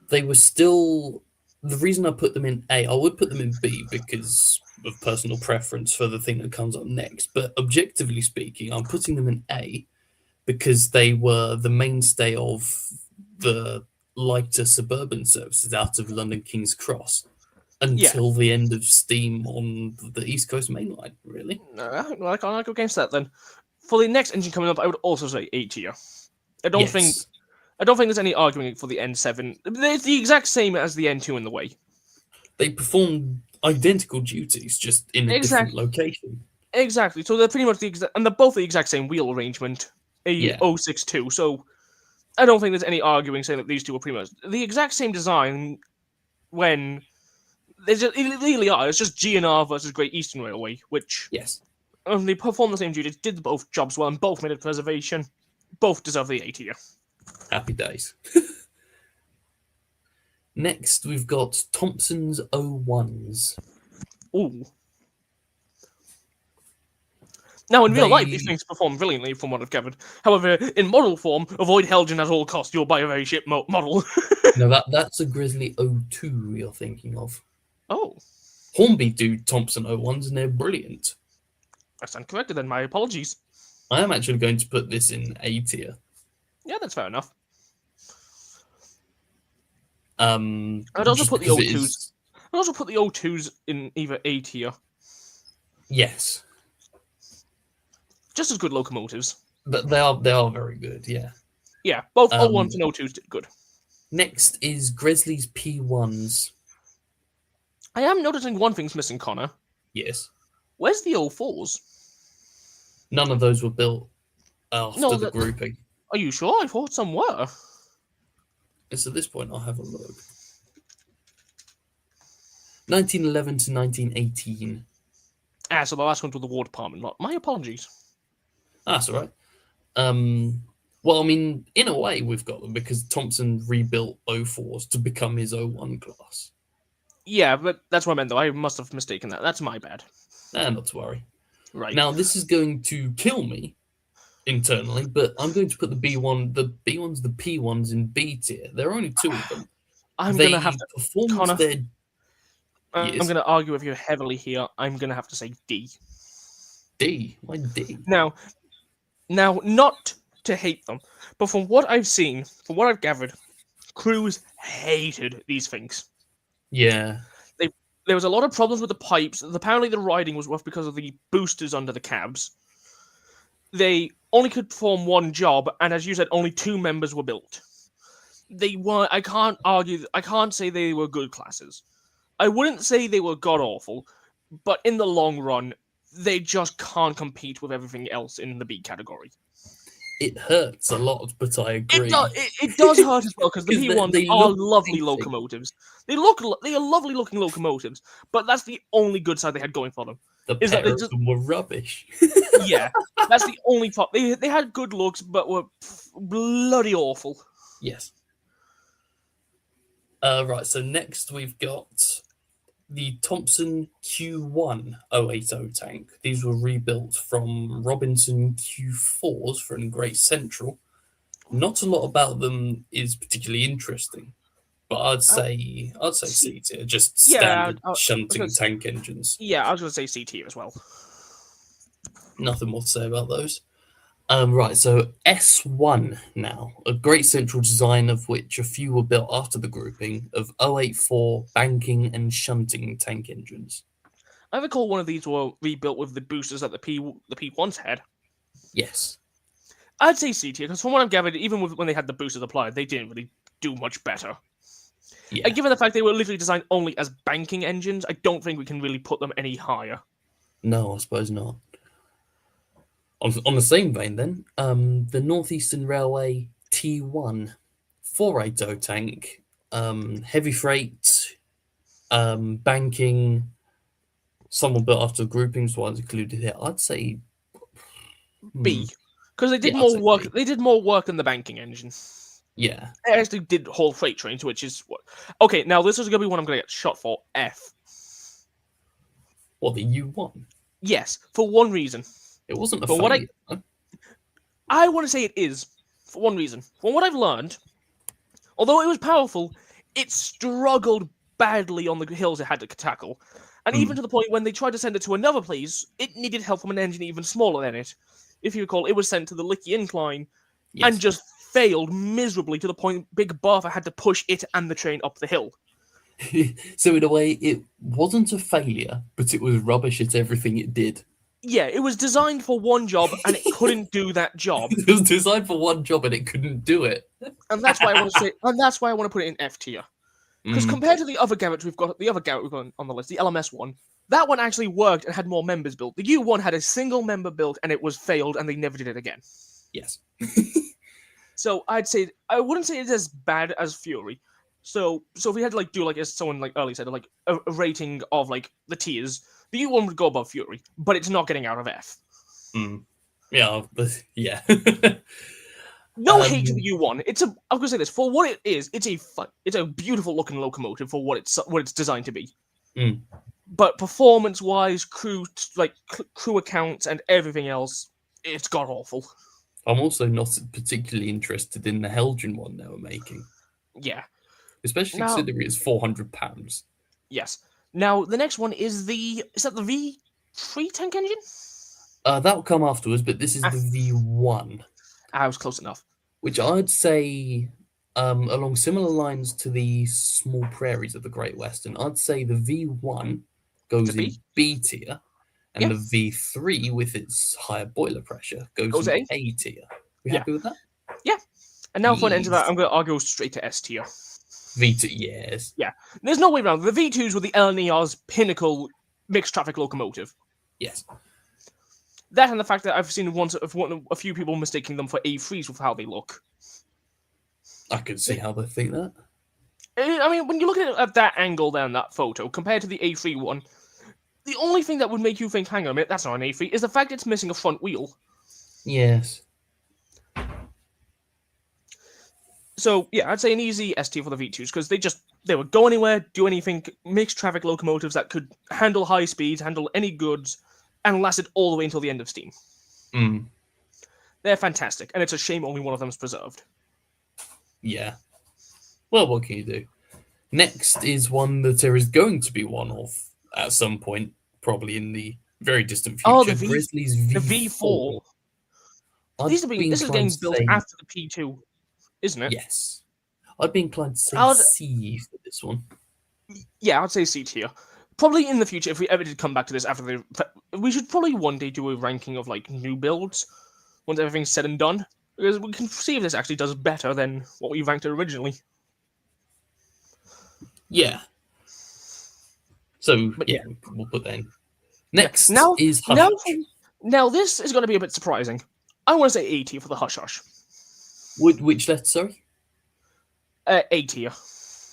They were still. The reason I put them in A, I would put them in B because of personal preference for the thing that comes up next. But objectively speaking, I'm putting them in A because they were the mainstay of the lighter suburban services out of London King's Cross Yeah, until the end of steam on the East Coast Main Line, really. I can't go against that then. For the next engine coming up, I would also say A tier. I don't think Yes, there's any arguing for the N7. It's the exact same as the N2 in the way. they perform identical duties, just in a different Exactly. location. Exactly. So they're pretty much the exact, and they're both the exact same wheel arrangement, a Yeah, 062. So I don't think there's any arguing saying that these two are pretty much the exact same design. When it really are. It's just GNR versus Great Eastern Railway, which yes. they perform the same duties, did both jobs well, and both made it preservation. Both deserve the A tier. Happy days. Next, we've got Thompson's O1s. Ooh. Now, in real life, these They things perform brilliantly, from what I've gathered. However, in model form, avoid Helgen at all costs. You'll buy a very shit model. no, that's a Grizzly O2 you're thinking of. Oh, Hornby do Thompson O1s and they're brilliant. I stand corrected then. My apologies. I am actually going to put this in A tier. Yeah, that's fair enough. I'd I'd also put the O2s. I'd also put the O2s in either A tier. Yes, Just as good locomotives. but they are very good. Yeah. Yeah, both Um, O1s and O2s did good. Next is Grizzly's P1s. I am noticing one thing's missing, Connor. Yes. Where's the O4s? None of those were built after No, the grouping. Are you sure? I thought some were. It's at this point I'll have a look. 1911 to 1918. Ah, so the last one's with the War Department lot. My apologies. That's all right. Well, I mean, in a way, we've got them because Thompson rebuilt O4s to become his O1 class. Yeah, but that's what I meant, though. I must have mistaken that. That's my bad. Not to worry. Right. Now, this is going to kill me internally, but I'm going to put the B1s, the P1s in B tier. There are only two of them. I'm They going to have to... performed Connor, their... I'm Yes. going to argue with you heavily here. I'm going to have to say D. D. Why D? Now, not to hate them, but from what I've seen, from what I've gathered, crews hated these things. Yeah. There was a lot of problems with the pipes. Apparently, the riding was rough because of the boosters under the cabs. They only could perform one job, and as you said, only 2 members were built. They were. I can't argue. I can't say they were good classes. I wouldn't say they were god awful, but in the long run, they just can't compete with everything else in the B category. it hurts a lot, but I agree. It does hurt as well because the 'Cause P1s they are look lovely dainty. locomotives. They are lovely looking locomotives, but that's the only good side they had going for them. The Is that they pair of just them were rubbish. yeah, that's the only part. They had good looks, but were bloody awful. Yes. Right, so next we've got the Thompson Q1 080 tank. These were rebuilt from Robinson Q4s from Great Central. Not a lot about them is particularly interesting, but I'd say See, C tier, just yeah, standard shunting tank engines. yeah, I was gonna say C tier as well. Nothing more to say about those. Right, so S1 now, a Great Central design of which a few were built after the grouping of 084 banking and shunting tank engines. I recall one of these were rebuilt with the boosters that the P1s had. Yes. I'd say C tier because from what I've gathered, even when they had the boosters applied, they didn't really do much better. Yeah. And given the fact they were literally designed only as banking engines, I don't think we can really put them any higher. No, I suppose not. On the same vein, then, the Northeastern Railway T1 480 tank, heavy freight, banking, someone built after the groupings ones included here. I'd say B, because they did Yeah, I'd more say work. B. They did more work than the banking engine. Yeah. They actually did whole freight trains, which is what. Okay, now this is gonna be one I'm gonna get shot for. F. What, the U1? Yes, for one reason. It wasn't a For what failure. Huh? I want to say it is, for one reason. From what I've learned, although it was powerful, it struggled badly on the hills it had to tackle. And even to the point when they tried to send it to another place, it needed help from an engine even smaller than it. If you recall, it was sent to the Licky Incline and Yes. just failed miserably to the point Big Bertha had to push it and the train up the hill. So in a way, it wasn't a failure, but it was rubbish at everything it did. Yeah, it was designed for one job and it couldn't do that job. It was designed for one job and it couldn't do it. And that's why I want to say, and that's why I want to put it in F tier. Because compared to the other Garrett we've got, on the list, the LMS one, that one actually worked and had more members built. The U1 had a single member built and it was failed and they never did it again. Yes. So I wouldn't say it's as bad as Fury. So if we had to do as someone earlier said, a rating of the tiers, the U1 would go above Fury, but it's not getting out of F. Yeah, yeah. No hate to the U1. I'm gonna say this, for what it is, it's a beautiful looking locomotive for what it's designed to be. But performance wise, crew accounts and everything else, it's god awful. I'm also not particularly interested in the Helgen one they were making. Yeah. Especially considering it's £400. Yes. Now the next one is that the V3 tank engine? That'll come afterwards, but this is the V1. I was close enough. Which I'd say, along similar lines to the Small Prairies of the Great Western, I'd say the V1 goes in B tier, and the V3 with its higher boiler pressure goes in A tier. We happy with that? Yeah. And now for an end to that, I'll go straight to S tier. V2, yes. Yeah. There's no way around. The V2s were the LNER's pinnacle mixed traffic locomotive. Yes. That and the fact that I've seen a few people mistaking them for A3s with how they look. I can see how they think that. I mean, when you look at it at that angle there in that photo, compared to the A3 one, the only thing that would make you think, hang on a minute, that's not an A3, is the fact it's missing a front wheel. Yes. So, yeah, I'd say an easy S tier for the V2s, because they would go anywhere, do anything, mixed traffic locomotives that could handle high speeds, handle any goods, and lasted all the way until the end of steam. They're fantastic, and it's a shame only one of them is preserved. Yeah. Well, what can you do? Next is one that there is going to be one of at some point, probably in the very distant future. Oh, Grizzly's V4. The V4. This is getting built after the P2, isn't it? Yes. I'd be inclined to say C for this one. Yeah, I'd say C tier. Probably in the future, if we ever did come back to this we should probably one day do a ranking of new builds once everything's said and done, because we can see if this actually does better than what we ranked it originally. Yeah. So we'll put that in. Next is Hutch. Now this is going to be a bit surprising. I want to say A tier for the Hush Hush. Which letter, sorry? A tier.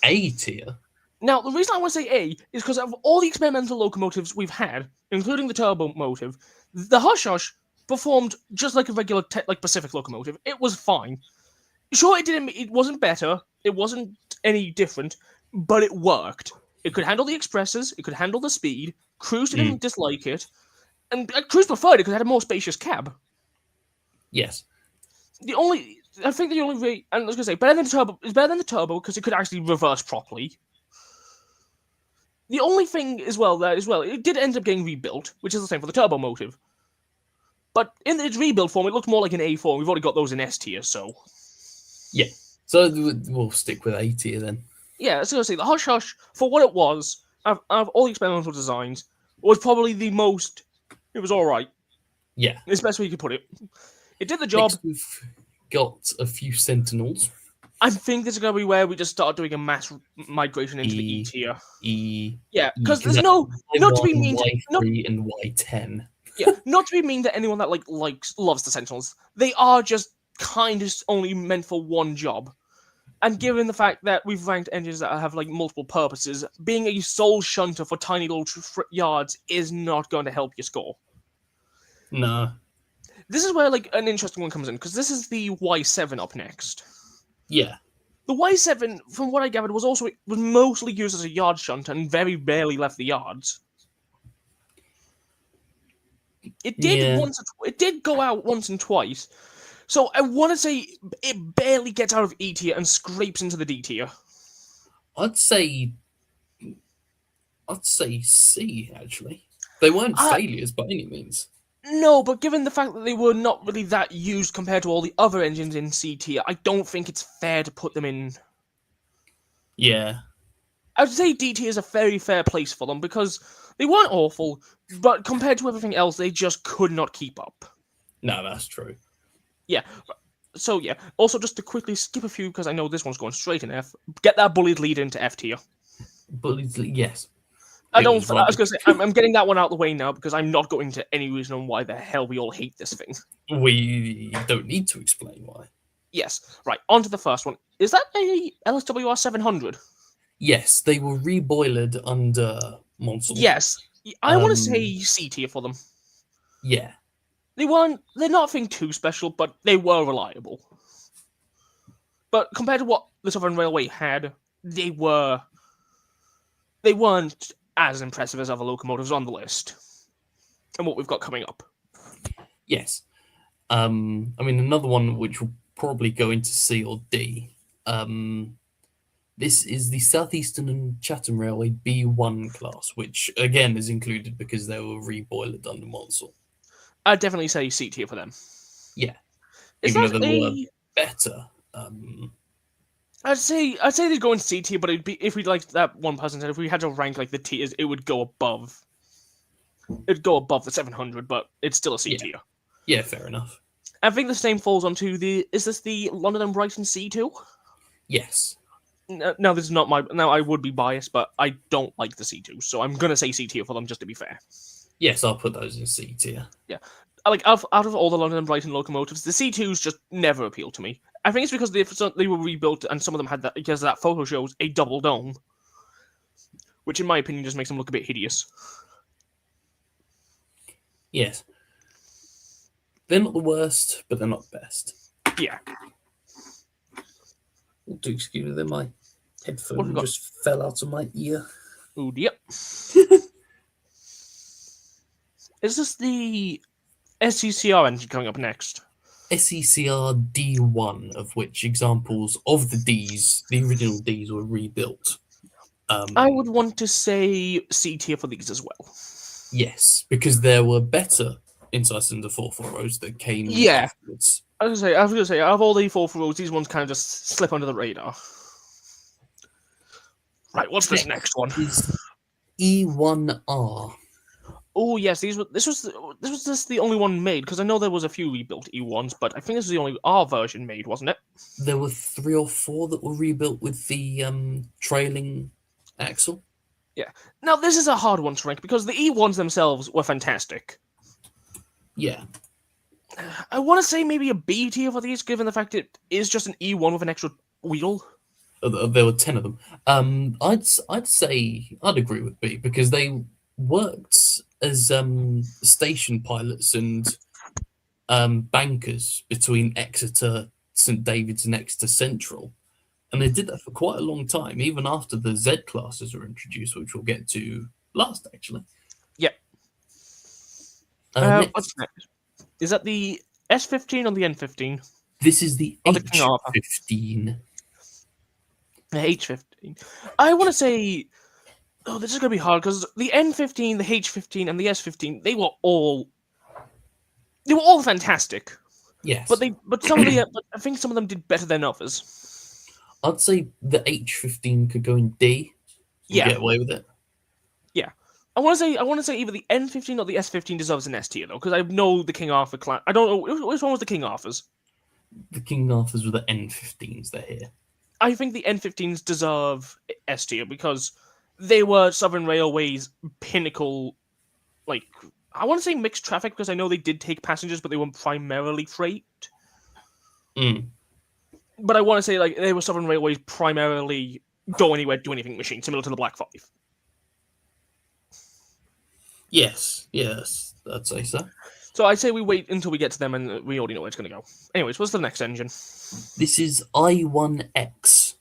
A tier? Now, the reason I want to say A is because of all the experimental locomotives we've had, including the turbo motive, the Hush Hush performed just like a regular like Pacific locomotive. It was fine. Sure, it wasn't better. It wasn't any different, but it worked. It could handle the expresses. It could handle the speed. Cruise didn't dislike it, and Cruise preferred it because it had a more spacious cab. Yes. I think the only way, and I was gonna say better than the turbo is better than the turbo because it could actually reverse properly. The only thing as well, it did end up getting rebuilt, which is the same for the turbo motive. But in its rebuild form, it looked more like an A4. We've already got those in S tier, so Yeah. So we'll stick with A tier then. yeah. I was gonna say the Hush Hush, for what it was, out of all the experimental designs, was probably the most. It was all right. Yeah. It's the best way you could put it. It did the job. Next, we've got a few Sentinels. I think this is going to be where we just start doing a mass migration into the E tier. Yeah, because there's not to be mean to Y3 and Y10. Yeah, not to be mean to anyone that loves the Sentinels. They are just kind of only meant for one job. And given the fact that we've ranked engines that have multiple purposes, being a sole shunter for tiny little yards is not going to help your score. No. This is where an interesting one comes in, because this is the Y7 up next. Yeah. The Y7, from what I gathered, was mostly used as a yard shunter and very rarely left the yards. It did it did go out once and twice. So I want to say it barely gets out of E tier and scrapes into the D tier. I'd say C, actually. They weren't failures by any means. No, but given the fact that they were not really that used compared to all the other engines in C tier, I don't think it's fair to put them in. Yeah. I would say D tier is a very fair place for them because they weren't awful, but compared to everything else, they just could not keep up. No, that's true. Yeah. So, yeah. Also, just to quickly skip a few, because I know this one's going straight in F, get that bullied lead into F tier. Bullied lead, yes. I was going to say, I'm getting that one out of the way now, because I'm not going to any reason on why the hell we all hate this thing. We don't need to explain why. Yes. Right, on to the first one. Is that a LSWR 700? Yes, they were reboilered under Monsell. Yes. I want to say C tier for them. Yeah. They're not thing too special, but they were reliable. But compared to what the Southern Railway had, they weren't as impressive as other locomotives on the list. And what we've got coming up. Yes. I mean, another one which will probably go into C or D. This is the Southeastern and Chatham Railway B1 class, which again is included because they were reboilered under Monsell. I'd definitely say C tier for them. Yeah. Even though they were better. I'd say they'd go in C tier, but it'd be, if we liked that one person said, if we had to rank the tiers, it would go above. It'd go above the 700, but it's still a C tier. Yeah, fair enough. I think the same falls onto is this the London and Brighton C2? Yes. No, this is not my. Now I would be biased, but I don't like the C2, so I'm gonna say C tier for them just to be fair. Yes, I'll put those in C tier. Yeah, out of all the London and Brighton locomotives, the C2s just never appealed to me. I think it's because they were rebuilt and some of them had that because that photo shows a double dome, which in my opinion just makes them look a bit hideous. Yes. They're not the worst, but they're not the best. Yeah. Do excuse me, then my headphone just fell out of my ear. Ooh, yep. Is this the SECR engine coming up next? SECR D1, of which examples of the Ds, the original Ds, were rebuilt. I would want to say C tier for these as well. Yes, because there were better inside cylinder 440s that came afterwards. I was gonna say, out of all the 440s, these ones kind of just slip under the radar. Right, what's this next one? Is E1R. Oh yes, this was just the only one made, because I know there was a few rebuilt E1s, but I think this was the only R version made, wasn't it? There were 3 or 4 that were rebuilt with the trailing axle. Yeah. Now this is a hard one to rank because the E1s themselves were fantastic. Yeah. I want to say maybe a B tier for these, given the fact it is just an E1 with an extra wheel. There were 10 of them. I'd say I'd agree with B because they worked as station pilots and bankers between Exeter, St David's, and Exeter Central, and they did that for quite a long time, even after the Z classes were introduced, which we'll get to last, actually. Yep. Next, What's next? Is that the S15 or the N15? this is the Oh, the King Arthur. H15. The H15. I want to say. Oh, this is going to be hard because the N15, the H15, and the S15, they were all fantastic. Yes, but some of the but I think some of them did better than others. I'd say the H15 could go in D. Yeah, Get away with it. yeah. I want to say either the N15 or the S15 deserves an S tier though, because I know the King Arthur class. I don't know which one was the King Arthurs. The King Arthurs were the N15s. They're here. I think the N15s deserve S tier because they were Southern Railway's pinnacle. Like, I want to say mixed traffic because I know they did take passengers, but they were primarily freight. But I want to say like they were Southern Railway's primarily go anywhere, do anything machine, similar to the Black 5. Yes, I'd say so. So I'd say we wait until we get to them and we already know where it's going to go. Anyways, what's the next engine? This is I1X,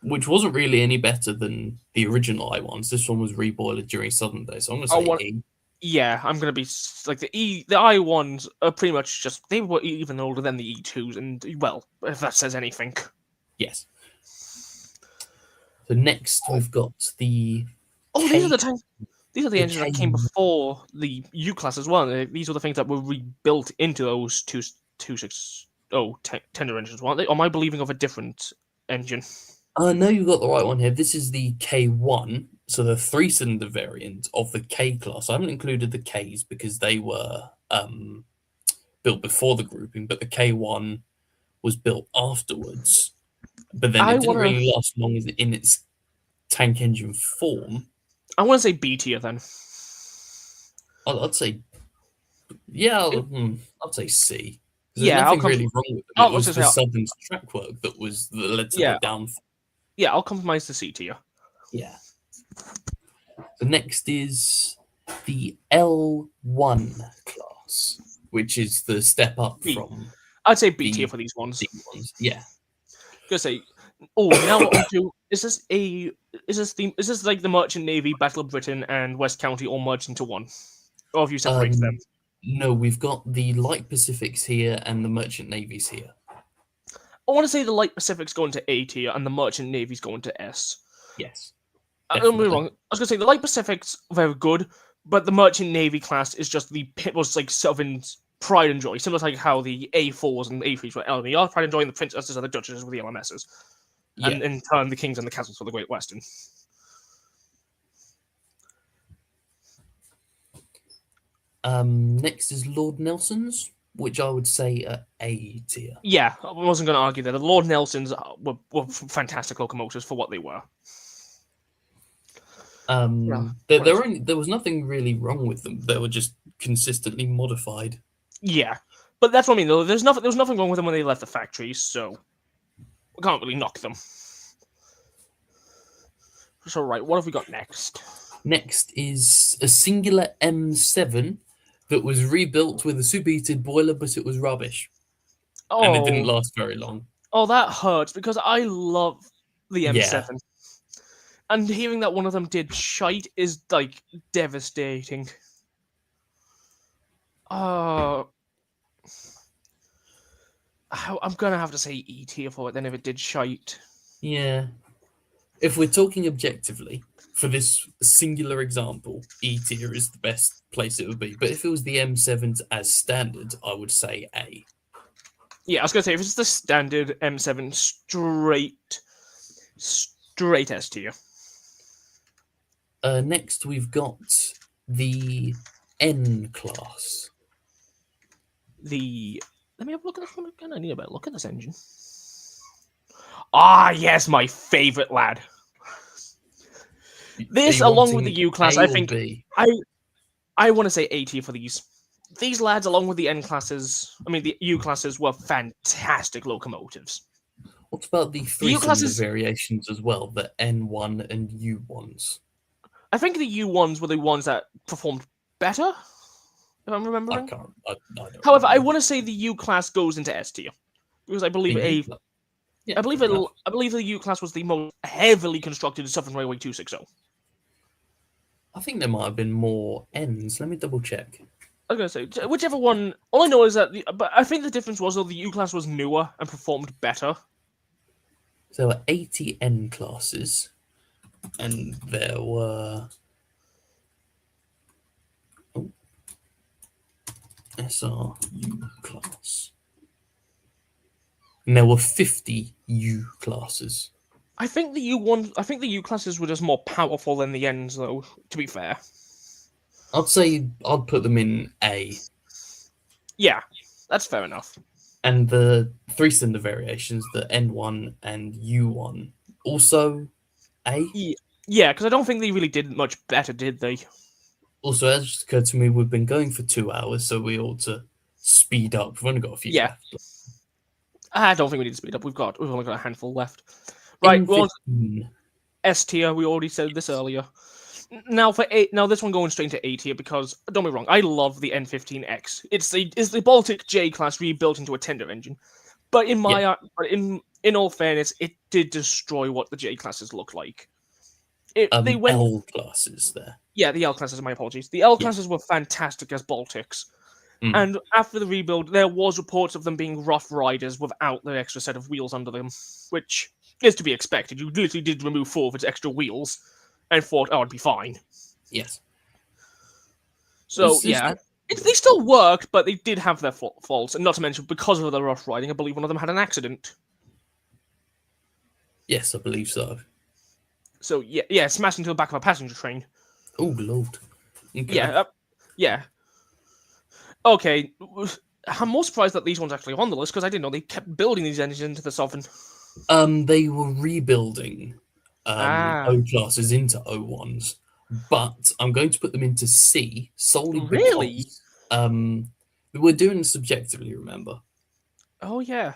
which wasn't really any better than the original I1s. This one was reboilered during Southern days, so I'm going to say E. Yeah, I'm going to be like the I1s are pretty much just, they were even older than the E2s, and well, if that says anything. Yes. So next we've got the these are the tanks. These are the engines that came before the U class as well. These were the things that were rebuilt into those tender engines, weren't they? Or am I believing of a different engine? No, you got the right one here. This is the K1, so the 3-cylinder variant of the K class. I haven't included the Ks because they were built before the grouping, but the K1 was built afterwards. But then it didn't really last long in its tank engine form. I want to say B tier then. I'd say, yeah, I'd say C. There's nothing really wrong with it. It was the Southern's track work that led to the downfall. Yeah, I'll compromise the C tier. Yeah. The next is the L1 class, which is the step up from. I'd say B tier for these ones. Yeah. Gonna say. Oh, now what we'll do is this like the Merchant Navy, Battle of Britain, and West County all merged into one? Or have you separated them? No, we've got the Light Pacifics here and the Merchant Navies here. I want to say the Light Pacific's going to A tier and the Merchant Navy's going to S. Yes. Don't be wrong. I was gonna say the Light Pacific's very good, but the Merchant Navy class is just was like Southern's pride and joy, similar to like how the A4s and A3s were LNER pride and joy, and the Princesses and the Duchesses were the LMSs. Yeah. And in turn, the Kings and the Castles for the Great Western. Next is Lord Nelson's, which I would say are A tier. Yeah, I wasn't going to argue that. The Lord Nelson's were fantastic locomotives for what they were. There was nothing really wrong with them. They were just consistently modified. Yeah, but that's what I mean. Though there was nothing wrong with them when they left the factories, so we can't really knock them. So right, what have we got next? Next is a singular M7 that was rebuilt with a superheated boiler, but it was rubbish. Oh. And it didn't last very long. Oh, that hurts because I love the M7. Yeah. And hearing that one of them did shite is like devastating. I'm gonna have to say E tier for it then if it did shite. Yeah. If we're talking objectively, for this singular example, E tier is the best place it would be. But if it was the M7s as standard, I would say A. Yeah, I was gonna say if it's the standard M7 straight S tier. Next, we've got the N class. Let me have a look at this one again. I need a better look at this engine. Ah, yes, my favorite lad. This, along with the U class, I think I want to say A tier for these. these lads, along with the N classes, I mean the U classes, were fantastic locomotives. What about the The U three-cylinder classes, variations as well, the N1 and U1s? I think the U ones were the ones that performed better, if I'm I remembering. can't. I don't However, I remember. want to say the U class goes into S tier because The U. Yeah, fair enough. I believe the U class was the most heavily constructed Southern Railway 260. I think there might have been more N's. Let me double check. I was gonna say whichever one. All I know is that, but I think the difference was though the U class was newer and performed better. So there were 80 N classes, and there were SR U class, and there were 50 U classes. I think the U classes were just more powerful than the N's, though. To be fair, I'd say I'd put them in A, yeah, that's fair enough. and the three-cylinder variations, the N1 and U1, also A. Yeah, because I don't think they really did much better, did they? Also, it just occurred to me we've been going for 2 hours, so we ought to speed up. We've only got a few Yeah, left. I don't think we need to speed up. We've only got a handful left. Right, well, N15. S tier. We already said this earlier. Now this one going straight to A tier because don't be wrong, I love the N15X. It's the Baltic J class rebuilt into a tender engine, but in all fairness, it did destroy what the J classes look like. They went L classes there. Yeah, the L classes. My apologies. The L Yeah. classes were fantastic as Baltics, Mm. and after the rebuild, there was reports of them being rough riders without the extra set of wheels under them, which is to be expected. You literally did remove 4 of its extra wheels, and thought, "Oh, it'd be fine." Yes. So yeah, they still worked, but they did have their faults, and not to mention because of the rough riding, I believe one of them had an accident. Yes, I believe so. So yeah, smashed into the back of a passenger train. Oh lord. Okay. Yeah. Okay, I'm more surprised that these ones actually are on the list because I didn't know they kept building these engines into the Southern. They were rebuilding O classes into O1s, but I'm going to put them into C solely Really? because we're doing this subjectively, remember? Oh yeah,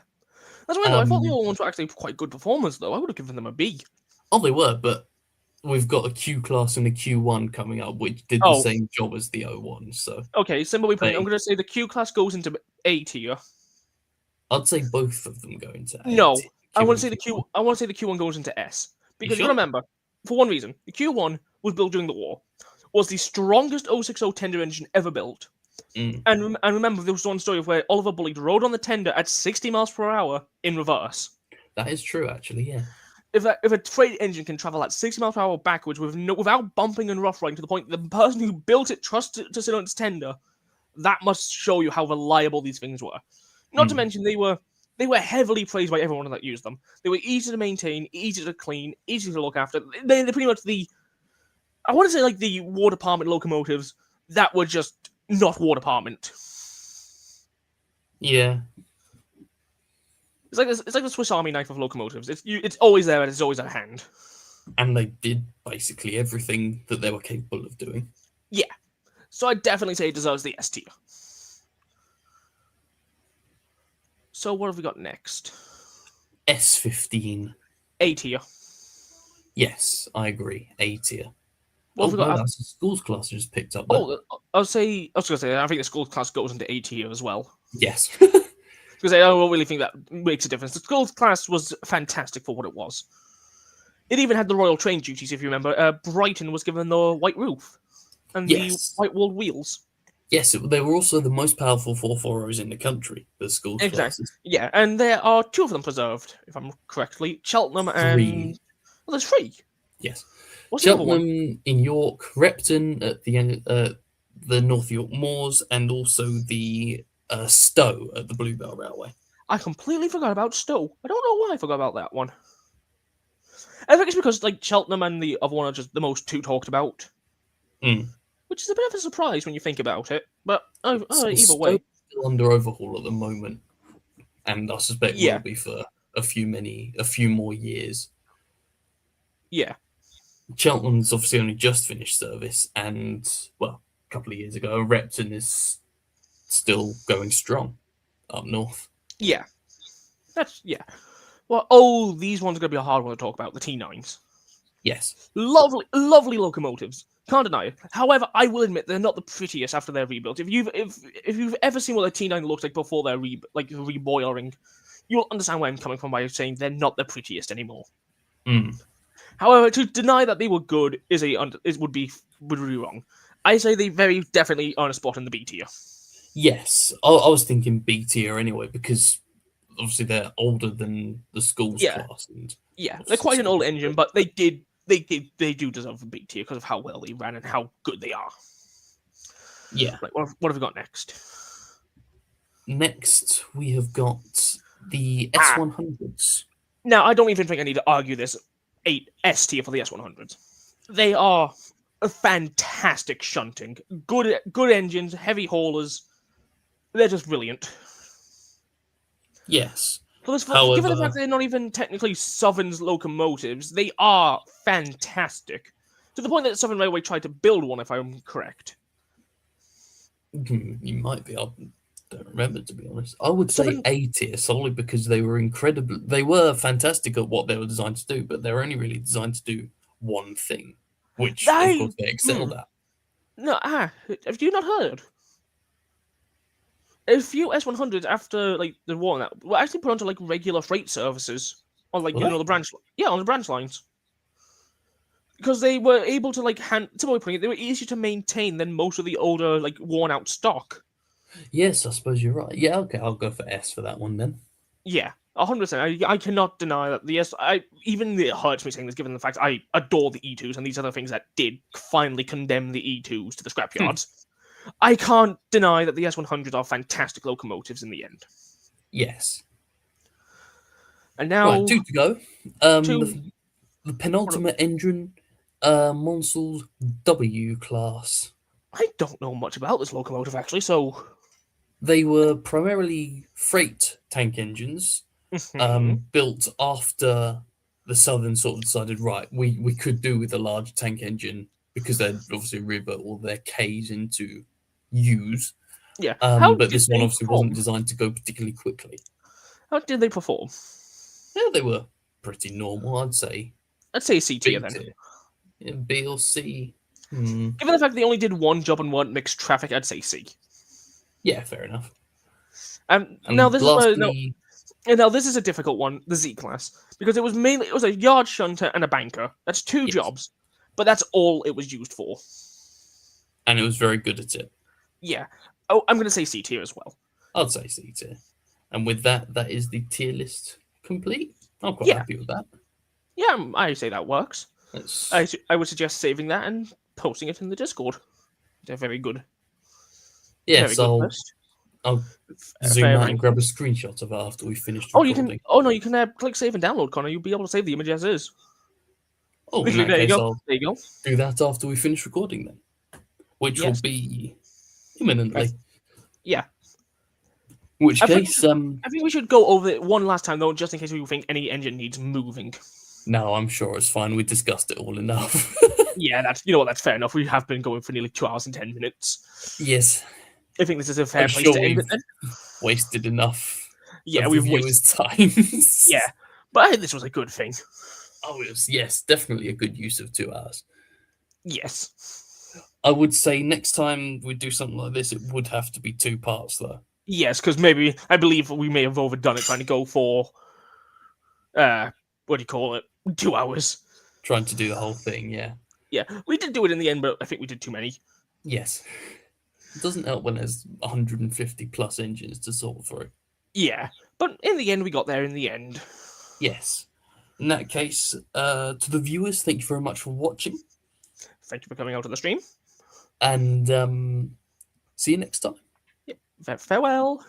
that's weird though. I thought the other ones were actually quite good performers though. I would have given them a B. Oh, they were, but we've got a Q class and a Q1 coming up, which did the same job as the O1. So okay, simple way putting it, I'm going to say the Q class goes into A tier. I'd say both of them go into A. No, tier, I want to and say the Q. I want to say the Q1 goes into S because you sure? got to remember, for one reason, the Q1 was built during the war, was the strongest 060 tender engine ever built, and remember there was one story of where Oliver Bullitt rode on the tender at 60 miles per hour in reverse. That is true, actually. Yeah. If a freight engine can travel at 60 miles per hour backwards without bumping and rough riding to the point that the person who built it trusted to sit on its tender, that must show you how reliable these things were. Not to mention they were heavily praised by everyone that used them. They were easy to maintain, easy to clean, easy to look after. They're pretty much I want to say like the War Department locomotives that were just not War Department. Yeah. It's like the Swiss Army knife of locomotives. It's always there and it's always at hand. And they did basically everything that they were capable of doing. Yeah. So I'd definitely say it deserves the S tier. So what have we got next? S15. A tier. Yes, I agree. A tier. What have we got? That's the schools class just picked up. There. I was going to say, I think the school class goes into A tier as well. Yes. Because I don't really think that makes a difference. The school class was fantastic for what it was. It even had the royal train duties, if you remember. Brighton was given the white roof and the white walled wheels. Yes, they were also the most powerful 440s in the country, the school classes. Yeah, and there are 2 of them preserved, if I'm correctly. Cheltenham and... 3. Well, there's 3. Yes. What's Cheltenham in York, Repton at the end, the North York Moors, and also the Stowe at the Bluebell Railway. I completely forgot about Stowe. I don't know why I forgot about that one. I think it's because like Cheltenham and the other one are just the most 2 talked about. Which is a bit of a surprise when you think about it. But either way. Stowe's still under overhaul at the moment. And I suspect will be for a few more years. Yeah. Cheltenham's obviously only just finished service, and, well, a couple of years ago, Repton is still going strong up north. Yeah, yeah. Well, oh, these ones are gonna be a hard one to talk about. The T9s, Yes. lovely, lovely locomotives. Can't deny it. However, I will admit they're not the prettiest after they're rebuilt. If you've ever seen what a T9 looks like before they're reboiling, you'll understand where I'm coming from by saying they're not the prettiest anymore. Mm. However, to deny that they were good would be wrong. I say they very definitely earn a spot in the B tier. Yes. I was thinking B tier anyway, because obviously they're older than the schools Yeah, class. And yeah, they're obviously quite an old schools, engine, but they do deserve a B tier because of how well they ran and how good they are. yeah. Right, what have we got next? Next, we have got the Ah, S100s. now I don't even think I need to argue this. 8 S tier for the S100s. They are a fantastic shunting, good engines, heavy haulers. They're just brilliant. Yes. Given the fact However, they're not even technically Southern's locomotives, they are fantastic. To the point that Southern Railway tried to build one, if I'm correct. you might be. I don't remember, to be honest. I would say Southern, A tier solely because they were incredible. They were fantastic at what they were designed to do, but they were only really designed to do one thing, which of I course they excelled at. no have you not heard? A few S100s after like the war and that were actually put onto like regular freight services on like Were they? on the branch lines. Because they were able to like simply putting it, they were easier to maintain than most of the older like worn out stock. Yes, I suppose you're right. Yeah, okay, I'll go for S for that one then. Yeah, 100%. I cannot deny that the S. I even it hurts me saying this, given the fact I adore the E2s and these other things that did finally condemn the E2s to the scrapyards. I can't deny that the S100s are fantastic locomotives in the end. Yes. And Right, now two to go. to The penultimate engine, Monsul's W class. I don't know much about this locomotive actually, so They were primarily freight tank engines, mhm. built after the Southern sort of decided, right, we could do with a large tank engine because they'd obviously rebuilt all their Ks into Us. Yeah. How But did this one they obviously wasn't perform? designed to go particularly quickly. How did they perform? Yeah, they were pretty normal, I'd say. I'd say C tier B then. tier. Yeah, B or C. Hmm. Given the fact they only did one job and weren't mixed traffic, I'd say C. Yeah, fair enough. Now And this is where no, lastly, and now this is a difficult one, the Z class, because it was a yard shunter and a banker. That's two yes, jobs, but that's all it was used for. and it was very good at it. Yeah. Oh, I'm gonna say C tier as well. I'd say C tier. And with that, that is the tier list complete. I'm quite Yeah, happy with that. yeah, I say that works. Let's I would suggest saving that and posting it in the Discord. It's a very yes, good I'll list. I'll zoom out Very. and grab a screenshot of it after we finished Oh, you can. recording. Oh no, you can click save and download, Connor. You'll be able to save the image as is. Oh, in Literally, that there you case, go. I'll There you go. do that after we finish recording then, which will Yes. be imminently. Yeah. In which I think, case, I think we should go over it one last time though, just in case you think any engine needs moving. no, I'm sure it's fine. We discussed it all enough. Yeah, that's fair enough. We have been going for nearly 2 hours and 10 minutes. Yes, I think this is a fair I'm place sure to end we've it then. wasted enough Yeah, of the we've wasted. viewers' time. Yeah, but I think this was a good thing. Oh, it was, yes, definitely a good use of 2 hours. Yes. I would say next time we do something like this, it would have to be 2 parts, though. Yes, because maybe I believe we may have overdone it trying to go for what do you call it? 2 hours. Trying to do the whole thing, yeah. Yeah, we did do it in the end, but I think we did too many. Yes. It doesn't help when there's 150 plus engines to sort through. Yeah, but in the end, we got there in the end. Yes. In that case, to the viewers, thank you very much for watching. Thank you for coming out to the stream. And see you next time. Yeah, farewell.